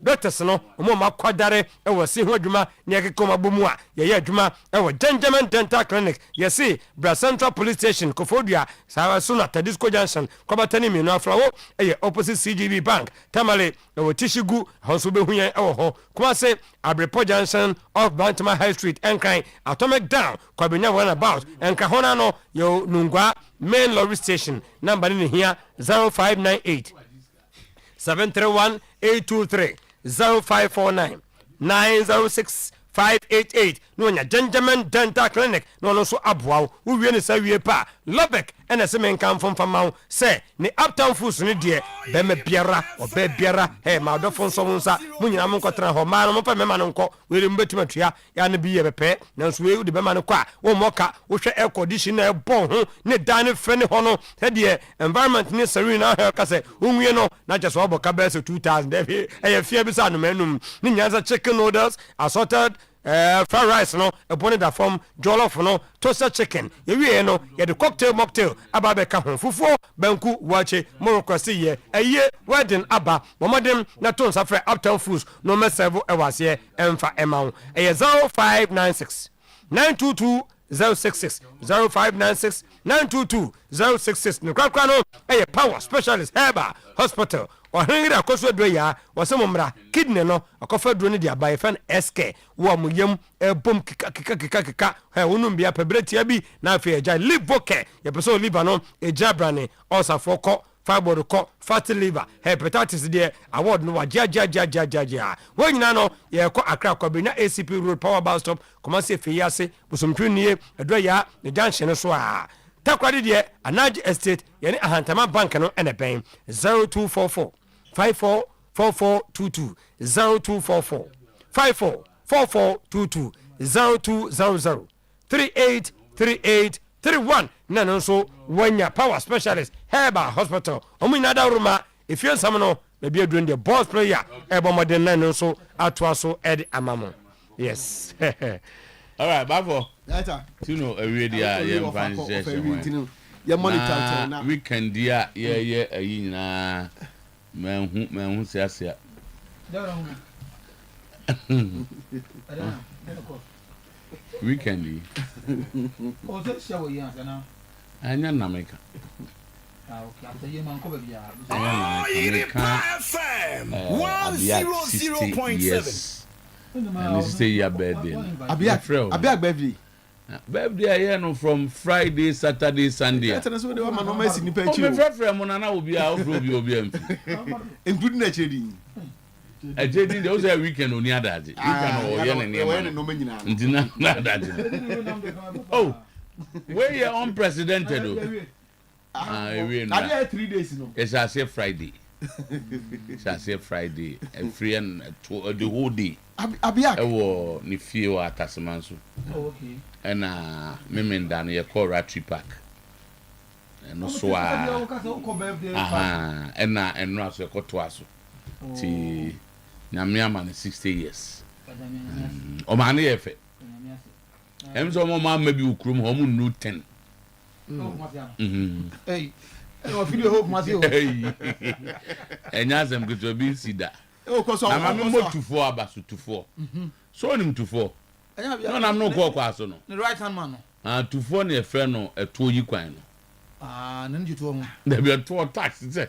Speaker 1: doctors no mo makwadare ewosi ho adwuma ne yekekoma bomu a ye adwuma ewo Benjamin Dental Clinic yesi Bra Central Police Station Kofodua sawa suna Tadisco Junction kobatani mi no afrawo opposite CGB Bank Tamale ewo Tishigu honso be huyen ewo ho kuma se Abrepo Junction off Bantama High Street Enkran Atomic Down kwabenya one about Enkahona no yo Nungwa main lorry station number ni here 0598 731 823 0549 906 588 no nya Benjamin Dental Clinic no so aboa wo wie ne sa wie pa Lobek ene se men kan fomfama se ne uptown foods ne de be me biara obe biara ma do fon so nsa munyina mo nkotra ho ma no mo pa me ma no nko we re mbetima tua ya ne bi ye bepe na so we de be ma no kwa wo moka wo hwe air condition na bon ho ne dan ne fe ne ho no se de environment ne serena ha ka se onwie no na je so oboka be se 2000 de e fie bi sa no manum ne nyanza chicken noodles assorted fried rice no a bonnet da from jollof no toasted chicken ye no ye the cocktail mocktail aba be ka ho fufuo banku wache morocco se ye eye wedding aba momodem na ton safre uptown foods no me serve ewase emfa ema 0596 922 066 0596 922 066 no kwakwa no power specialist herba hospital ɔhenere akɔso aduro ya wɔsɛ mo mmra kidney no akɔfa duro no de aba yɛfɛ no SK wo mo yam bom kika wonum bia pɛbrɛtia bi na afei agya liver care yɛpɛ sɛ liver no ɛgyina brane ɔsafoɔ kɔ fibroid kɔ fatty liver hepatitis deɛ award no wagya wɔn nyinaa no yɛkɔ Accra Kwabena ACP Road Power Bus Stop kɔmase fie ase bosomtwe nie aduro ya ne junction so a takwade deɛ Anage Estate yɛne Ahantama Bank no ɛna bɛn 0244 544422 0244 544422 0200 383831 na no nso wanya power specialist Herbal Hospital omu nyina da roma efie nsam no na bia duro de boss player ebomodin na no nso atoa so ed amamo yes
Speaker 4: all right bafo
Speaker 17: later
Speaker 4: tino awie dia ye mpan session
Speaker 17: ye monitor na
Speaker 4: weekend dia ye ayi nyina manhu siasia weekend
Speaker 20: o se shawo yan sana
Speaker 4: anya nameka
Speaker 20: okay after you man ko be bia
Speaker 4: Oyerepa FM 100.7 and this is your birthday
Speaker 17: abia birthday
Speaker 4: birthday no from Friday Saturday Sunday
Speaker 17: that's so the one man no mercy ni pa chi
Speaker 4: o me frefre mo na obi a obi am
Speaker 17: including na chedi
Speaker 4: Ejedi dey also weekend oni adaje weekend o ye ne ntina na adaje oh we are unprecedented o we
Speaker 17: na 3 days no
Speaker 4: it's a Friday free and the whole day
Speaker 17: abia
Speaker 4: ewo ni fie wa Tasmanso
Speaker 20: okay
Speaker 4: na memenda no ye call Ratri Park no so a na eno aso ekoto aso ti nyamiama na 60 years o ma na ye fe emso mo ma bi ukrum ho mu nu 10
Speaker 20: hey no video hope masio
Speaker 4: enya zem gito bi sida
Speaker 17: o ko so
Speaker 4: ama me motufo abaso tufo so nim tufo no na no ko aso no
Speaker 20: the right hand man
Speaker 4: no tufo na e fe no eto yi kwan no
Speaker 20: na njuto mu
Speaker 4: da bi eto tax se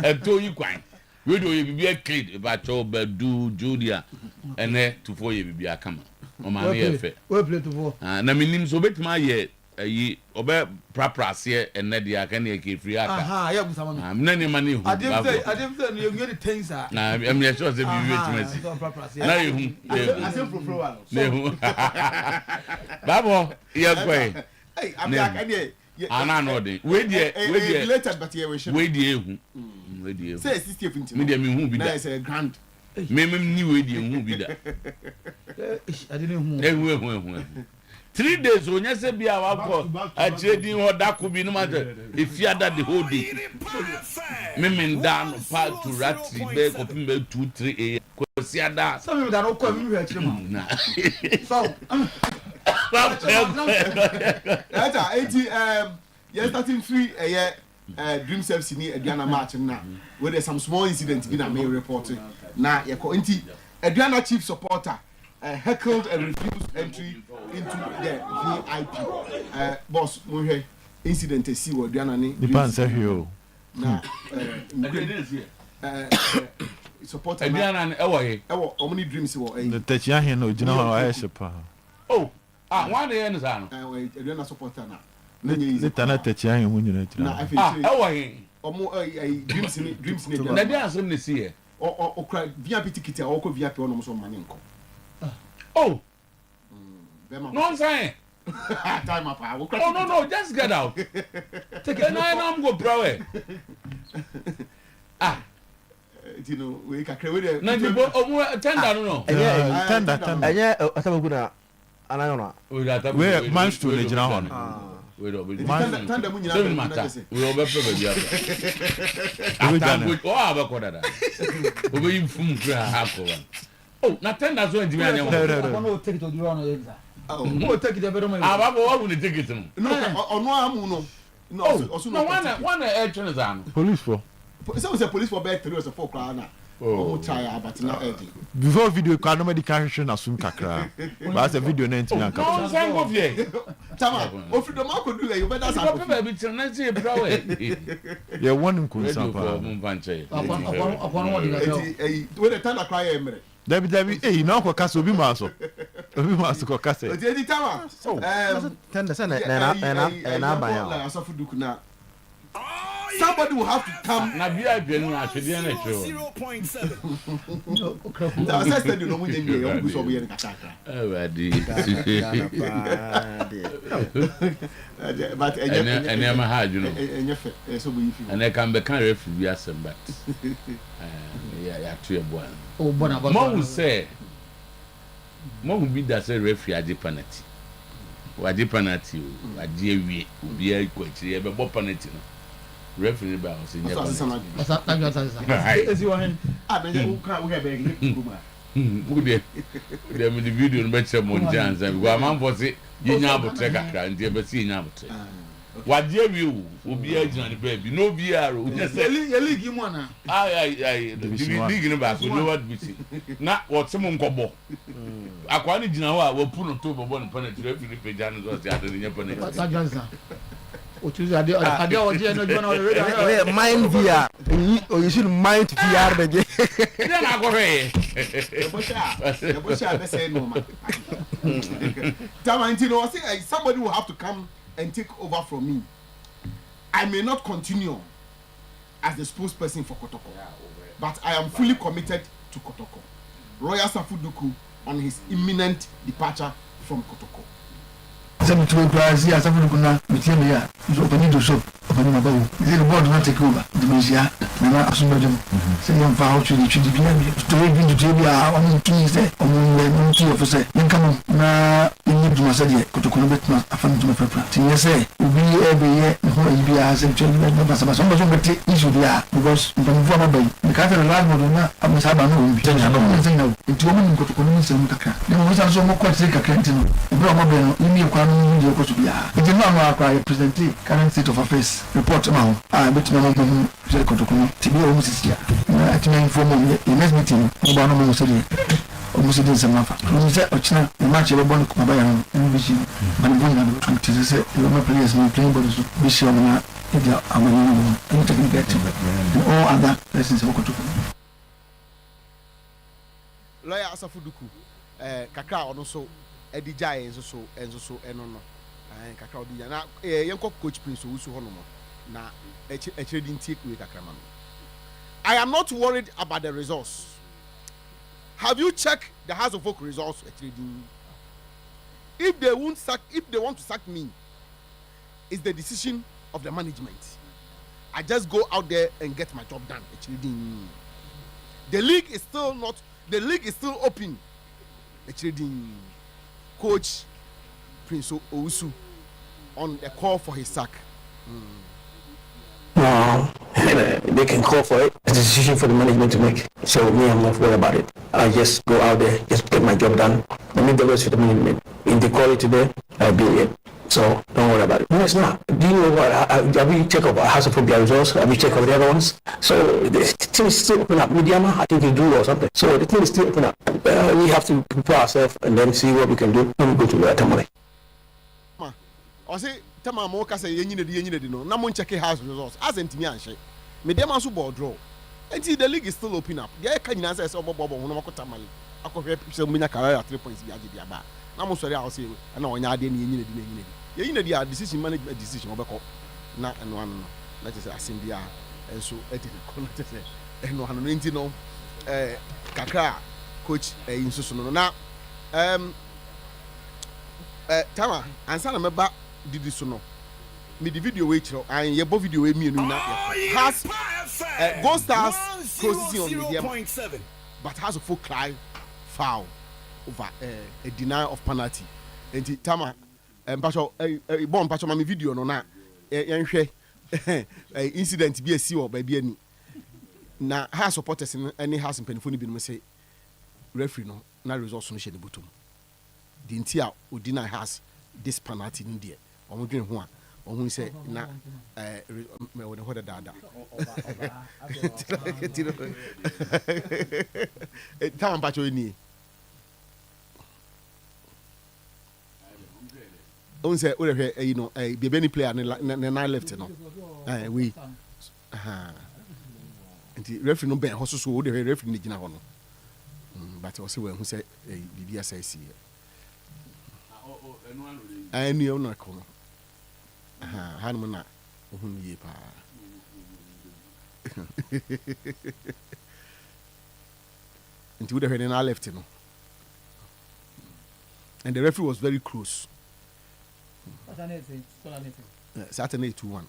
Speaker 4: eto yi kwan we do ye bibia kid ba cho ba du Julia ene tufo ye bibia kama o ma na ye fe
Speaker 20: we play tufo
Speaker 4: na minim so betima ye ayi obe praprase ene dia ka na ye ke free aka
Speaker 20: ya busama no
Speaker 4: na ni mani hu
Speaker 20: adem say no you get the things ah
Speaker 4: na em ye sure say bi wetimasi na ye hu
Speaker 17: ase frofro
Speaker 4: na hu babo ye kwai
Speaker 17: hey abia ka dey
Speaker 4: ana no dey we dey
Speaker 17: related but ye we should
Speaker 4: we dey hu
Speaker 17: say 60 finti
Speaker 4: me dey me hu bi da
Speaker 17: na is a grand
Speaker 4: me ni we dey hu bi da
Speaker 20: I didn't
Speaker 4: hu 3 days onya se bia wakọ achedin ho dako bi no ma if ada the whole day me nda no pa to Ratri be ko pimbe 2-3 ko si ada
Speaker 20: some me da no ko mi hwe chire ma so
Speaker 17: Eta 80 you starting free Dream Service ni Aduana match na where there's some small incident bi na me report na ye ko nti Aduana chief supporter heckled and refused entry into the VIP boss mo hwe incident see wo Aduana ni
Speaker 19: depend say hio
Speaker 17: na supporter
Speaker 4: Aduana e wo he
Speaker 17: omni dreams wo
Speaker 19: the techia he no gina ho ayeshepa
Speaker 4: oh one day no sa no
Speaker 17: Aduana supporter na
Speaker 19: ne tana techia he mu nyina tira
Speaker 17: na
Speaker 4: e wo he
Speaker 17: omo dreams ni
Speaker 4: na dia asem ne see
Speaker 17: o kra VIP ticket a o ko VIP o no so mane nko
Speaker 4: oh no say
Speaker 17: time up oh
Speaker 4: no just get out take it I'm go prawe
Speaker 17: you know we ka kre we dey
Speaker 4: na di bo omu tender no
Speaker 19: tender
Speaker 18: enye atabagu na anayona
Speaker 19: we manage to le jina ho no
Speaker 4: we do
Speaker 17: tender mu nyina
Speaker 4: mata we obepe ba bia o abako dada obe yimfum kra akọ oh na tender so ndimi anya
Speaker 20: mo no take to the run oh take the better
Speaker 4: ababo wa woni take it no
Speaker 17: ono amu no
Speaker 4: no one e train zan
Speaker 19: police for
Speaker 17: so we say police for back 3 or 4 kra na
Speaker 19: Before video, can nobody can show na soon kakra. But as a video na ntimi anka.
Speaker 4: No, say go vie.
Speaker 17: Tama, ofi do ma ko do you better say.
Speaker 4: Go be be na say brawe.
Speaker 19: Yeah, one kunsa pa.
Speaker 4: Mo banche.
Speaker 20: Upon what you
Speaker 17: when the time cry emre.
Speaker 19: David, hey, now ko kasa obi ma so. Obi ma so ko kasa.
Speaker 17: Edi Tama.
Speaker 18: Tenda say na ba ya.
Speaker 17: Somebody will have to come.
Speaker 4: Na bia adwenu atwede na twe.
Speaker 17: 0.7. Now say steady no munye nge o guso obo kakaka.
Speaker 4: Awadi.
Speaker 17: But
Speaker 4: enya ma ha adwenu.
Speaker 17: Enya fe so bo yifi.
Speaker 4: And I can be can refi bi asem but. Ya to ebo an.
Speaker 20: Oh bona ba.
Speaker 4: Mo say mo bi da say refi ade penalty. Wade penalty o, wade awie, obi a kwachiri e be bo penalty no. Referee ba o se nya penalty.
Speaker 20: Asa tanyo asa. Esi wa hen.
Speaker 17: Na je wo ka wo ga be ngi kuma.
Speaker 4: Ude me the video no be che mo njanza bi wa man for say ye nya abotre kakra ndi e be se nya abotre. Wade awie o, obi a gina ne ba bi no bi aro.
Speaker 17: Ye league mu na.
Speaker 4: Ai league no ba so no what be see. Na what se mo nkobo. Akwa ni gina ho a wa pu no to bobo no penalty referee page anu so say ade nya penalty.
Speaker 20: Tanyo ade oje no jona
Speaker 18: o mind VR o you should mind VR de je
Speaker 4: ya na go re
Speaker 17: e bo sha be say no ma Tama ntino I say somebody will have to come and take over from me. I may not continue as the spokesperson for Kotoko, but I am fully committed to Kotoko. Royal Safuduku on his imminent departure from Kotoko.
Speaker 20: Some to Brazil, some of the Mitiania, is opening to soap, opening my bow. The board not take over, the Misia, and I assume them. Say, young voucher, you should be to read into Jabia on Tuesday, on the tea officer. Then come on, now, you need to Masadia, Kotoko, a fun to my papa. Tia say, will be every year, the whole EBA has actually made no matter. Some of them take issue there, because from former bay, the cattle land would not, I must have no intention. I don't think now, into women go to Commons and Mutaka. There was also more quite sick a canton. The Brahma, you mean, it did not require presently current state of affairs report now. I bet my mom to be almost here. At my informal next meeting, Obama said, almost in some matter. Ochina, the match of a bonnet, Mabayan, and Vision, and one to say, you know, players no playing bodies, Bishop, and I'm a taking get and all other lessons of Kotuku.
Speaker 17: Lawyer Asafuduku, Kaka also. Edija enzo so eno no kakra odija na yenko coach Prince Owusu hono na echedi ntie we kakra ma. I am not worried about the results. Have you checked the House of Folk results echedi? If they want to sack me, it's the decision of the management. I just go out there and get my job done echedi. The league is still open echedi. Coach Prince Owusu on the call for his sack.
Speaker 10: No, they can call for it. It's a decision for the management to make. So me, I'm not worried about it. I just go out there, just get my job done. I mean the rest for the management. If they call it today, I'll be it. So don't worry about it. No, it's not. Do you know what? Have you checked out House of Phobia results? Have you checked out the other ones? So the team is still open up. Mediama, I think they do or something. So the team is still open up. We have to prepare ourselves and then see what we can do when we go to Tamale.
Speaker 17: I say, Tama Moka say, you need no. Now, check House results. As in Timian, Mediama super draw. Until the league is still open up. The can answer is over Bobo, no Tamale. I could have some minute career at 3 points. I'm sorry, I'll say, I know when I didn't need you know the decision management decision over na and one let us say Asindia and so and one no Kakra coach in Susuno now Tama and son of a did this no me the video wait and your video with me has Ghost Stars processing on medium but has a full cry foul over a denial of penalty and Tama Pacho bon Pacho my video no na yenhwe incident bi asi o ba bi ani na ha supporters any house penifoni bi no say referee no na results no she the bottom the ntia odina has this penalty in there omodwen ho a ohun say na me won ho dada tam pa cho ni ohun say o re you know be any player na left no we nti referee no ben ho so o de referee ni gina ho no but o say we hu say bibia say si enu o na ko no hanum na ohun ye pa nti we de referee na left no and the referee was very close. Saturday 2-1.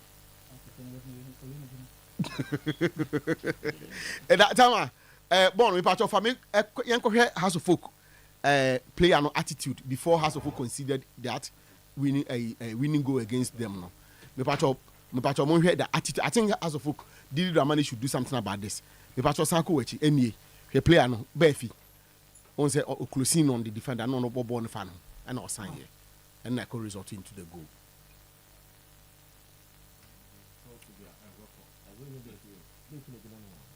Speaker 17: At that time, born we part of family. Yanko House of Folk player no attitude before House of Folk considered that winning a winning goal against them. No, me part of the attitude. I think House of Folk Didi Dramani should do something about this. Me part of Sanko Wechi NBA the player no Befi. On say closing on the defender no ball on fan and or sign here. And that could result into the goal.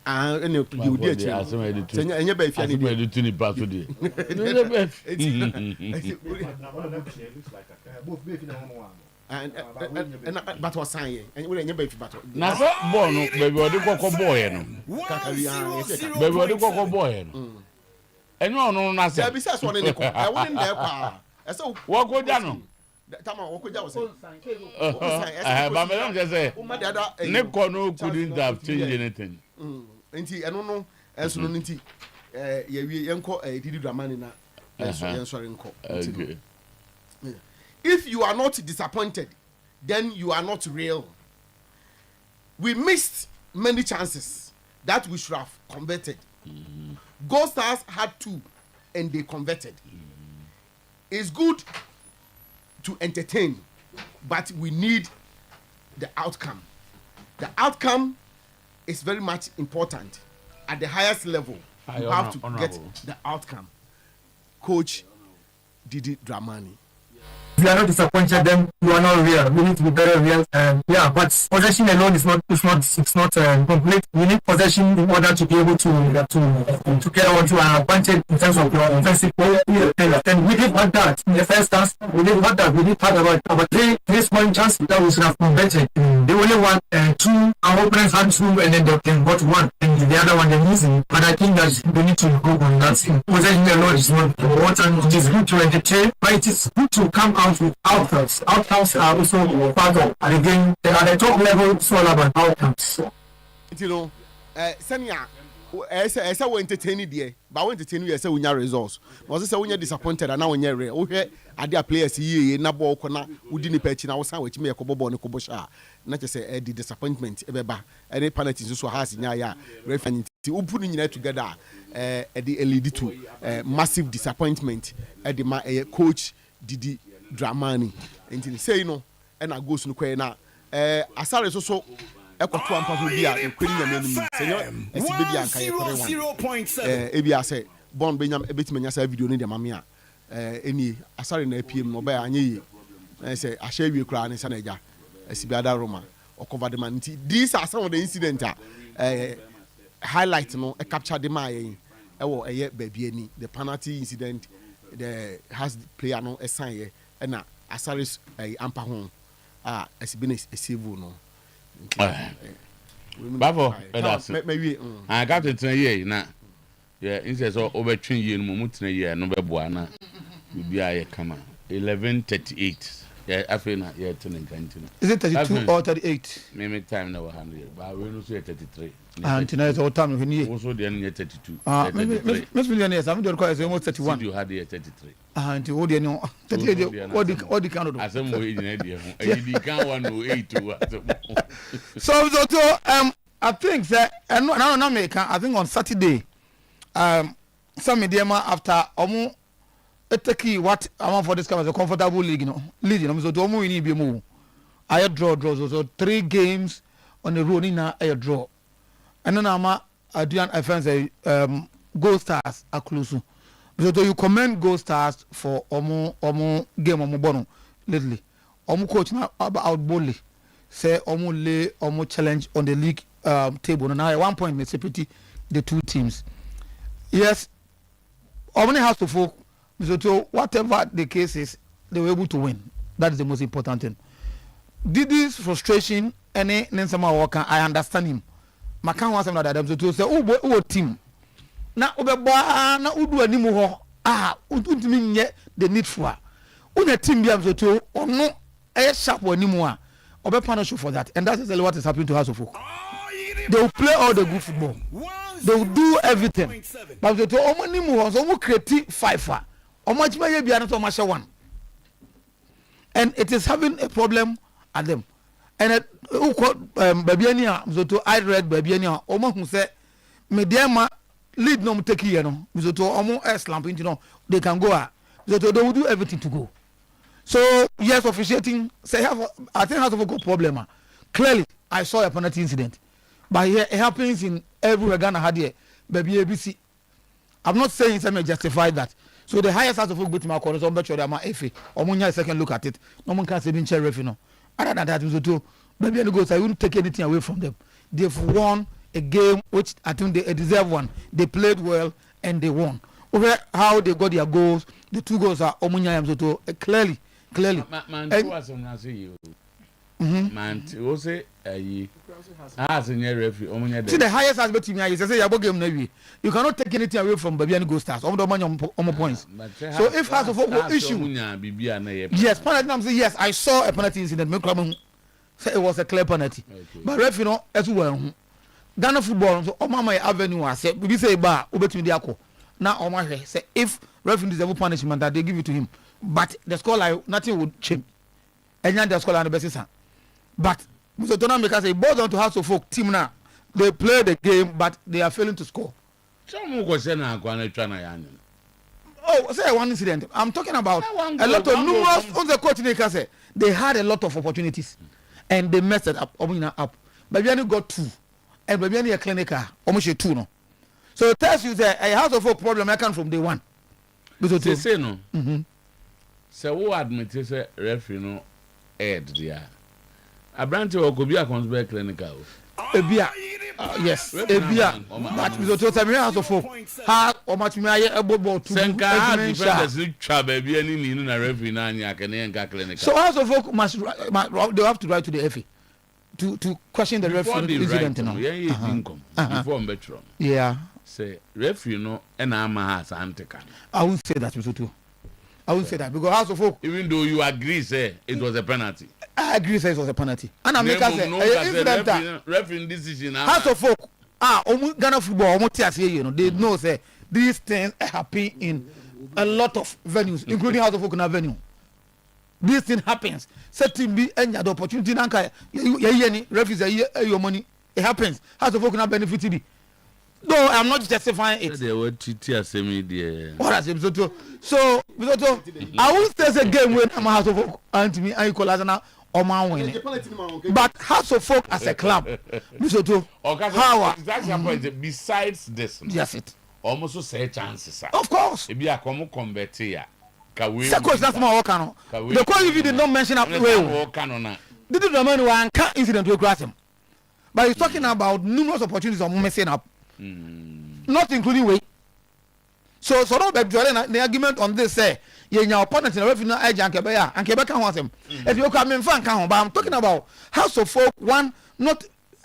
Speaker 17: And you did it. And you bet you need to pass with you. But was sign and you never battle.
Speaker 4: Now, born, baby, what do you boy? Baby, what do you boy? And no, nothing. Besides, one in the car. I went in there. So what go down? Tama what go down? But madam just say Nico no couldn't have changed anything. Nti I don't know enso no nti ye yenko Didi Dramani na enso nko. If you are not disappointed, then you are not real. We missed many chances that we should have converted. Gold Stars had 2 and they converted. It's good to entertain, but we need the outcome. The outcome is very much important. At the highest level, you have to get the outcome. Coach Didi Dramani.
Speaker 20: If you are not disappointed, then you are not real. We need to be very real. But possession alone is not complete. We need possession in order to be able to get onto an advantage in terms of your offensive play. And we did not that in the first half. We did not that. We did have about three small chances that we should have converted. They only won 2. Our opponents had 2, and then they got 1, and the other one they're losing. But I think that we need to go on that. Possession alone is not important. It is good to entertain, but it is good to come out with outcomes. Outcomes are also part of, and again, at the top level, it's all about outcomes.
Speaker 17: You know, Sanya, I say we entertain there, but we entertain you. I say we need results. Was say we are disappointed, and now we are real. Okay, other players here, na ball kona, we didn't pitch. Now we say we me akobo ball, akobo sha. Not just say the disappointment. Ebeba, any penalties also has in ya. Referee, we put in together. The lead to massive disappointment. The coach Didi Dramani. And say you know, and I go to no na. Asare so. Ekoto ampa ho bia ekwani nyame num senyo esibe bia nkan ye 0.7 ebia say bon benyam ebetime nya sa video ni de mame a eni asare na apiem no ba anye yi say ahya wie kura ne sa na eja esibe ada roma ocover the man. These are some of the incidents highlight no capture the man e wo eye baby ani the penalty incident the has player no assign ye na asare ampa ho esibe na save no.
Speaker 4: Bafo I got to tell you na instead so over 2 years no mo tena ye no beboa na bibia ye kama 11:38 after na ye tena kantina. Is it 32 or 38? Me time na 100 but we no say 33 and tonight all time when you also the end 32 Miss millionaires I'm just quite almost 31 you had here 33 and all the no 38 what the kind of asem we in there you can 108 so I think that no make I think on Saturday some media after omo eteki what amount for this kind of a comfortable league lead so to omo we be move I draw so 3 games on the road in a draw. And then I'm doing a Gold Stars are close. So you commend Gold Stars for omo game omo bono lately.
Speaker 21: omu coach na out boldly say omu lay omu challenge on the league table. Now at one point they separate the two teams. Yes, omu has to folk. So whatever the case is, they were able to win. That is the most important thing. Didi's frustration, any Nensama Walker, I understand him. Makan was another them to say, oh, team. Now, na udu animu ultimately yet the need for. Una team be to or no a sharp or anymore. Or be punished for that. And that's exactly what is happening to House of Folk. They will play all the good football. They will do everything. But to Omanimu was almost creative fifer. Or much may be another match one. And it is having a problem at them. And Babiania, Zoto, I read Babiania, Omo who said, Mediama lead no take here, no, Zoto, Omo air slamping, you know, they can go out. Zoto, they will do everything to go. So, yes, officiating, say, I think has a good problem. Clearly, I saw a penalty incident. But here, it happens in every Ghana had here, baby ABC. I'm not saying some may justify that. So the highest house of folk my corners on better than my FA. Or when you second look at it, no one can say in chair referee. Other than that, maybe any goals, I wouldn't take anything away from them. They've won a game which I think they deserve one. They played well and they won. Over how they got their goals, the two goals are Omunya and Zoto clearly.
Speaker 4: Man, who was on you? Man, who say as in your referee,
Speaker 21: see the highest aspect to me is say about game Navy. You cannot take anything away from Babiani Go Stars. On the money on points. So if has a football issue, yes, penalty. Say yes, I saw a penalty incident. Say it was a clear penalty. But referee, as well. Ghana football, so Omama Avenue, I said, we say bar, Ubetimi Diako. Now Omar say if referee deserve punishment that they give it to him, but the score like nothing would change. And then the score on the basis. But Mr. Tona because they both on to House of Folk team now. They play the game, but they are failing to score. Oh, say one incident. I'm talking about a lot of numerous on the coach say they had a lot of opportunities and they messed it up. But we only got two. And we only a clinical almost two no. So it tells you that a House of Folk problem I come from day one.
Speaker 4: They say no. So who admit say referee no head there. Abrante Okobia comes back clinical.
Speaker 21: Ebia, yes, Ebia. But we don't tell me House of Folk. How or much me I about to
Speaker 4: baby any na referee na anya can clinical.
Speaker 21: So House of Folk must they have to write to the FA to question the referee incident now.
Speaker 4: Before Metro.
Speaker 21: Yeah.
Speaker 4: Say referee no and has anteka.
Speaker 21: I won't say that Mr. Too. I won't say that because House of Folk,
Speaker 4: even though you agree say it was a penalty.
Speaker 21: I agree say it was a penalty. And I'm making say
Speaker 4: referee decision.
Speaker 21: House of Folk, Ghana football, they know say these things happen in a lot of venues, including House of Folk in a venue. This thing happens. Certain be any other opportunity. Referees your money. It happens. House of Folk na benefit be. No, I'm not justifying it.
Speaker 4: They were TT
Speaker 21: what I said, so I won't say it's a game when I'm a House of Folk and me and you call us now or man winning. But House of Folk as a club, how
Speaker 4: besides this,
Speaker 21: yes, it
Speaker 4: almost say chances.
Speaker 21: Of course,
Speaker 4: if you are convert here,
Speaker 21: that's my work. The call if you did not mention up the way. Did the man one can't incident to grasp him, but he's talking about numerous opportunities of messing up. Not including weight. So no the argument on this say your opponent in the referee edge and Quebec wants him. If you come in fan but I'm talking about House of Folk one not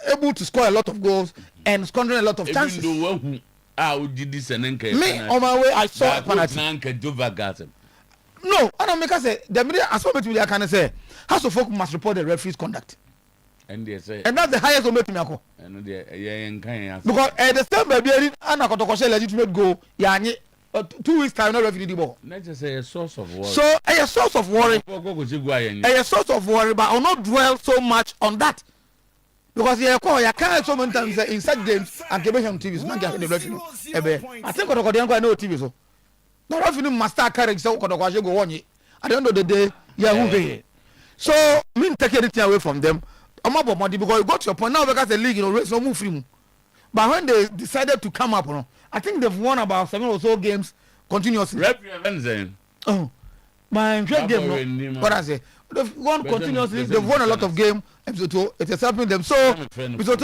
Speaker 21: able to score a lot of goals and scoring a lot of chances. Me on my way I saw a penalty. No, I don't make us say the media as well I can say House of Folk must report the referee's conduct. And they say, and that's the highest omit me ako. Because at the same baby, and I got a legitimate goal. 2 weeks time, no referee the ball.
Speaker 4: Let's just say a source of worry.
Speaker 21: So a source of worry. A source of worry, but I'll not dwell so much on that. Because you can't so many times in such games and television TVs. Man can the referee. I think I know TV so. The referee must start carrying so go on. At the end of the day, yeah, so me take anything away from them. Because you got to your point now because the league, race no move free. But when they decided to come up, I think they've won about 7 or so games continuously. The My game, no. What I say? They've won continuously. They've won a lot of games. It is helping them. So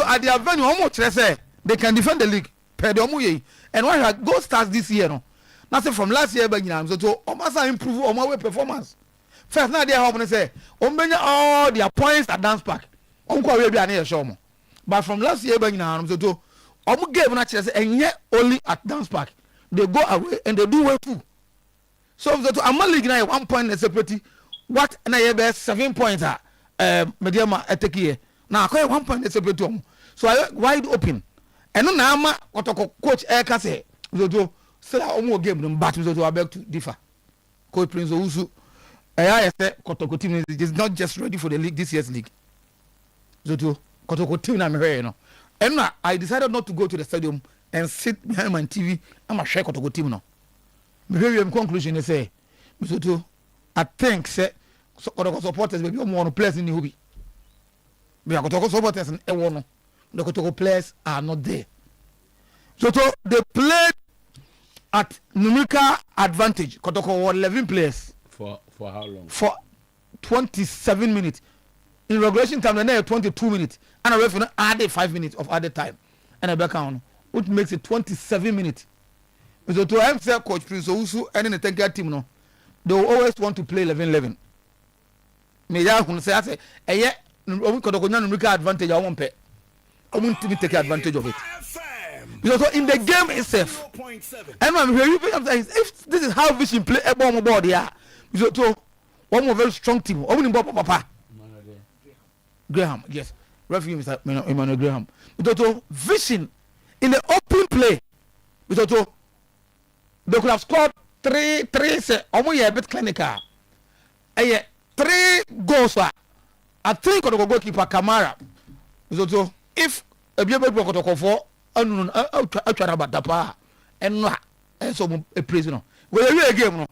Speaker 21: at their venue, almost they can defend the league. And when I go start this year, no. Nothing from last year, but so almost improve on my way performance. First, now they are hoping to say, all their points at dance park. But from last year, but so almost game and yet only at dance park. They go away and they do well too. So I'm not league now 1 point separate. What na ye be 7 points mediama eteki na akoy 1 point separate to. So I wide open. And no na ama coach Eka say so omo game no but so I beg to differ. Coach Prince Owusu I say Kotoko team is not just ready for the league this year's league. So Kotoko team na me here no. And now I decided not to go to the stadium and sit behind my TV. I'm a share Kotoko team no. My conclusion is say so I think say Kotoko supporters maybe more players in the hobby. But Kotoko supporters and the Kotoko players are not there. So they played at numerical advantage. Kotoko were 11 players.
Speaker 4: For how long?
Speaker 21: For 27 minutes. In regulation time, they had 22 minutes. And a referee added 5 minutes of added time. And a back on, which makes it 27 minutes. So to answer Coach Prince Owusu and in the technical team, no, they will always want to play 11-11. Me ya kun say ase eye Kotoko nya numerical advantage I won't pay. I won't take advantage of it. Because in the game itself, and I'm here, if this is how Vision play a bomb board here, so one more very strong team. Papa Graham, yes, referee Mr. Emmanuel Graham. Because Vision in the open play, because they could have scored three. Say, almost a bit clinical. 3 goals. I think Kotoko goalkeeper Kamara. So if a bit of Kotoko for so a prisoner. Well, you again, no.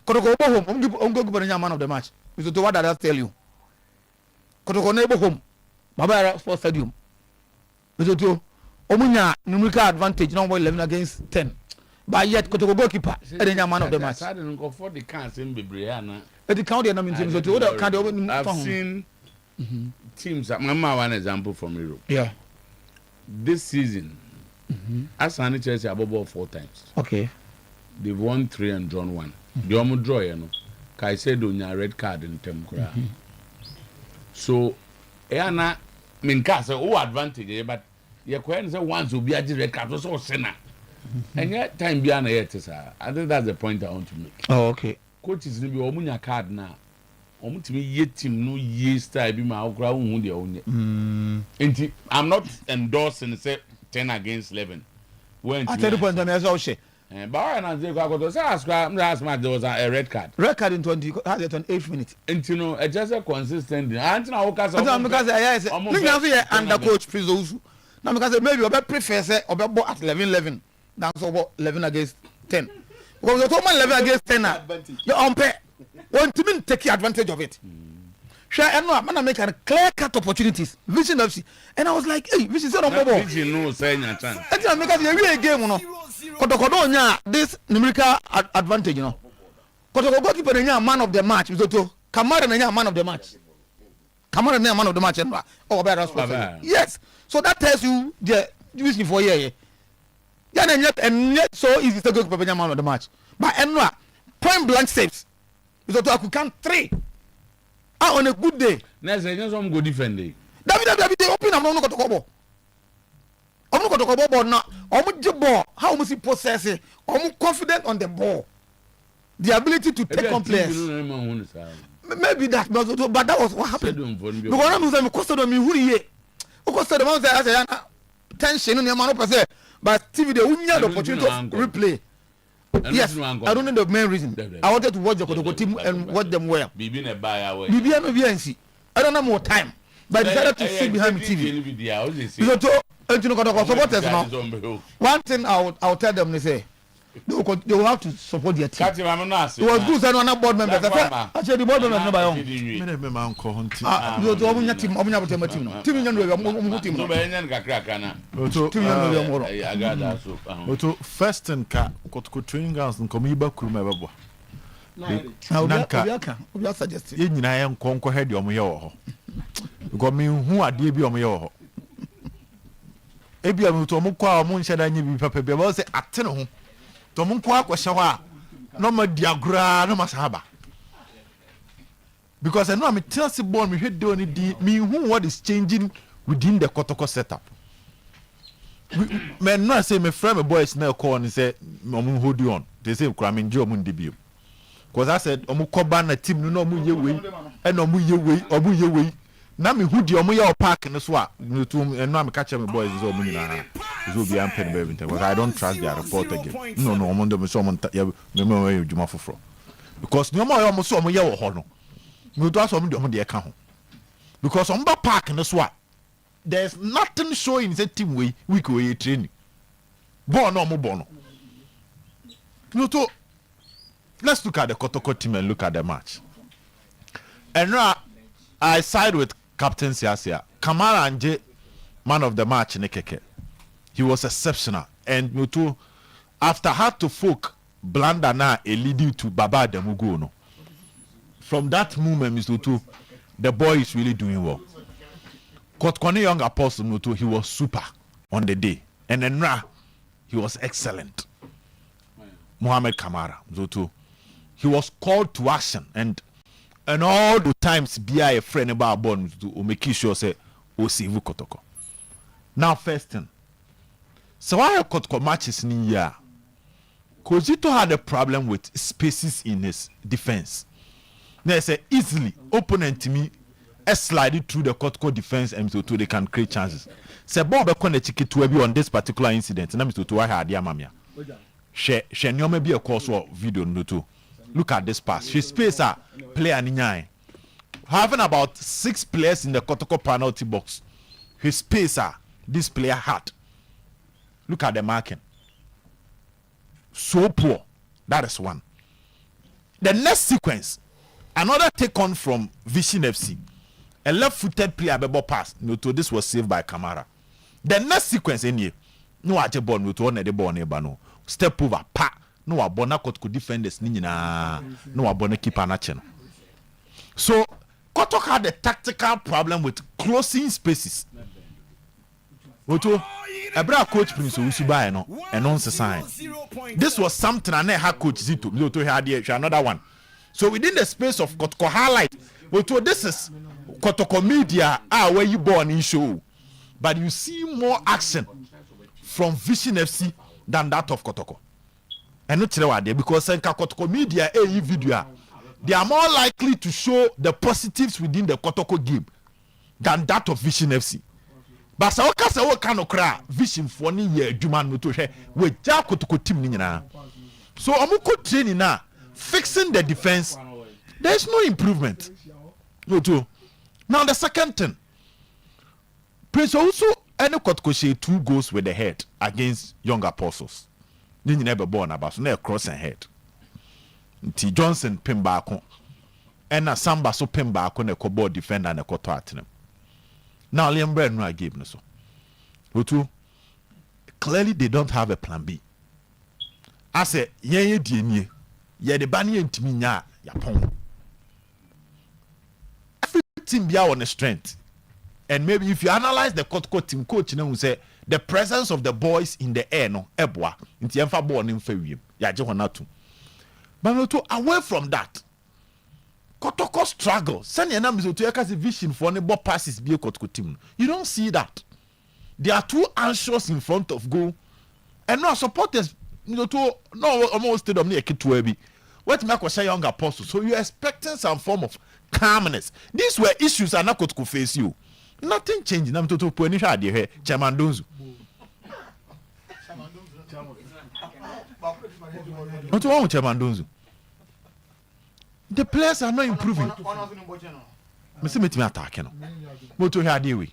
Speaker 21: Kotoko go home. I'm going to man of the match. So what did I tell you? Kotoko neighbor home. Mabara Sports Stadium. So Omunya numerical advantage number 11 against 10. But yet Kotoko goalkeeper man of the match.
Speaker 4: I didn't go for the cancer in Bibriana. I've seen teams. Mama, one example from Europe.
Speaker 21: Yeah.
Speaker 4: This season, Asani Chelsea above 4 times.
Speaker 21: Okay.
Speaker 4: They've won 3 and drawn 1. The Omo draw, you know. Kaisedo nya red card in Temkura. So, Eana Minkasa, advantage, but you can say once will be a red card, so sinner. And yet, time beyond yet, I think that's the point I want to make.
Speaker 21: Oh, okay.
Speaker 4: Coaches will be Omunya card now. Omutimi yet team no ye style be my okra won de onye. I'm not endorsing say 10 against 11. When
Speaker 21: I tell you point me so she.
Speaker 4: But I say go say ask there was a red card.
Speaker 21: Red card in 20 had it on 8 minutes.
Speaker 4: And you know, just a consistent. Until now because
Speaker 21: under coach Prizo. Now because maybe we prefer say or at 11-11. That's about 11 against 10. Because the total 11 against 10 you umpire want to take advantage of it. Sure, and no, man, make a clear cut opportunities. Vision FC, and I was like, hey, Vision said on mobile.
Speaker 4: Vision no saying a chance.
Speaker 21: And I make a game, you know. Kotoko this numerical advantage, you know. Kotoko goalkeeper nya man of the match. So Kamara nya man of the match. Kamara nya man of the match. Oh, better. Yes. So that tells you the Vision for year. Yeah, and yet so easy to go to man of the match. But Enra point blank saves. So I could count 3. On a good day.
Speaker 4: Next, I just want to go defend.
Speaker 21: David, they open. I'm not going to go. I'm not going to go ball now. I'm the ball. How much he possesses? I'm confident on the ball. The ability to take on players. Maybe that, but that was what happened. Because I'm saying, costed me who he is. Costed the man said, tension in the man of say, but TV they wouldn't have the opportunity to replay. Yes, I don't know the main reason. I wanted to watch the Kotoko team and watch them well. BBN, I don't have more time, but I decided to sit behind the TV. One thing I'll tell them, they say, they will have to support their team. It was good that one board members. Actually, the board members know
Speaker 19: Oto first and Kotoko training grounds and Komiba Kurumaba. nanka yɛn nyinaa yɛ nkɔnkɔ hɛ deɛ ɔmo yɛ wɔ hɔ because mehu adeɛ bi ɔmo yɛ wɔ hɔ ebi ɔmo to ɔmo kɔ a ɔmo nhyɛ da nye bi pɛpɛ bi ɔmo sɛ ate ne ho to ɔmo nkɔ akɔhyɛ hɔ a na ɔmo di agoraa na ɔmo asa aba because ɛno a metena se bɔɔl mehwɛ de ɔne di mehu what is changing within the Kotoko setup men no say me friend me boys na call and say ɔmo hold you on they say kura me nje ɔmo ndi bio because I said ɔmo kɔba na team no ɔmo yɛ wei ɛna ɔmo yɛ wei na me hu di ɔmo yɛ park no so a no to ɛno me catch me boys so ɔmo nyina so be am pen baby because I don't trust their report again no ɔmo ndo me so ɔmo ya me yɛ dwuma foforo because no ɔmo so ɔmo yɛ wɔ hɔ no me do aso ɔmo di ɔmo de ɛka ho because ɔmo ba park no so a there's nothing showing the team week way training born no more born no to let's look at the Kotoko team and look at the match and now I side with Captain Siasia Kamara Anje man of the match in Keke he was exceptional and you too after had to folk Blanda na a leading to Baba Demugo no from that moment Mr. Too the boy is really doing well. Kotkone young apostle Mutu, he was super on the day. And then he was excellent. Mohamed Kamara, Zoto. He was called to action and all the times be a friend about born to make sure say Osivu Kotoko. Now first thing. So why Kotoko matches in year? Kozito had a problem with spaces in his defense. They say easily opponent to me slide it through the Kotoko defense and so they can create chances. Say Bob Ekone Chiki to be on this particular incident. And I'm to I had dear mamia. She maybe a course or video no too. Look at this pass. She space a player in having about 6 players in the Kotoko penalty box. His spacer this player had. Look at the marking. So poor. That is one. The next sequence, another take on from Vision FC. A left-footed player bebo pass. No, to this was saved by Kamara. The next sequence in here, no aje ball no to one the ball neighbor no. Step over, pa. No abona Kotoko defenders ni na. No abona keeper na cheno. So Kotoko had a tactical problem with closing spaces. Oto, ebra coach Prince Usuba no, and on sign. This was something I had coach Zito. Oto had another one. So within the space of Kotoko highlight, Oto this is Kotoko media where you born in show, but you see more action from Vision FC than that of Kotoko. And not there because Kotoko media video they are more likely to show the positives within the Kotoko game than that of Vision FC. But so kind of cry Vision for ni year Juman Muto we ja Kotoko team ni na. So amuko training now fixing the defense. There is no improvement. Now the second thing, Prince also any Kotoko 2 goals with the head against Young Apostles. Then you never born about so cross and head. T Johnson pin back and a Samba so pin back on a cobalt defender and a Koto at him. Now Liam Brand no gave no so. Clearly they don't have a plan B. I said, ye the bani and Timinya Yapon. Team be on the strength, and maybe if you analyze the Kotoko team coach, you know, say the presence of the boys in the air, no, ebwa, inti emfa born in February, ya je honatu. But away from that, Kotoko struggle. Send your numbers to your vision for any ball passes be a Kotoko team. You don't see that. They are too anxious in front of goal, and no supporters. No almost stadium near Kitwebi. What make was Young Apostle? So you're expecting some form of calmness. These were issues are not going to face you. Nothing changing. I'm to put any idea here. Chairman Donzu. What's wrong with Chairman Donzu? The players are not improving. Mr. Meet me attacking. What to hear we?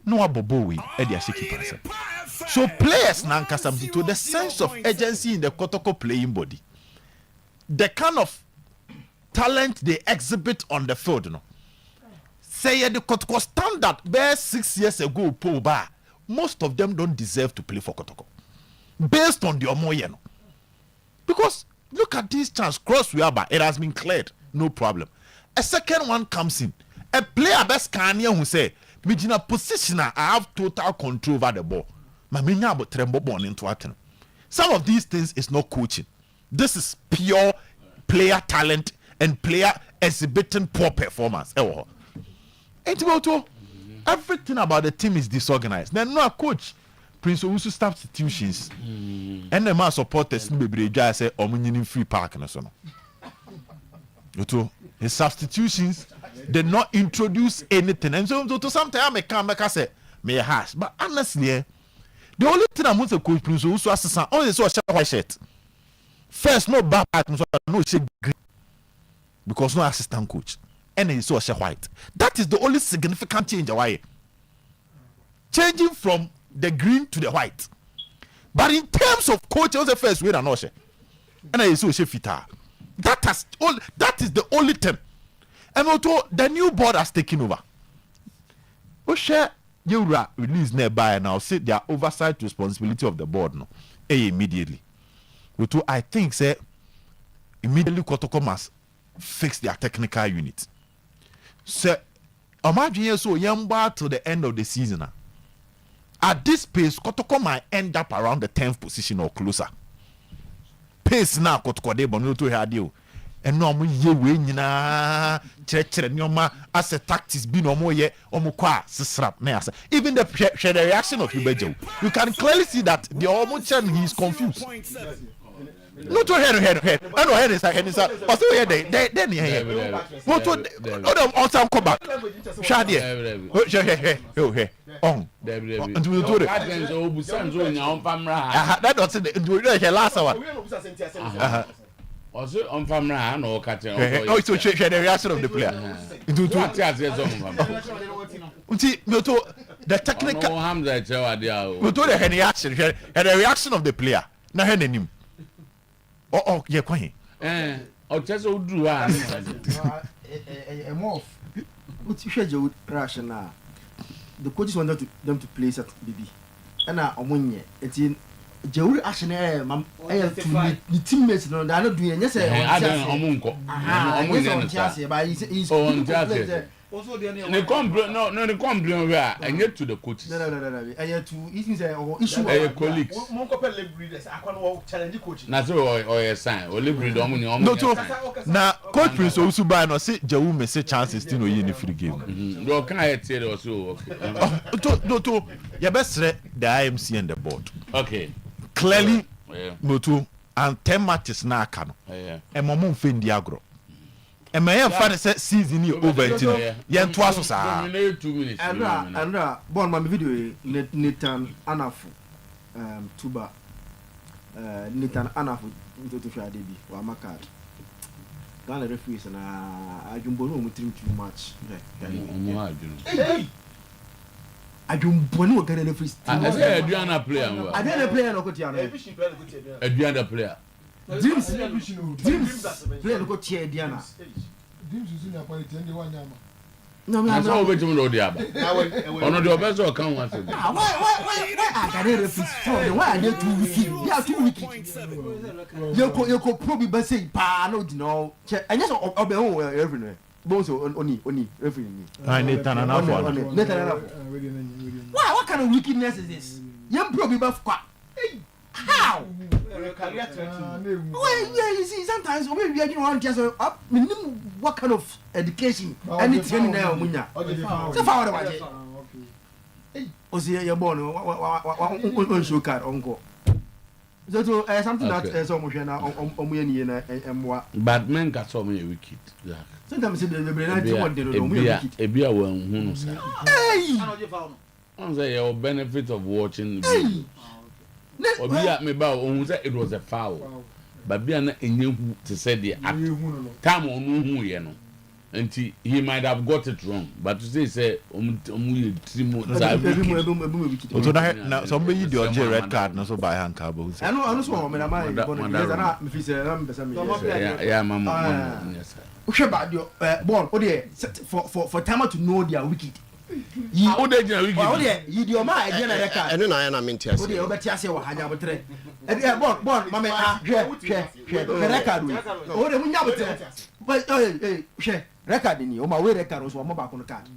Speaker 19: No abobo we. Eddie Ashiki. So players now to the sense of urgency in the Kotoko playing body. The kind of talent they exhibit on the field, you know. Say the Kotoko standard bare 6 years ago, Paul Bar, most of them don't deserve to play for Kotoko. Based on the Omoyeno. Because look at this chance. Cross Weaba, it has been cleared. No problem. A second one comes in. A player best Kanye who say, Mijina positioner, I have total control over the ball. Maminya but tremble born into Aten. Some of these things is not coaching. This is pure player talent and player exhibiting poor performance. Everything about the team is disorganized. Then no coach. Prince Owusu substitutions. And the man supporters be brave say omunyin free park and so no. His substitutions did not introduce anything. And so to sometimes I come back and say may hash. But honestly, the only thing I want to coach Prince Owusu assistant only so a white shirt. First, no back, no shade green. Because no assistant coach. And he saw a white. That is the only significant change away. Changing from the green to the white. But in terms of coach, it was the first way and no share. And I saw a fita. That is the only thing. And also the new board has taken over. Share you release nearby and I'll say their oversight responsibility of the board no. Immediately. I think say immediately Kotoko must fix their technical unit. So imagine so yamba to the end of the season. At this pace, Kotoko might end up around the 10th position or closer. Pace now Kotoko de bono to hear deal. And no mo ye we nyina chere nyoma as a tactics bi no mo ye omo kwa sisrap na asa. Even the reaction of Ubejo, you can clearly see that the almost he is confused. No to head. I know head is like any sir. Also here then here. What to also come back. Shadi. Hey. On. And we do it. That was the last one.
Speaker 4: Also on camera no catching.
Speaker 19: Oh, so share the reaction of the player. The technical the reaction of the player. Na head him. Oh, yeah, quite.
Speaker 4: Just do one.
Speaker 18: Rational. The coaches wanted them to play at BB. And now, Omunye, it's in Jeuri Ashene, the teammates, no, they're not doing yes. I don't know. Also, the complain where and get to the coaches. No. I had to issue a colleagues. Challenge coach. Not or sign or libre dominion.
Speaker 19: Now, Coach Prince also buy no say Jawu may say chances still no in free game.
Speaker 4: No, can I tell you also?
Speaker 19: No, your best the IMC and the board.
Speaker 4: Okay.
Speaker 19: Clearly, no, and 10 matches now can. And Momon Fin Diagro. And my father said season you over it. Yeah, twice or so.
Speaker 4: 2 minutes.
Speaker 18: And born my video Nathan Anafu Tuba Nathan Anafu into Friday be or my card. Ghana referees and I don't know too much. I don't know what referees.
Speaker 4: I say Adriana player.
Speaker 18: I didn't play no Cotiano.
Speaker 4: Adriana player.
Speaker 18: Dreams play no Cotier Diana.
Speaker 20: Dreams is in a point and the one yama.
Speaker 18: No,
Speaker 4: I'm not over to know the other. On the best or come once.
Speaker 18: Why I got a referee? Why are they 2 weeks? They are 2 weeks. You could probably say, no, and just everywhere. Both only referee.
Speaker 19: I need an enough.
Speaker 18: Why? What kind of wickedness is this? Young probably buff. How? Well, yeah, you see, sometimes we are doing just up. What kind of education? Anything now, Munya. So far, about it. Oh, see, you're born. One show card, uncle. So, something that so much now on what.
Speaker 4: But men got so many wicked.
Speaker 18: Sometimes the brain
Speaker 4: a beer one. Hey! I say your benefit of watching. Or be at me bow on it was a foul. But be an Indian to say the time on who you know. And he might have got it wrong. But to say, somebody
Speaker 19: did a red card, not so by hand cable.
Speaker 18: I know,
Speaker 4: yeah, Mamma. Yes,
Speaker 18: about your born, for Tama to know they are wicked.
Speaker 5: How
Speaker 4: they do
Speaker 5: you do your mind again record.
Speaker 1: I don't know I mean tia.
Speaker 5: What you better say wa hanya botre. E bon mama hwe record. O de munya botre. But hwe record ni o ma we record so mo ba ko no card.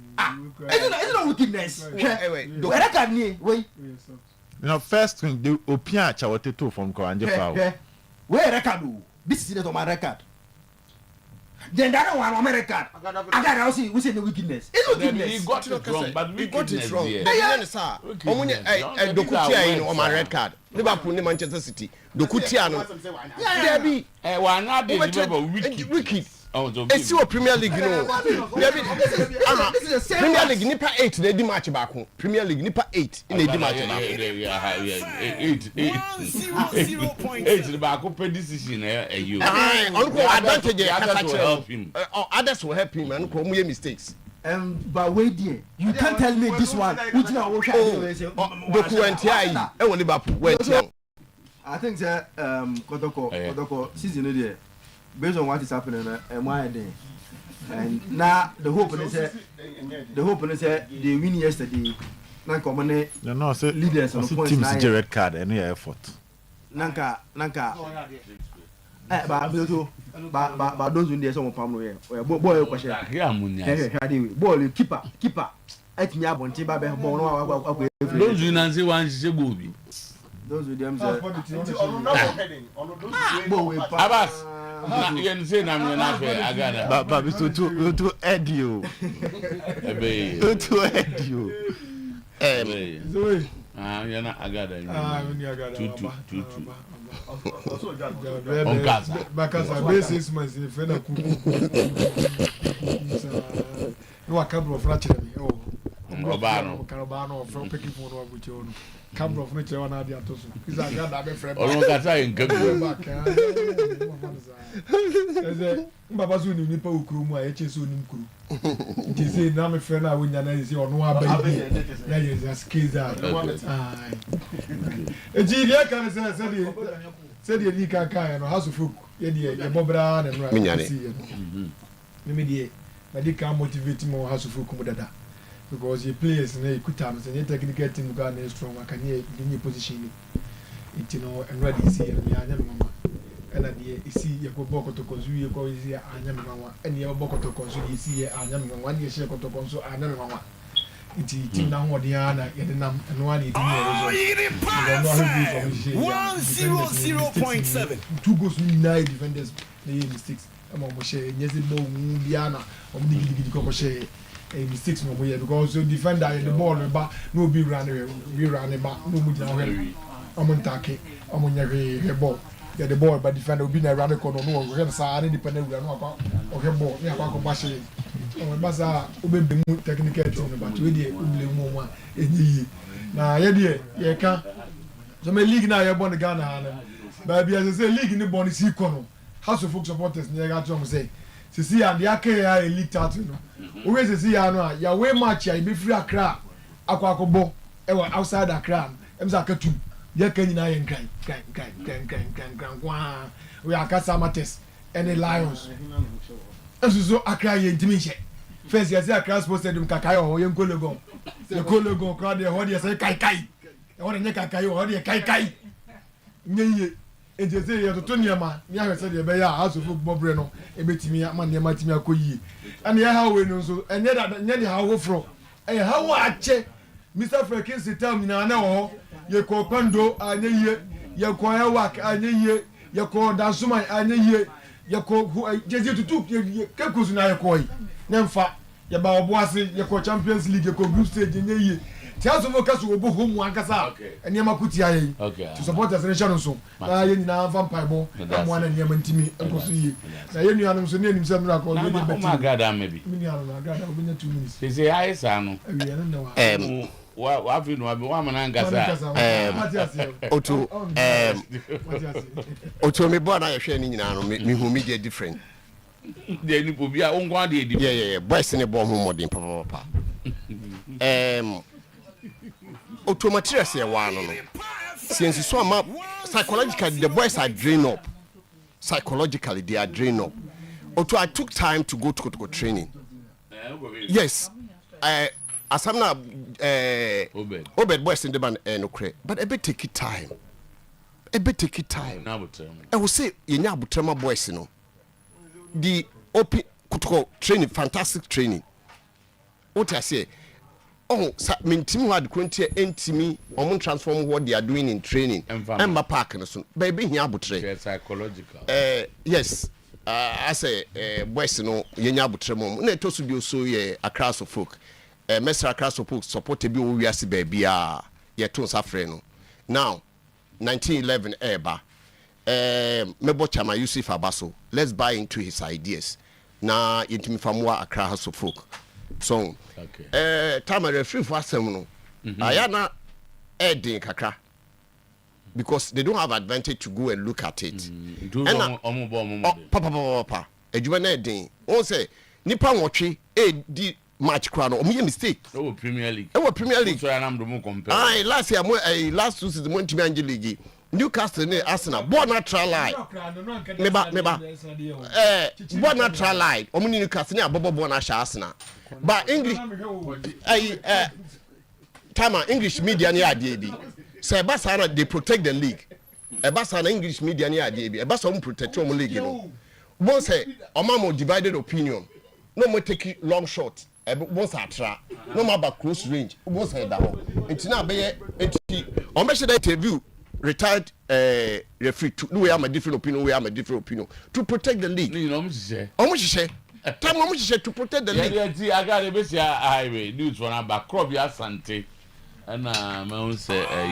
Speaker 5: It's not wickedness. Hwe record ni we.
Speaker 19: You know, first thing, the opia chawoteto from Koranje Power.
Speaker 5: Where record? This is not my record. Then that one on my record. I got also we say the wickedness. It's wickedness.
Speaker 4: He got it wrong, but we got it wrong.
Speaker 1: Sir, Dokutia on my record. Liverpool, Manchester City. Dokutia no. Yeah, be.
Speaker 4: Why not the
Speaker 1: wicked. It's your Premier League, you know. Premier League nipa 8 they di match back home. Premier League nipa 8 in the match back.
Speaker 4: 8 the back up decision you.
Speaker 1: Uncle advantage help him. Others will help him and come make mistakes.
Speaker 5: But wait there. You can't tell me this one. Which now we
Speaker 1: Dokuentia Liverpool. Wait.
Speaker 18: I think that Kotoko season there. Based on what is happening and why day. And now the hope is that they win yesterday. No,
Speaker 19: so
Speaker 18: leaders on
Speaker 19: the team's red card and your effort.
Speaker 18: Nanka. But those in there some palm boy question. Boy keeper. At me up on Tiba Bono.
Speaker 4: Those you Nancy one she go be.
Speaker 18: Those with them
Speaker 4: Abbas. You say I'm not fair. I got it.
Speaker 19: But to add you. To add you.
Speaker 4: You're not. I got it. Two.
Speaker 20: Because I base 6 months in Fena Kuku. You are couple of ratchet. Oh, Carabano from picking for one with your couple of nature on Adia Tosu. Is I got that friend.
Speaker 4: Oh, that's I ain't going back.
Speaker 20: Babazu ni nipa ukuru mu a echeso ni nkuru. Nti say na me friend a wonya na say ono abayi. Na ye just kiza. Eji dia kan say the ni kan kan no house of folk ye die ye bobra na no. Me die na di kan motivate mo house of folk mu dada. Because the players na ikuta no say technical team go na strong aka ni ni position ni. Nti no and ready see me anya me mama. And the see you go boko to consu you go is here anya me mama and you boko to consu you see here anya me mama you share to consu anya me mama. Nti team na ho dia na ye de nam no one dey result.
Speaker 2: 100.7
Speaker 20: 2 goals nine defenders make mistakes. Am mo share nyezi bo mu dia na o mo digidi ko share mistakes mo here because the defender in the ball ba no be run ba no mu dia ho. Am ntake am nyare ball. Get the ball, but defender will be around the corner. No, we're going to say independent. We are not okay. Ball, we are going to bash it. Oh, Baza, we be technical team, but we dey we more. Now, yeah, can. So my league now, you born the Ghana, but as I say, league in the born is equal. House of folk supporters, near got to say. See, and the AKA elite title. Always see, I know. Your way match, you be free Accra, Akwakobo, outside Accra. Mzakatu. Ya Kenya and cry. We are Casamates and the Lions. And so I cry in Timisha. First, yes, I cross posted him Kakayo, young Kologo. The Kologo crowd, the audience say Kai. I want to make a Kayo, or the Kai. Nay, and you say, you're to Tonyama, Yah said, the Baya, house of Bob Breno, a bit me, a man, Matimia Koyi. And the how we know so, and yet how from. And how I check Mr. Freckins tell me now. Ye ko pando anye ye ye ko ewak anye ye ye ko dansuma anye ye ye ko jeje tutu ye kekusu na ye ko yi nemfa ye ba oboase ye ko Champions League ye ko group stage nye ye ti aso mo kaso obo homu ankasa ene makuti aye to support the nation so na ye ni na vampire bo mo na ne mantimi enkoso yi na ye nuanom so ne nim se mra ko
Speaker 4: be beti ma gada maybe
Speaker 20: mi nuanom na gada obi na 2 minutes
Speaker 4: say aye sa no wa fi no abi wa manangasa
Speaker 1: Otuo me boy na ye hwe ni nyina no me hu media different
Speaker 4: dey ni po bia onwa dey di
Speaker 1: yeah boys ne bo ho modern papa Otuo materials ye wa no since so am psychologically the boys are drained up psychologically they are drained up Otuo I took time to go to training yes
Speaker 17: asamna Obed boys in the man no cre but a bit take it time I will say yenya abutrema boys no the open kutuko training fantastic training what I say team had quinty entimi on transform what they are doing in training Emma Park and so baby here abutre
Speaker 4: psychological
Speaker 17: yes I say boys no yenya abutrema na to so bi so ye across of folk Mr. across of folk support be we as baby ye to safre no now 1911 eba mebo chama Yusuf Abaso let's buy into his ideas na intimi famwa Accra House of Folk so time referee for asem no ayana edin kakra because they don't have advantage to go and look at it papa ejuma na edin o say nipa nwotwe di match kwa no omuye mistake
Speaker 4: Premier League
Speaker 17: so I am do compare last year last two season won Premier League Newcastle ne Arsenal born natural line meba born natural line omuni Newcastle ne abobo born asha Arsenal but English English media ne ade bi say Barcelona they protect the league Barcelona English media ne ade bi Barcelona protect the league no bon say omamo divided opinion no more take long shot once atra no more back close range once head down ntina be on be the interview retired referee to we have a different opinion to protect the league time to protect the league
Speaker 4: I got a highway news for back crop ya sante and say